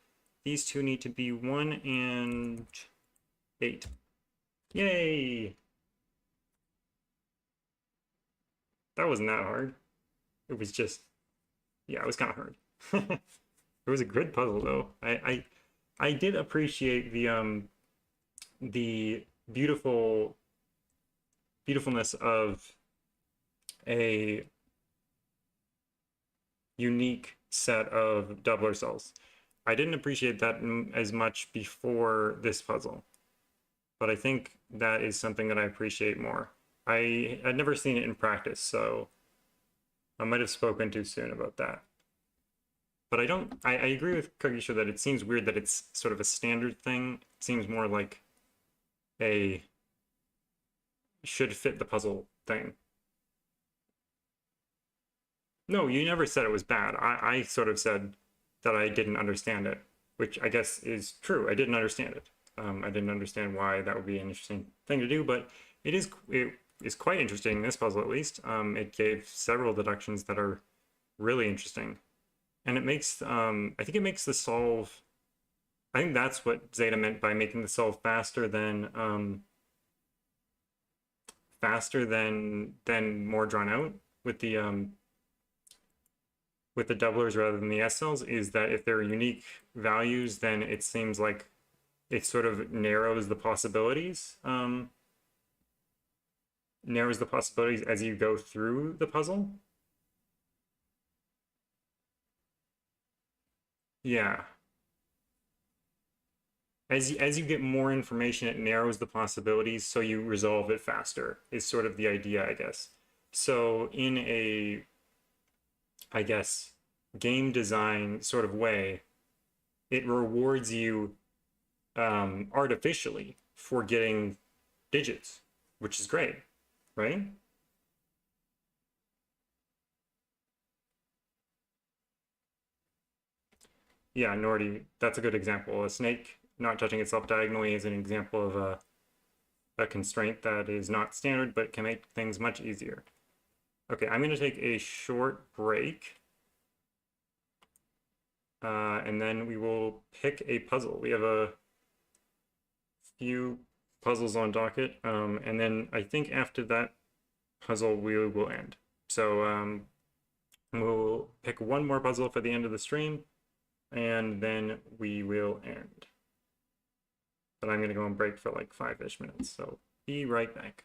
These two need to be 1 and 8. Yay! That wasn't that hard. It was just, yeah, it was kind of hard. It was a good puzzle though. I did appreciate the beautifulness of a unique set of doubler cells. I didn't appreciate that as much before this puzzle, but I think that is something that I appreciate more. I'd never seen it in practice, so I might have spoken too soon about that. But I agree with Kogisho that it seems weird that it's sort of a standard thing. It seems more like a should fit the puzzle thing. No, you never said it was bad. I sort of said that I didn't understand it, which I guess is true. I didn't understand it. I didn't understand why that would be an interesting thing to do, but it is quite interesting in this puzzle at least. It gave several deductions that are really interesting. And it makes, I think it makes the solve, I think that's what Zeta meant by making the solve faster than more drawn out with the doublers rather than the S cells, is that if they're unique values, then it seems like it sort of narrows the possibilities. Narrows the possibilities as you go through the puzzle. Yeah. As you get more information, it narrows the possibilities, so you resolve it faster, is sort of the idea, I guess. So in a, I guess, game design sort of way, it rewards you artificially for getting digits, which is great, right? Yeah, Nordy, that's a good example. A snake not touching itself diagonally is an example of a constraint that is not standard but can make things much easier. Okay, I'm going to take a short break. And then we will pick a puzzle. We have a few puzzles on docket, and then I think after that puzzle we will end. So we'll pick one more puzzle for the end of the stream, and then we will end. But I'm going to go on break for like 5-ish minutes, so be right back.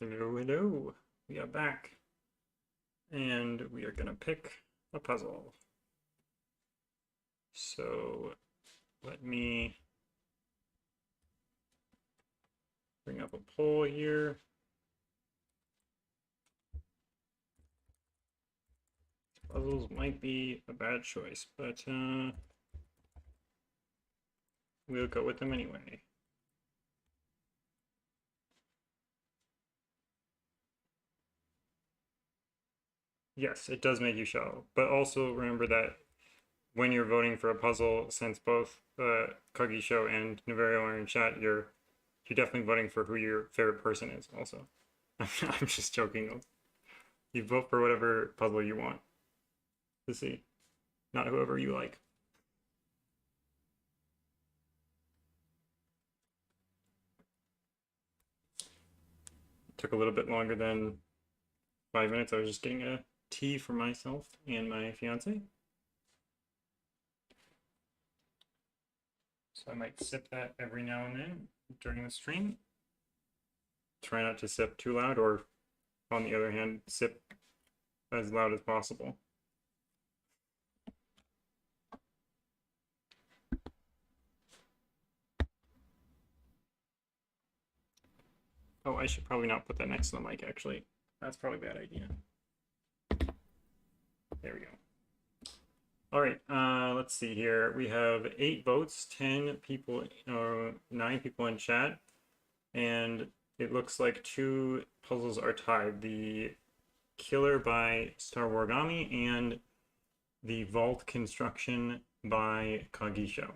Hello, hello. We are back. And we are going to pick a puzzle. So let me bring up a poll here. Puzzles might be a bad choice, but we'll go with them anyway. Yes, it does make you shallow, but also remember that when you're voting for a puzzle, since both Kagisho and Naverio are in chat, you're definitely voting for who your favorite person is also. I'm just joking. You vote for whatever puzzle you want to see, not whoever you like. Took a little bit longer than 5 minutes. I was just getting a tea for myself and my fiance. So I might sip that every now and then during the stream. Try not to sip too loud, or on the other hand, sip as loud as possible. Oh, I should probably not put that next to the mic, actually. That's probably a bad idea. There we go. All right, let's see here. We have 8 votes, 10 people, 9 people in chat, and it looks like 2 puzzles are tied. The Killer by Starwarigami and the Vault Construction by Kagisho.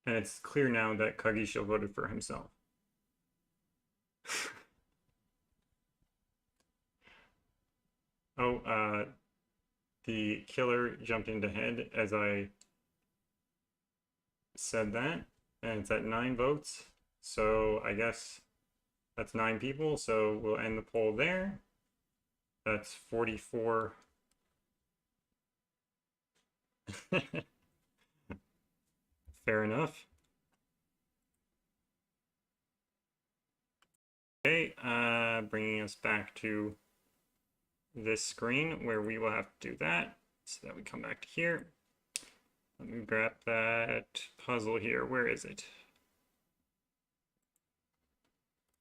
And it's clear now that Kagisho voted for himself. Oh, the killer jumped into head as I said that, and it's at 9 votes. So I guess that's 9 people, so we'll end the poll there. That's 44. Fair enough. Okay, bringing us back to this screen where we will have to do that, so that we come back to here. Let me grab that puzzle here. Where is it?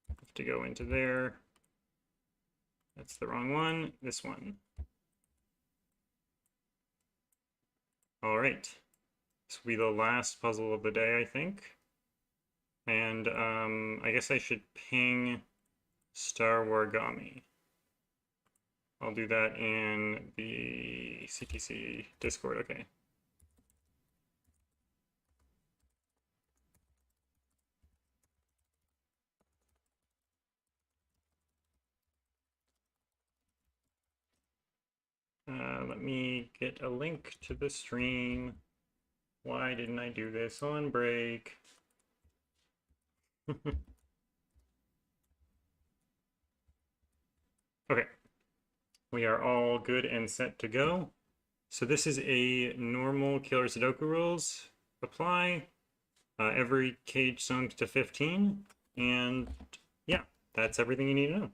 Have to go into there. That's the wrong one. This one. All right. This will be the last puzzle of the day, I think. And I guess I should ping starwarigami. I'll do that in the CTC Discord. Okay. Let me get a link to the stream. Why didn't I do this on break? Okay, we are all good and set to go. So this is a normal killer Sudoku rules. Apply. Every cage sunk to 15. And yeah, that's everything you need to know.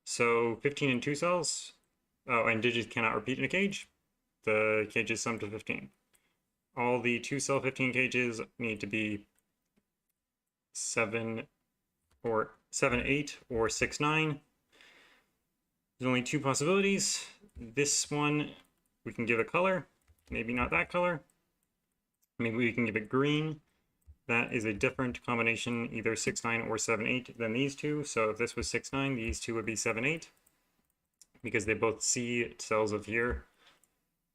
So 15 and 2 cells. Oh, and digits cannot repeat in a cage. The cage is summed to 15. All the 2 cell 15 cages need to be 7 or 7-8 or 6-9. There's only 2 possibilities. This one we can give a color, maybe not that color. Maybe we can give it green. That is a different combination, either 6-9 or 7-8 than these two. So if this was 6-9, these two would be 7-8 because they both see cells of here.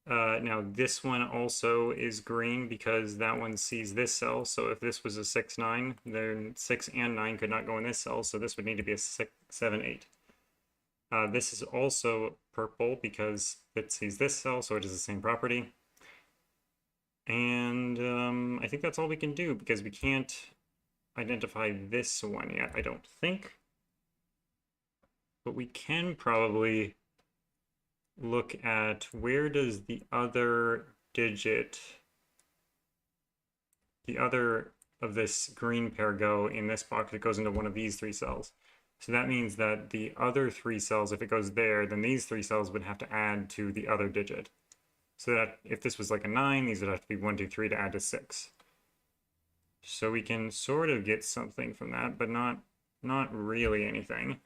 Now this one also is green because that one sees this cell. So if this was a 6-9, then 6 and 9 could not go in this cell. So this would need to be a 7-8. This is also purple because it sees this cell, so it is the same property. And I think that's all we can do because we can't identify this one yet, I don't think. But we can probably look at where does the other digit, the other of this green pair go in this box, it goes into one of these 3 cells. So that means that the other 3 cells, if it goes there, then these 3 cells would have to add to the other digit. So that if this was like a 9, these would have to be 1, 2, 3 to add to 6. So we can sort of get something from that, but not really anything.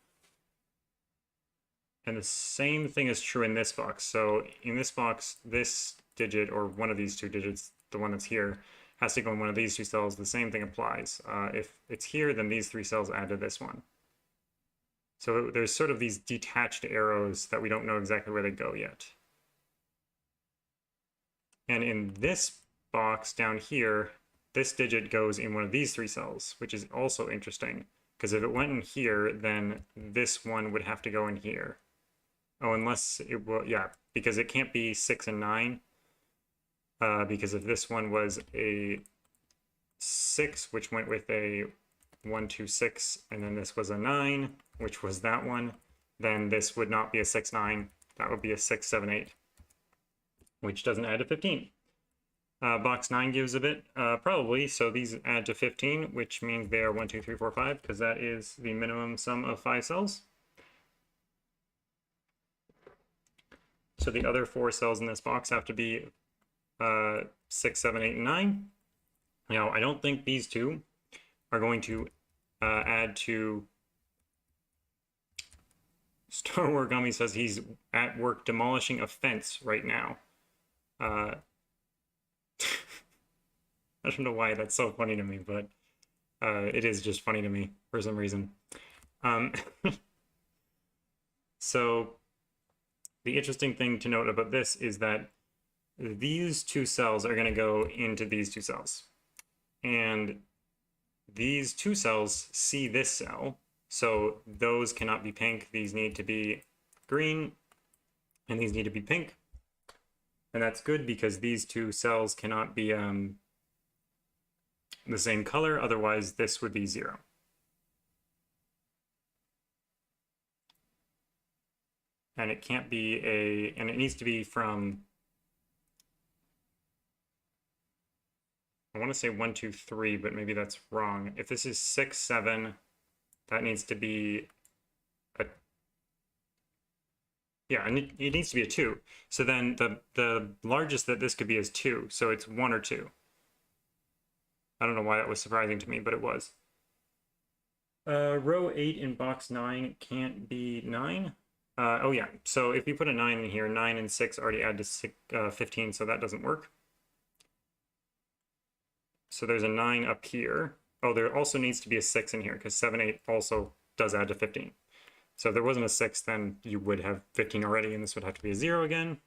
And the same thing is true in this box. So in this box, this digit, or one of these 2 digits, the one that's here, has to go in one of these 2 cells. The same thing applies. If it's here, then these 3 cells add to this one. So there's sort of these detached arrows that we don't know exactly where they go yet. And in this box down here, this digit goes in one of these 3 cells, which is also interesting. Because if it went in here, then this one would have to go in here. Oh, unless it will, yeah, because it can't be 6 and 9. Because if this one was a 6, which went with a 1, 2, 6, and then this was a 9, which was that one, then this would not be a 6, 9. That would be a 6, 7, 8, which doesn't add to 15. Box 9 gives a bit, probably, so these add to 15, which means they are 1, 2, 3, 4, 5, because that is the minimum sum of 5 cells. So the other 4 cells in this box have to be 6, 7, 8, and 9. Now, I don't think these 2 are going to add to... Starwarigami says he's at work demolishing a fence right now. I don't know why that's so funny to me, but it is just funny to me for some reason. So the interesting thing to note about this is that these 2 cells are going to go into these 2 cells. And these 2 cells see this cell, so those cannot be pink. These need to be green, and these need to be pink. And that's good because these 2 cells cannot be the same color, otherwise this would be 0. And it can't be and it needs to be from, I want to say 1, 2, 3, but maybe that's wrong. If this is 6, 7, that needs to be yeah, and it needs to be a 2. So then the largest that this could be is 2, so it's 1 or 2. I don't know why that was surprising to me, but it was. Row 8 in box 9 can't be 9. Oh yeah, so if you put a 9 in here, 9 and 6 already add to 15, so that doesn't work. So there's a 9 up here. Oh, there also needs to be a 6 in here, because 7, 8 also does add to 15. So if there wasn't a 6, then you would have 15 already, and this would have to be a 0 again.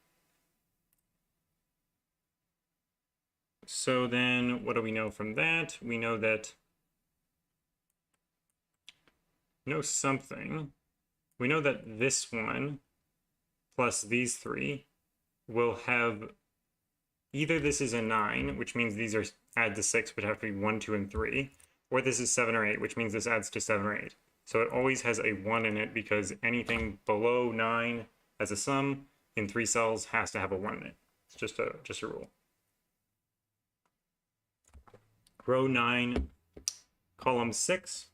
So then what do we know from that? We know that, we know that this one plus these 3 will have, either this is a 9, which means these are add to 6, would have to be 1, 2, and 3, or this is 7 or 8, which means this adds to 7 or 8. So it always has a 1 in it because anything below 9 as a sum in 3 cells has to have a 1 in it. It's just a rule. Row 9, column 6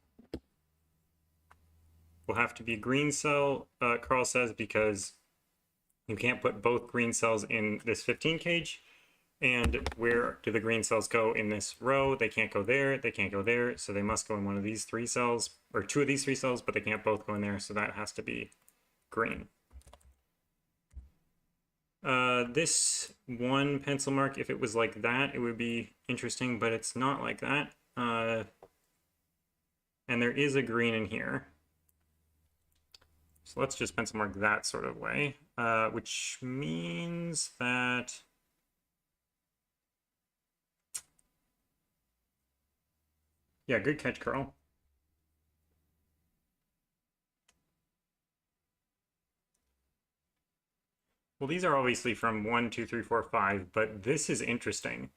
will have to be a green cell, Carl says, because you can't put both green cells in this 15 cage. And where do the green cells go in this row? They can't go there, they can't go there, so they must go in one of these 3 cells, or 2 of these 3 cells, but they can't both go in there, so that has to be green. This 1 pencil mark, if it was like that, it would be interesting, but it's not like that. And there is a green in here. So let's just pencil mark that sort of way, which means that yeah, good catch, Carl. Well, these are obviously from 1, 2, 3, 4, 5, but this is interesting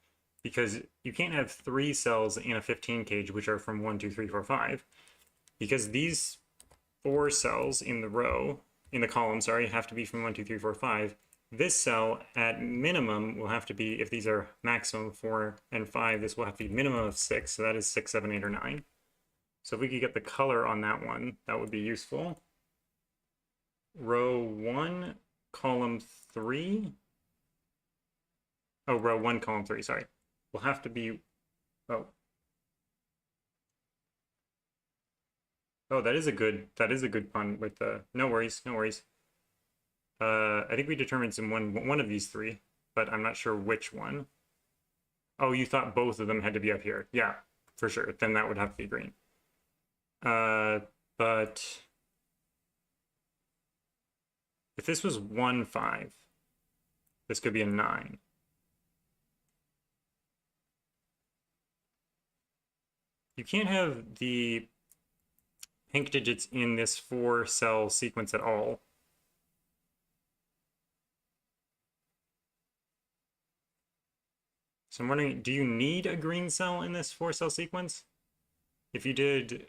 because you can't have 3 cells in a 15 cage which are from 1, 2, 3, 4, 5, because these 4 cells in the row, in the column, sorry, have to be from 1, 2, 3, 4, 5, This cell at minimum will have to be, if these are maximum 4 and 5, this will have to be minimum of 6. So that is 6, 7, 8, or 9. So if we could get the color on that one, that would be useful. Row 1, column 3. Oh, row 1, column 3, sorry. Will have to be, oh. Oh, that is a good pun with the, no worries, no worries. I think we determined one of these three, but I'm not sure which one. Oh, you thought both of them had to be up here. Yeah, for sure. Then that would have to be green. But if this was 1, 5, this could be a 9. You can't have the pink digits in this 4-cell sequence at all. So I'm wondering, do you need a green cell in this 4-cell sequence? If you did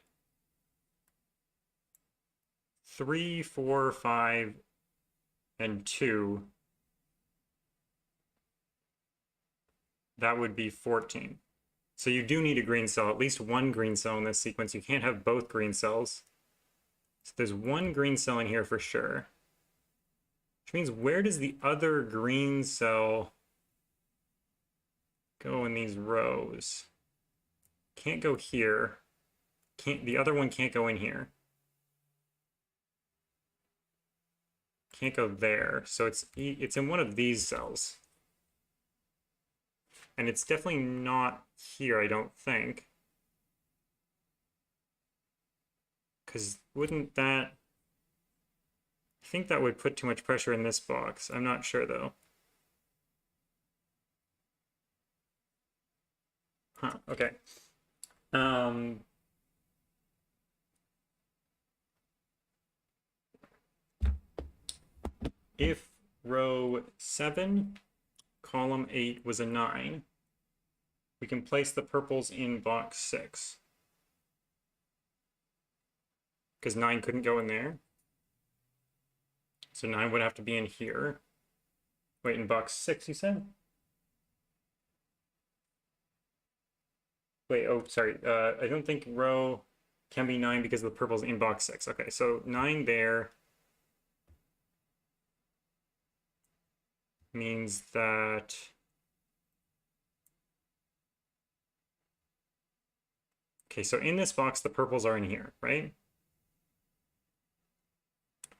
3, 4, 5, and 2, that would be 14. So you do need a green cell, at least one green cell in this sequence. You can't have both green cells. So there's one green cell in here for sure. Which means, where does the other green cell go in these rows? Can't go here. The other one can't go in here. Can't go there. So it's in one of these cells. And it's definitely not here, I don't think. Because wouldn't that... I think that would put too much pressure in this box. I'm not sure, though. Huh, okay. If row 7, column 8 was a 9, we can place the purples in box 6. Because 9 couldn't go in there. So 9 would have to be in here. Wait, in box 6, you said? Wait, oh, sorry. I don't think row can be 9 because the purple's in box 6. Okay, so 9 there means that... Okay, so in this box, the purples are in here, right?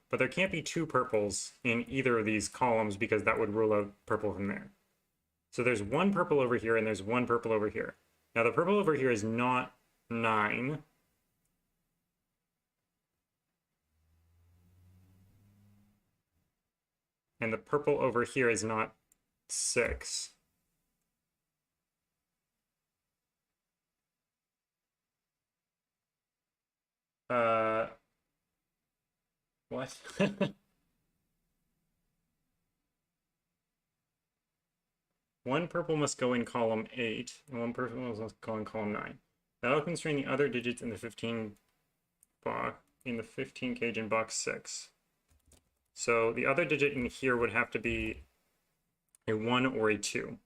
But there can't be 2 purples in either of these columns because that would rule out purple from there. So there's 1 purple over here and there's 1 purple over here. Now the purple over here is not 9. And the purple over here is not 6. What? One purple must go in column 8, and one purple must go in column 9. That'll constrain the other digits in the 15 box, in the 15 cage in box 6. So the other digit in here would have to be a 1 or a 2,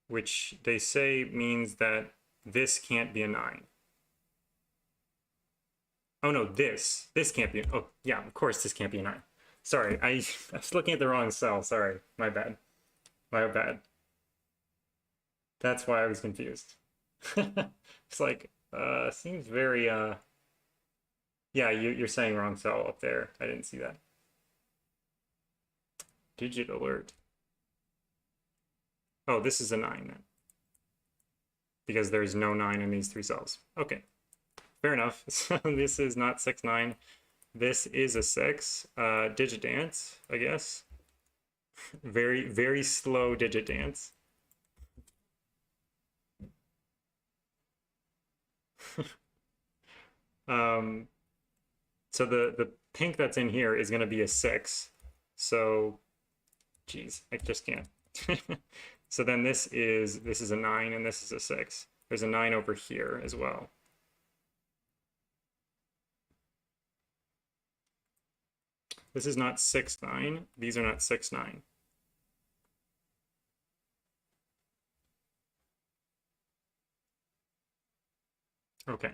which they say means that this can't be a 9. Oh no, this can't be, oh yeah, of course this can't be a 9. Sorry, I was looking at the wrong cell, sorry, my bad. My bad. That's why I was confused. It's like, seems very, yeah, you're saying wrong cell up there. I didn't see that. Digit alert. Oh, this is a 9 then. Because there's no 9 in these 3 cells. Okay, fair enough. So this is not 6, 9. This is a 6. Digit dance, I guess. Very, very slow digit dance. So the pink that's in here is going to be a 6. So, geez, I just can't. So then this is a 9 and this is a 6. There's a 9 over here as well. This is not 6, 9. These are not 6, 9. Okay.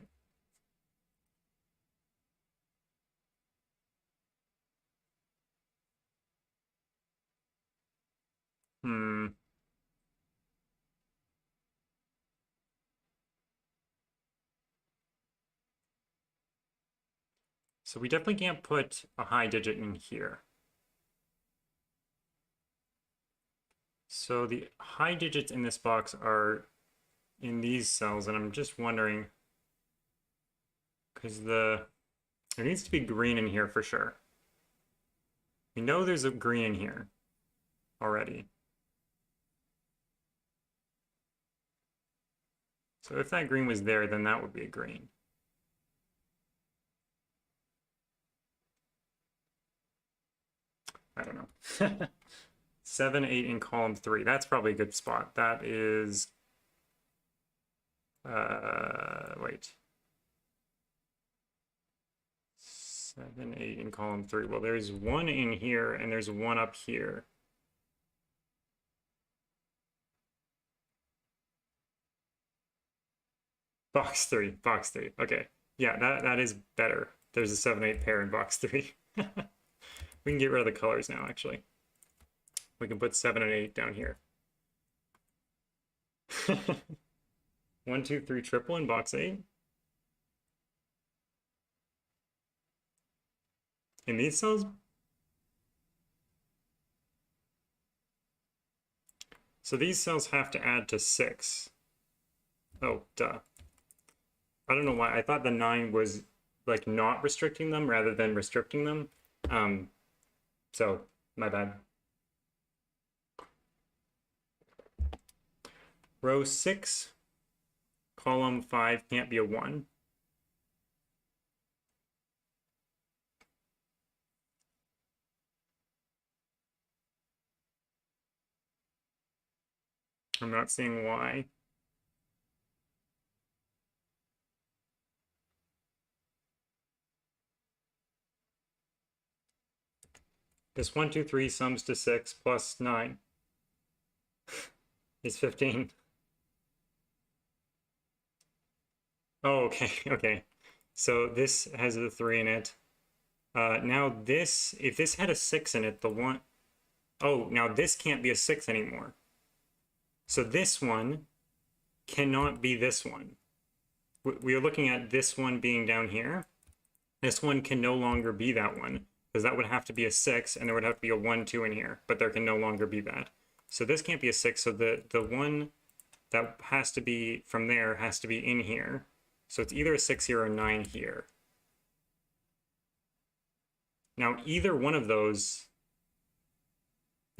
Hmm. So we definitely can't put a high digit in here. So the high digits in this box are in these cells, and I'm just wondering, because there needs to be green in here for sure. We know there's a green in here already. So if that green was there, then that would be a green. I don't know. 7, 8 in column 3. That's probably a good spot. That is, wait. 7, 8 in column 3. Well, there's 1 in here, and there's 1 up here. Box 3, box 3. Okay. Yeah, that is better. There's a 7, 8 pair in box 3. We can get rid of the colors now, actually. We can put 7 and 8 down here. 1, 2, 3 triple in box 8. In these cells? So these cells have to add to 6. Oh, duh. I don't know why. I thought the 9 was like not restricting them rather than restricting them. So my bad. Row 6, column 5 can't be a 1. I'm not seeing why. This 1, 2, 3 sums to 6 plus 9 is 15. Oh, okay, okay. So this has a 3 in it. Now this, if this had a 6 in it, the one, oh, now this can't be a 6 anymore. So this one cannot be this one. We are looking at this one being down here. This one can no longer be that one, because that would have to be a 6, and there would have to be a 1, 2 in here, but there can no longer be that. So this can't be a 6, so the one that has to be from there has to be in here. So it's either a 6 here or a 9 here. Now, either one of those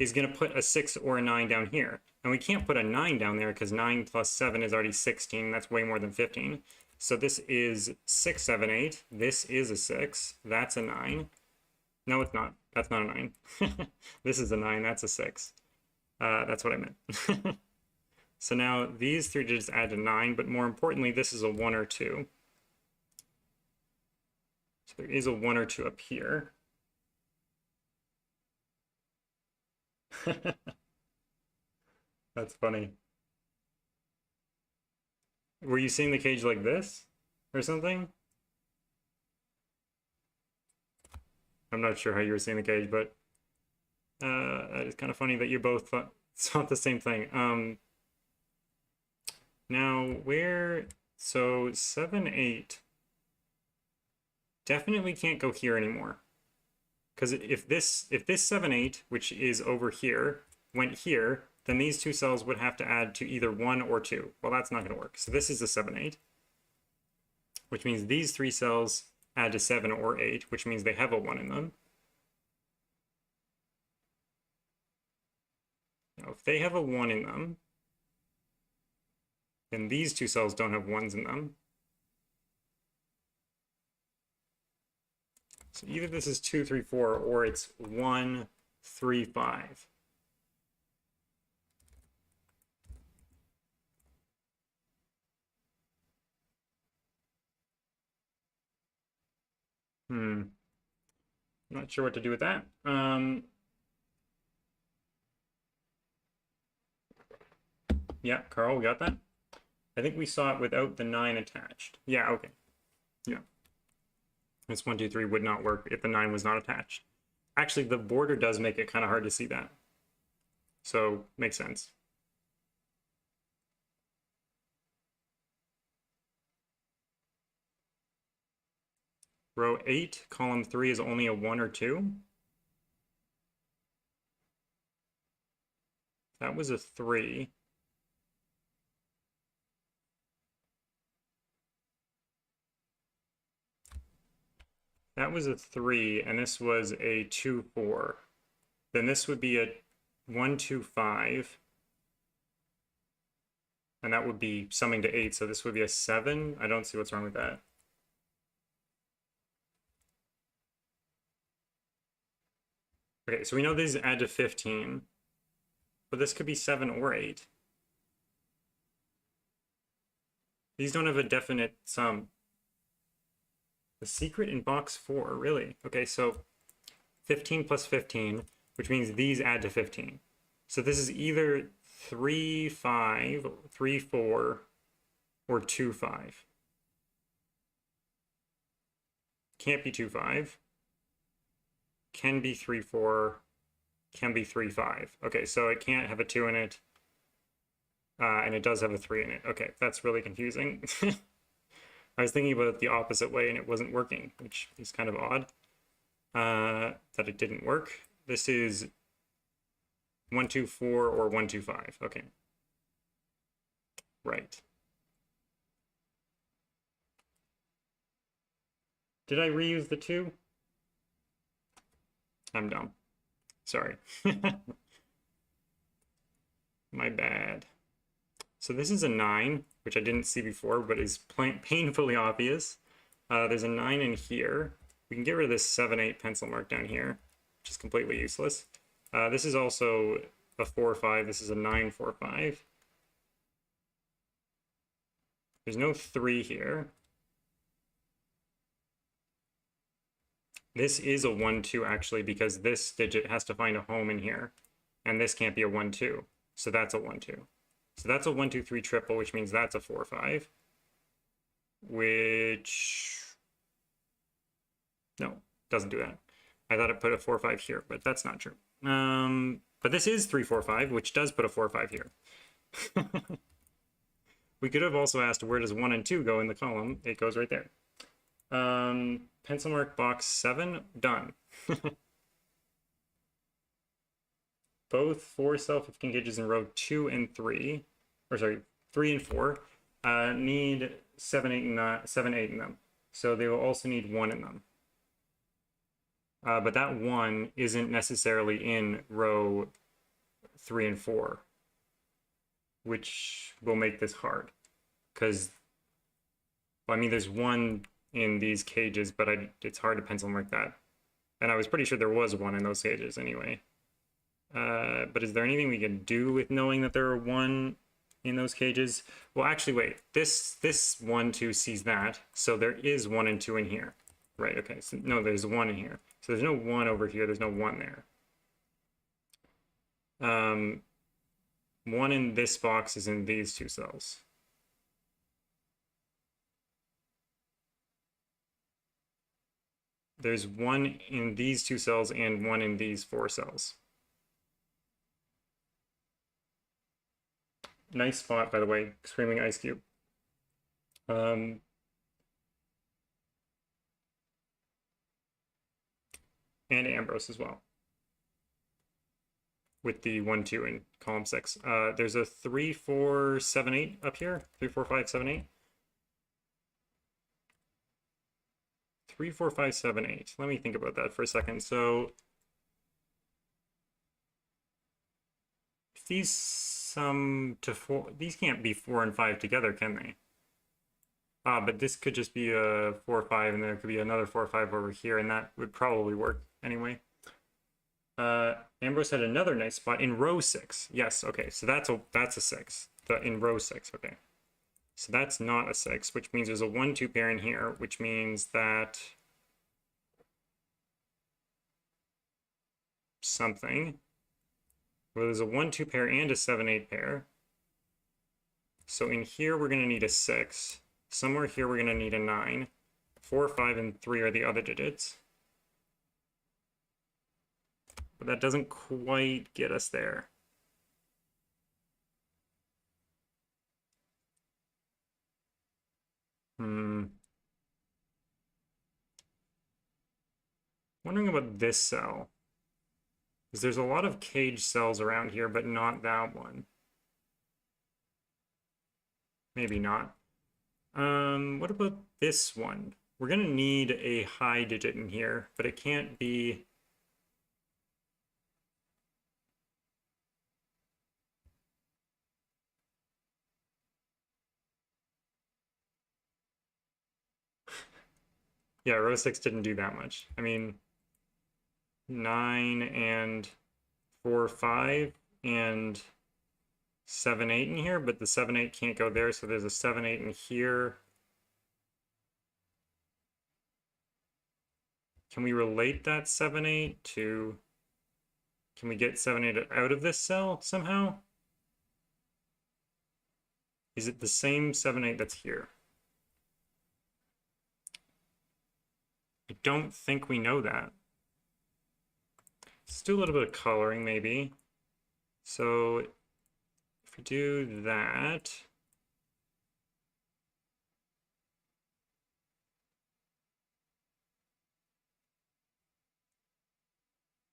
is going to put a 6 or a 9 down here. And we can't put a 9 down there because 9 plus 7 is already 16. That's way more than 15. So this is 6, 7, 8. This is a 6. That's a 9. No, it's not. That's not a 9. This is a 9. That's a 6. That's what I meant. So now these 3 digits add to 9, but more importantly, this is a 1 or 2. So there is a 1 or 2 up here. That's funny. Were you seeing the cage like this or something? I'm not sure how you were seeing the cage, but it's kind of funny that you both thought the same thing. Now where, so 7, 8 definitely can't go here anymore. Because if this 7, 8, which is over here, went here, then these two cells would have to add to either 1 or 2. Well, that's not going to work. So this is a 7, 8, which means these 3 cells add to 7 or 8, which means they have a 1 in them. Now, if they have a 1 in them, then these 2 cells don't have 1s in them. So either this is 2, 3, 4, or it's 1, 3, 5. Not sure what to do with that. Yeah, Carl, we got that. I think we saw it without the 9 attached. Yeah, okay. Yeah. This 1, 2, 3 would not work if the 9 was not attached. Actually, the border does make it kind of hard to see that. So, makes sense. Row 8, column 3 is only a 1 or 2. That was a 3. That was a 3, and this was a 2, 4. Then this would be a 1, 2, 5. And that would be summing to 8, so this would be a 7. I don't see what's wrong with that. Okay, so we know these add to 15. But this could be 7 or 8. These don't have a definite sum. The secret in box 4, really? Okay, so 15 plus 15, which means these add to 15. So this is either 3, 5, 3, 4, or 2, 5. Can't be 2, 5. Can be 3, 4. Can be 3, 5. Okay, so it can't have a 2 in it. And it does have a 3 in it. Okay, that's really confusing. I was thinking about it the opposite way and it wasn't working, which is kind of odd that it didn't work. This is 1, 2, 4 or 1, 2, 5. Okay. Right. Did I reuse the 2? I'm dumb. Sorry. My bad. So this is a 9, which I didn't see before, but is painfully obvious. There's a 9 in here. We can get rid of this 7, 8 pencil mark down here, which is completely useless. This is also a 4, 5. This is a 9, 4, 5. There's no 3 here. This is a 1, 2, actually, because this digit has to find a home in here. And this can't be a 1, 2. So that's a 1, 2. So that's a 1, 2, 3 triple, which means that's a 4, 5. Which... no, doesn't do that. I thought it put a 4, 5 here, but that's not true. But this is 3, 4, 5, which does put a 4, 5 here. We could have also asked where does 1 and 2 go in the column. It goes right there. Pencil mark box 7, done. Both 4 self-lifting gauges in row 2 and 3, or sorry, 3 and 4, need 7, 8, and 7, 8 in them. So they will also need 1 in them. But that 1 isn't necessarily in row 3 and 4, which will make this hard. Because, well, I mean, there's 1 in these cages, but it's hard to pencil mark that. And I was pretty sure there was 1 in those cages anyway. But is there anything we can do with knowing that there are 1 in those cages? Well, actually, wait. This 1, 2 sees that, so there is 1 and 2 in here. Right, okay. So, no, there's 1 in here. So there's no 1 over here. There's no 1 there. 1 in this box is in these 2 cells. There's 1 in these 2 cells and 1 in these 4 cells. Nice spot, by the way, Screaming Ice Cube. And Ambrose as well. With the 1, 2 in column 6. There's a 3, 4, 7, 8 up here. 3, 4, 5, 7, 8. 3, 4, 5, 7, 8. Let me think about that for a second. So if these sum to 4, these can't be 4 and 5 together, can they? But this could just be a 4, 5, and there could be another 4, 5 over here, and that would probably work anyway. Ambrose had another nice spot in row 6. Yes, okay, so that's a 6. In row 6, okay. So that's not a 6, which means there's a 1, 2 pair in here, which means that something. Well, there's a 1-2 pair and a 7-8 pair. So in here, we're going to need a 6. Somewhere here, we're going to need a 9. 4, 5, and 3 are the other digits. But that doesn't quite get us there. Wondering about this cell. Because there's a lot of cage cells around here, but not that one. Maybe not. What about this one? We're gonna need a high digit in here, but it can't be... Yeah, row 6 didn't do that much. I mean, 9 and 4, 5, and 7, 8 in here, but the 7, 8 can't go there, so there's a 7, 8 in here. Can we relate that 7, 8 to... Can we get 7, 8 out of this cell somehow? Is it the same 7, 8 that's here? I don't think we know that. Let's do a little bit of coloring, maybe. So if we do that,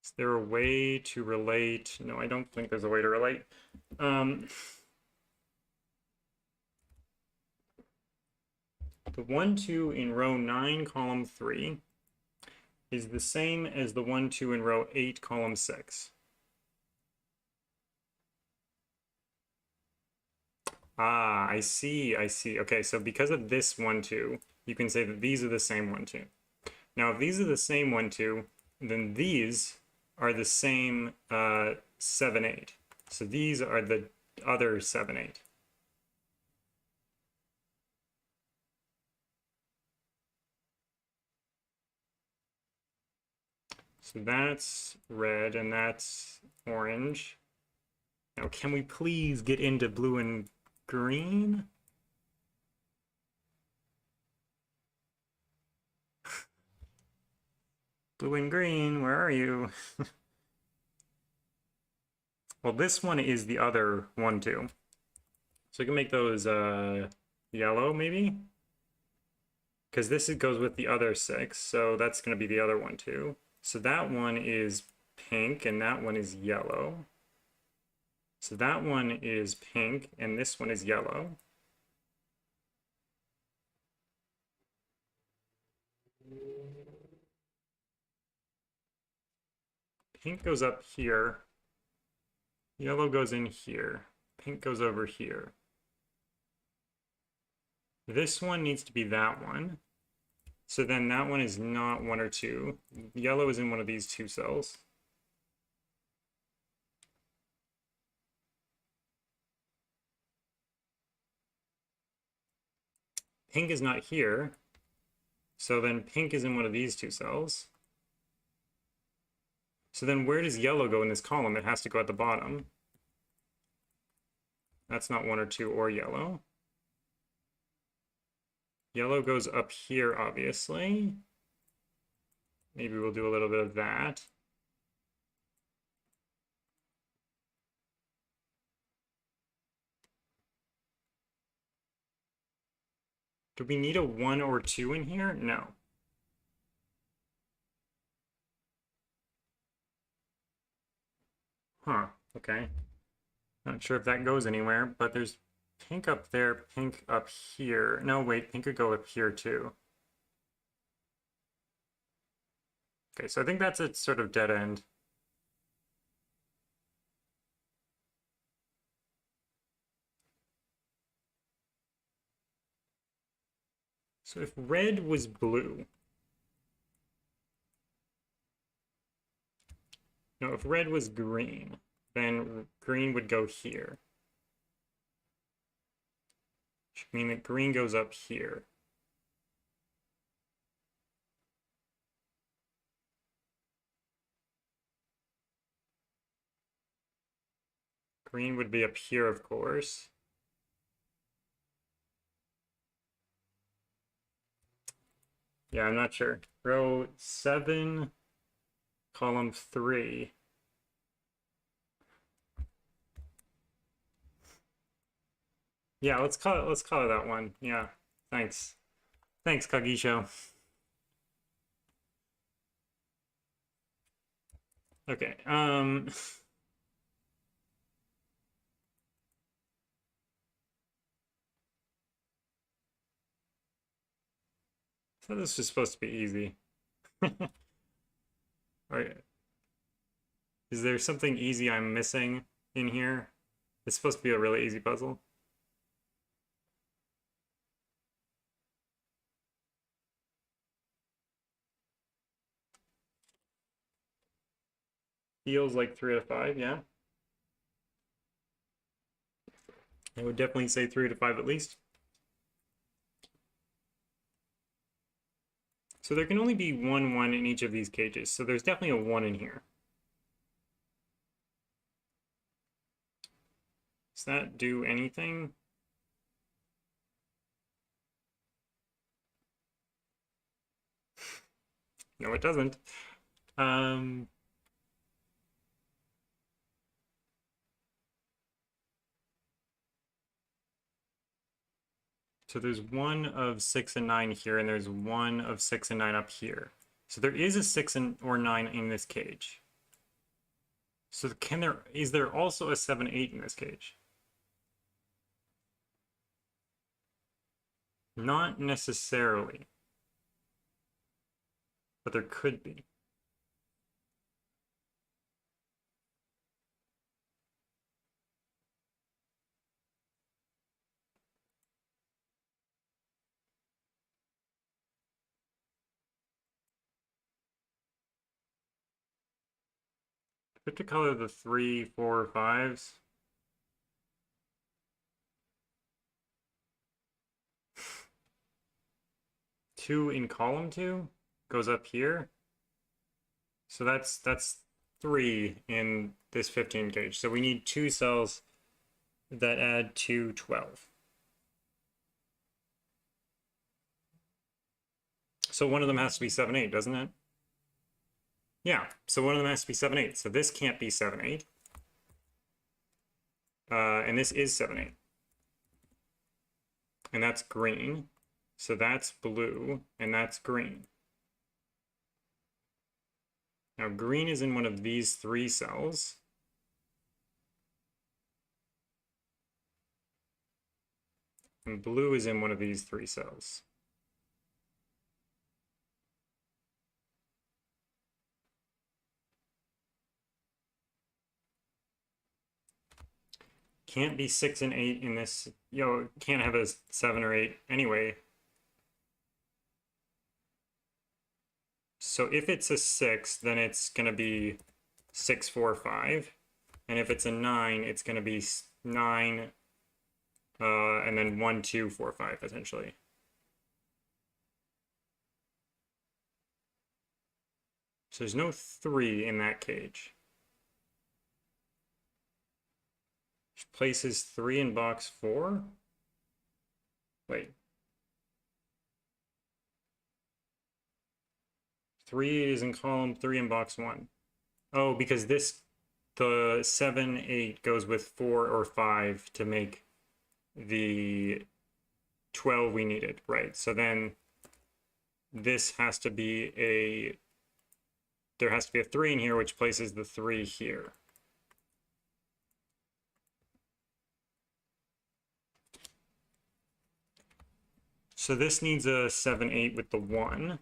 is there a way to relate? No, I don't think there's a way to relate. The 1, 2 in row 9, column 3 is the same as the 1, 2 in row 8, column 6. Ah, I see, I see. Okay, so because of this 1, 2, you can say that these are the same 1, 2. Now, if these are the same 1, 2, then these are the same 7, 8. So these are the other 7, 8. So that's red and that's orange. Now, can we please get into blue and green? Blue and green, where are you? Well, this one is the other 1, 2. So we can make those yellow, maybe? Because this goes with the other 6, so that's going to be the other 1, 2. So that one is pink, and that one is yellow. So that one is pink, and this one is yellow. Pink goes up here. Yellow goes in here. Pink goes over here. This one needs to be that one. So then that one is not 1 or 2. Yellow is in one of these 2 cells. Pink is not here. So then pink is in one of these 2 cells. So then where does yellow go in this column? It has to go at the bottom. That's not 1 or 2 or yellow. Yellow goes up here, obviously. Maybe we'll do a little bit of that. Do we need a 1 or 2 in here? No. Huh, okay. Not sure if that goes anywhere, but there's pink up there, pink up here. No, wait, pink could go up here too. Okay, so I think that's a sort of dead end. So if red was blue, no, if red was green, then green would go here. Which would mean that green goes up here. Green would be up here, of course. Yeah, I'm not sure. Row 7, column 3. Yeah, let's call it that one. Yeah. Thanks. Thanks, Kagisho. Okay. So this is supposed to be easy. Alright. Is there something easy I'm missing in here? It's supposed to be a really easy puzzle. Feels like 3 out of 5, yeah. I would definitely say 3 out of 5 at least. So there can only be one 1 in each of these cages, so there's definitely a 1 in here. Does that do anything? No, it doesn't. So there's 1 of 6 and 9 here, and there's 1 of 6 and 9 up here. So there is a 6 or 9 in this cage. So is there also a 7, 8 in this cage? Not necessarily. But there could be. I have to color the 3, 4, 5s. Two in column 2 goes up here. So that's 3 in this 15 gauge. So we need 2 cells that add to 12. So one of them has to be 7, 8, doesn't it? Yeah, so one of them has to be 7, 8. So this can't be 7, 8. And this is 7, 8. And that's green. So that's blue, and that's green. Now green is in one of these 3 cells. And blue is in one of these 3 cells. Can't be 6 and 8 in this. Can't have a 7 or 8 anyway. So if it's a 6, then it's going to be 6, 4, 5. And if it's a 9, it's going to be 9, and then 1, 2, 4, 5, essentially. So there's no 3 in that cage. Which places 3 in box 4? Wait. 3 is in column 3 in box 1. Oh, because the 7, 8 goes with 4 or 5 to make the 12 we needed, right? So then this has to be there has to be a 3 in here, which places the 3 here. So this needs a 7, 8 with the 1.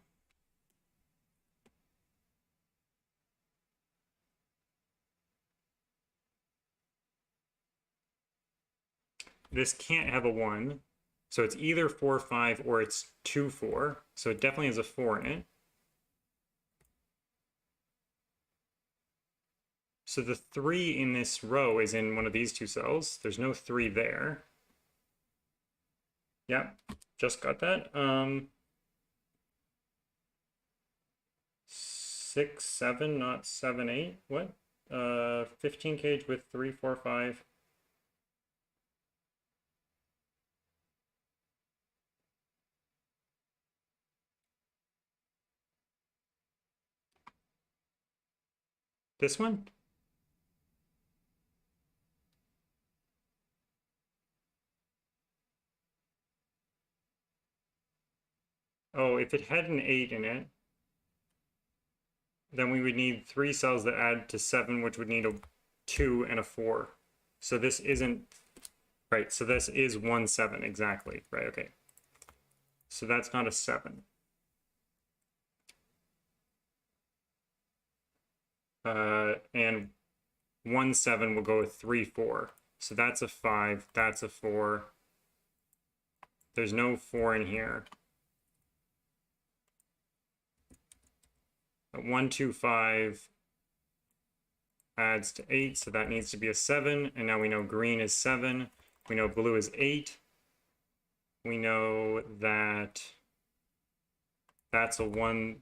This can't have a 1. So it's either 4, 5, or it's 2, 4. So it definitely has a 4 in it. So the 3 in this row is in one of these 2 cells. There's no 3 there. Yeah, just got that. 6, 7, not 7, 8. What? 15 cage with 3, 4, 5. This one? Oh, if it had an 8 in it, then we would need 3 cells that add to 7, which would need a 2 and a 4. So this isn't, right, so this is 1, 7, exactly, right, okay. So that's not a 7. And 1, 7 will go with 3, 4. So that's a 5, that's a 4. There's no 4 in here. 1, 2, 5 adds to 8, so that needs to be a 7. And now we know green is 7. We know blue is 8. We know that that's a 1.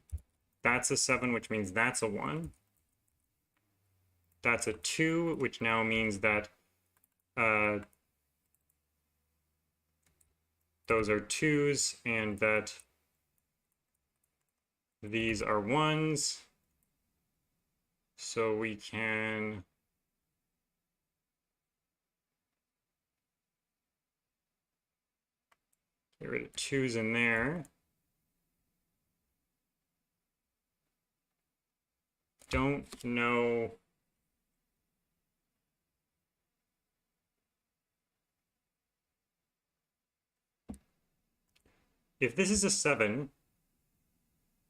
That's a 7, which means that's a 1. That's a 2, which now means that those are 2s and that these are 1s. So we can get rid of 2s in there. Don't know. If this is a 7,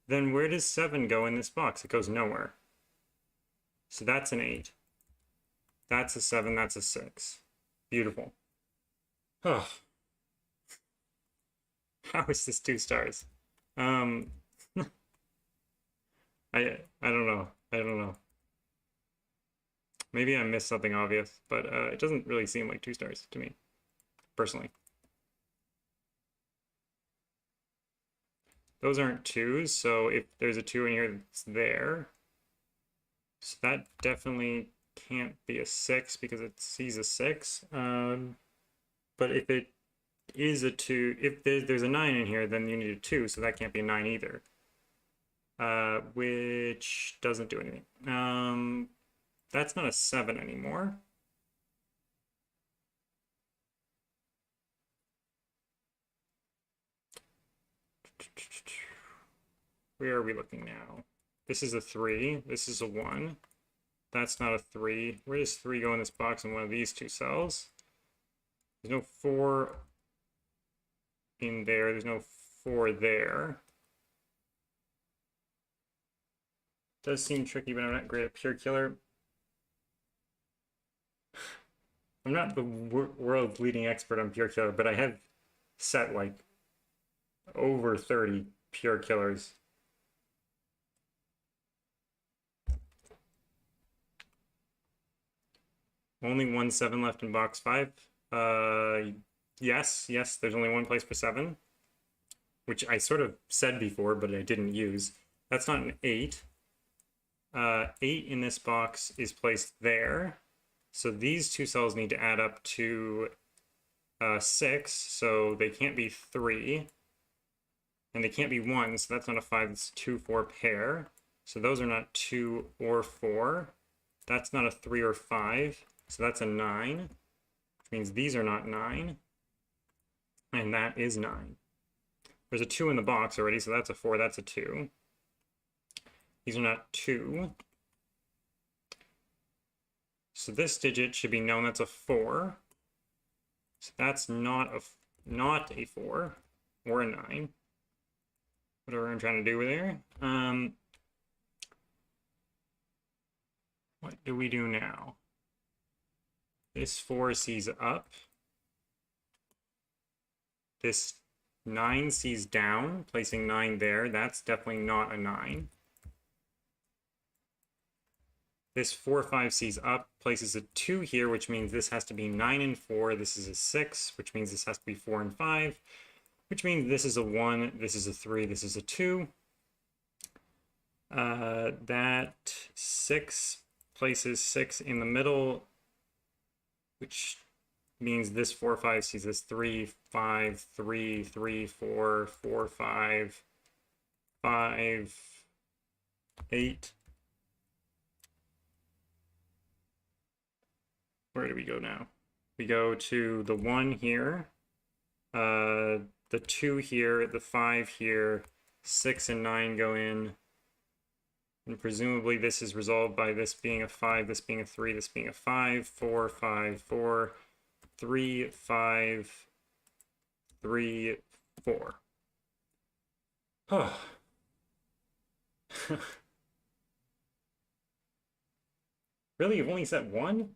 then where does 7 go in this box? It goes nowhere. So that's an 8. That's a 7, that's a 6. Beautiful. Oh. How is this 2 stars? I don't know. I don't know. Maybe I missed something obvious, but it doesn't really seem like 2 stars to me, personally. Those aren't 2s, so if there's a 2 in here, it's there. So that definitely can't be a 6 because it sees a 6. But if it is a 2, if there's a 9 in here, then you need a 2, so that can't be a 9 either. Which doesn't do anything. That's not a 7 anymore. Where are we looking now? This is a 3. This is a 1. That's not a 3. Where does 3 go in this box in one of these 2 cells? There's no 4 in there. There's no 4 there. Does seem tricky, but I'm not great at pure killer. I'm not the world's leading expert on pure killer, but I have set like over 30 pure killers. Only 1 7 left in box 5. Yes, there's only one place for 7, which I sort of said before, but I didn't use. That's not an 8. 8 in this box is placed there. So these 2 cells need to add up to 6, so they can't be 3. And they can't be 1, so that's not a 5, it's a 2, 4 pair. So those are not 2 or 4. That's not a 3 or 5, so that's a 9. Which means these are not 9. And that is 9. There's a 2 in the box already, so that's a 4, that's a 2. These are not 2. So this digit should be known, that's a 4. So that's not a 4 or a 9. Whatever I'm trying to do there. What do we do now? This 4 sees up. This 9 sees down, placing 9 there. That's definitely not a 9. This 4, 5 sees up, places a 2 here, which means this has to be 9 and 4. This is a 6, which means this has to be 4 and 5, which means this is a 1, this is a 3, this is a 2. That 6 places 6 in the middle, which means this 4, 5 sees this 3, 5, 3, 3, 4, 4, 5, 5, 8. where do we go now? We go to the 1 here, the 2 here, the 5 here, 6 and 9 go in, and presumably this is resolved by this being a 5, this being a 3, this being a 5, 4, 5, 4, 3, 5, 3, 4. Oh. Really? You've only set 1?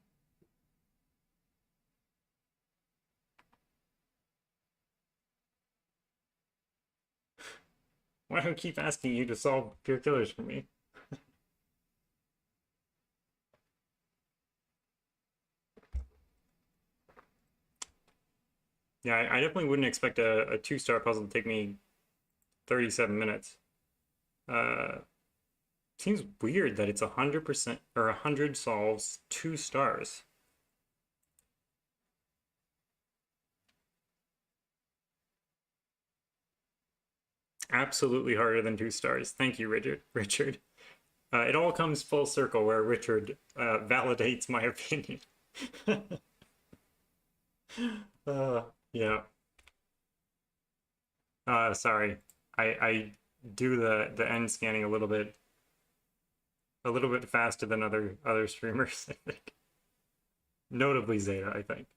Why do I keep asking you to solve pure killers for me? Yeah, I definitely wouldn't expect a 2-star puzzle to take me 37 minutes. Seems weird that it's 100% or 100 solves, 2 stars. Absolutely harder than 2 stars. Thank you, Richard. It all comes full circle where Richard validates my opinion. Yeah. Sorry. I do the end scanning a little bit faster than other streamers, I think. Notably Zeta, I think.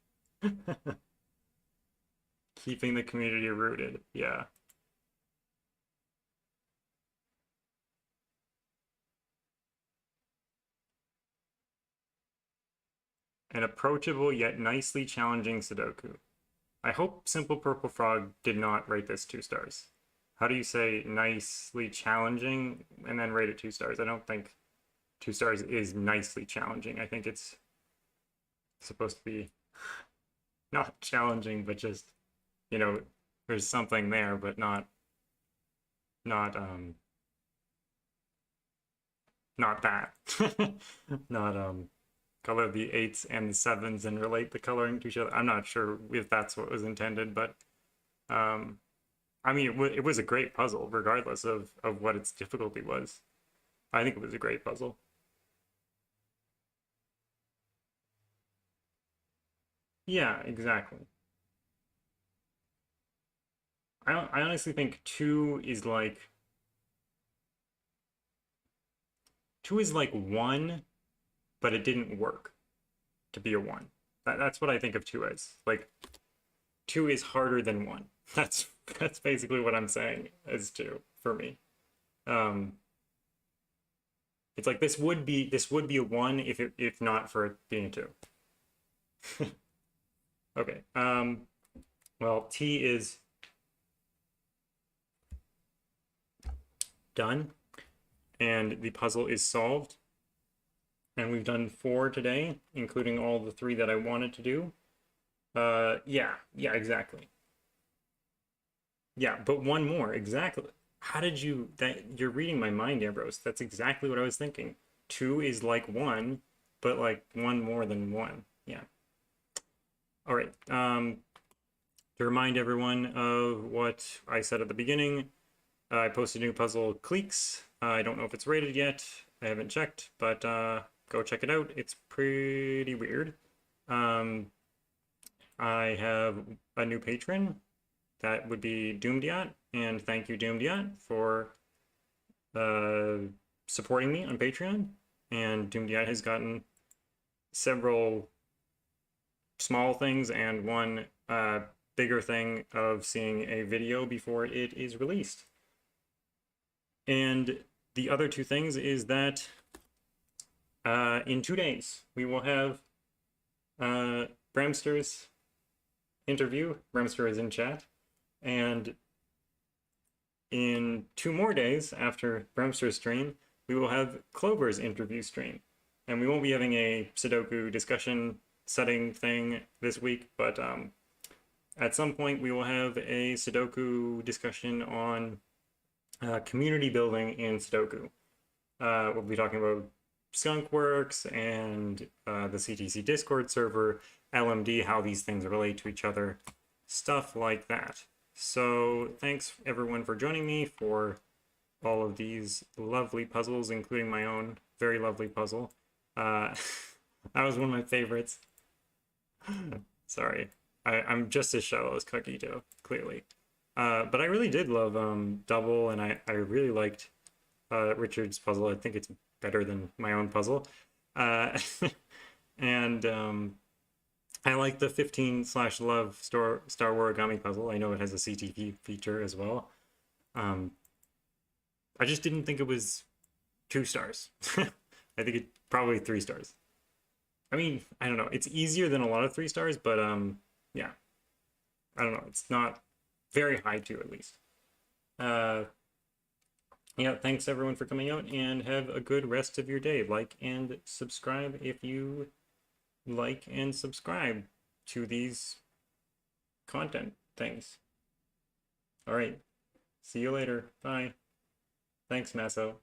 Keeping the community rooted. Yeah. An approachable yet nicely challenging Sudoku. I hope Simple Purple Frog did not rate this 2 stars. How do you say nicely challenging and then rate it 2 stars? I don't think 2 stars is nicely challenging. I think it's supposed to be not challenging, but just, you know, there's something there, but not not that. Not color the 8s and the 7s and relate the coloring to each other. I'm not sure if that's what was intended, but I mean, it was a great puzzle, regardless of what its difficulty was. I think it was a great puzzle. Yeah, exactly. I honestly think 2 is like 1, but it didn't work to be a 1. That's what I think of 2 as. Like 2 is harder than 1. That's basically what I'm saying as 2 for me. Um, it's like this would be a 1 if not for it being a 2. Okay. Well, T is done, and the puzzle is solved. And we've done 4 today, including all the 3 that I wanted to do. Yeah, exactly. Yeah, but 1 more, exactly. How did you that you're reading my mind, Ambrose? That's exactly what I was thinking. 2 is like 1, but like 1 more than 1. Yeah. All right. To remind everyone of what I said at the beginning, I posted a new puzzle, Cleeks. I don't know if it's rated yet. I haven't checked, but go check it out. It's pretty weird. I have a new patron. That would be Doomdiat, and thank you, Doomdiat, for supporting me on Patreon. And Doomdiat has gotten several small things and one bigger thing of seeing a video before it is released. And the other 2 things is that in 2 days we will have Bramster's interview. Bramster is in chat. And in 2 more days after Bramster's stream, we will have Clover's interview stream. And we won't be having a Sudoku discussion setting thing this week, but at some point we will have a Sudoku discussion on community building in Sudoku. We'll be talking about Skunkworks and the CTC Discord server, LMD, how these things relate to each other, stuff like that. So thanks everyone for joining me for all of these lovely puzzles, including my own very lovely puzzle. That was one of my favorites. Sorry. I'm just as shallow as Cookie Dough, clearly. But I really did love Double, and I really liked Richard's puzzle. I think it's better than my own puzzle. Uh, and I like the 15/love Star Origami puzzle. I know it has a CTP feature as well. Um, I just didn't think it was 2 stars. I think it probably 3 stars. I mean, I don't know. It's easier than a lot of 3 stars, but yeah. I don't know. It's not very high too, at least. Yeah, thanks everyone for coming out, and have a good rest of your day. Like and subscribe if you like and subscribe to these content things. All right. See you later. Bye. Thanks, Masso.